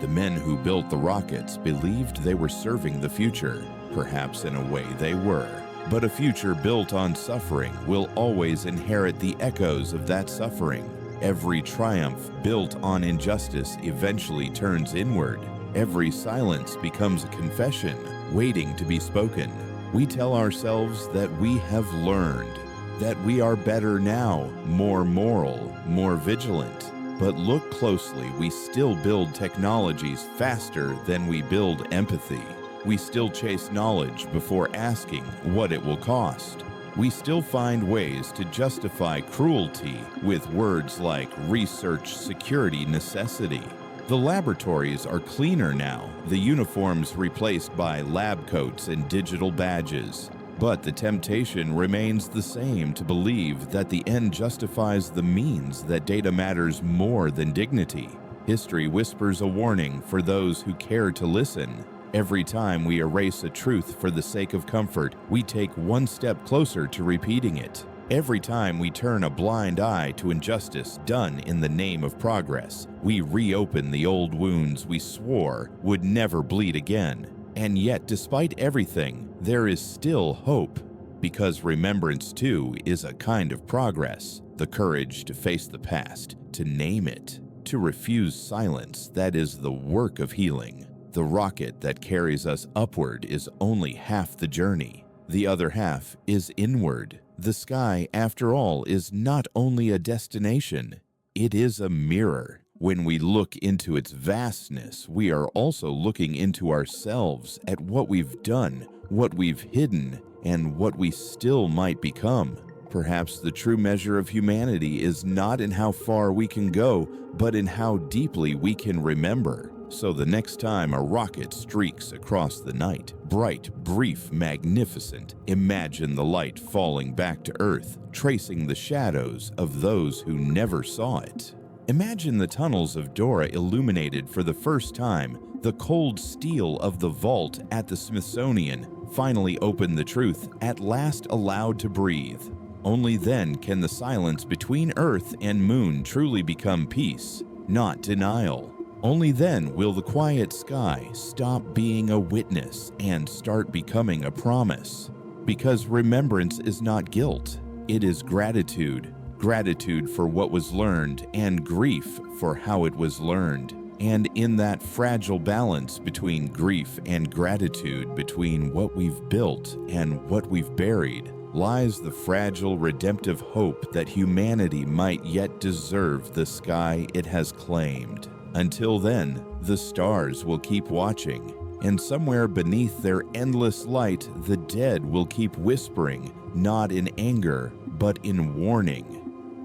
The men who built the rockets believed they were serving the future. Perhaps in a way they were. But a future built on suffering will always inherit the echoes of that suffering. Every triumph built on injustice eventually turns inward. Every silence becomes a confession, waiting to be spoken. We tell ourselves that we have learned, that we are better now, more moral, more vigilant. But look closely, we still build technologies faster than we build empathy. We still chase knowledge before asking what it will cost. We still find ways to justify cruelty with words like research, security, necessity. The laboratories are cleaner now, the uniforms replaced by lab coats and digital badges. But the temptation remains the same to believe that the end justifies the means, that data matters more than dignity. History whispers a warning for those who care to listen. Every time we erase a truth for the sake of comfort, we take one step closer to repeating it. Every time we turn a blind eye to injustice done in the name of progress, we reopen the old wounds we swore would never bleed again. And yet, despite everything, there is still hope. Because remembrance, too, is a kind of progress. The courage to face the past, to name it, to refuse silence that is the work of healing. The rocket that carries us upward is only half the journey. The other half is inward. The sky, after all, is not only a destination, it is a mirror. When we look into its vastness, we are also looking into ourselves at what we've done, what we've hidden, and what we still might become. Perhaps the true measure of humanity is not in how far we can go, but in how deeply we can remember. So the next time a rocket streaks across the night, bright, brief, magnificent, imagine the light falling back to Earth, tracing the shadows of those who never saw it. Imagine the tunnels of Dora illuminated for the first time, the cold steel of the vault at the Smithsonian finally opened the truth, at last allowed to breathe. Only then can the silence between Earth and Moon truly become peace, not denial. Only then will the quiet sky stop being a witness and start becoming a promise. Because remembrance is not guilt, it is gratitude. Gratitude for what was learned and grief for how it was learned. And in that fragile balance between grief and gratitude, between what we've built and what we've buried, lies the fragile redemptive hope that humanity might yet deserve the sky it has claimed. Until then, the stars will keep watching, and somewhere beneath their endless light, the dead will keep whispering, not in anger, but in warning.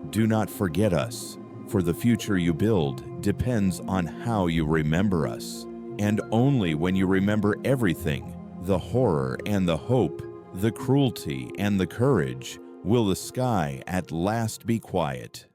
Do not forget us, for the future you build depends on how you remember us. And only when you remember everything, the horror and the hope, the cruelty and the courage, will the sky at last be quiet.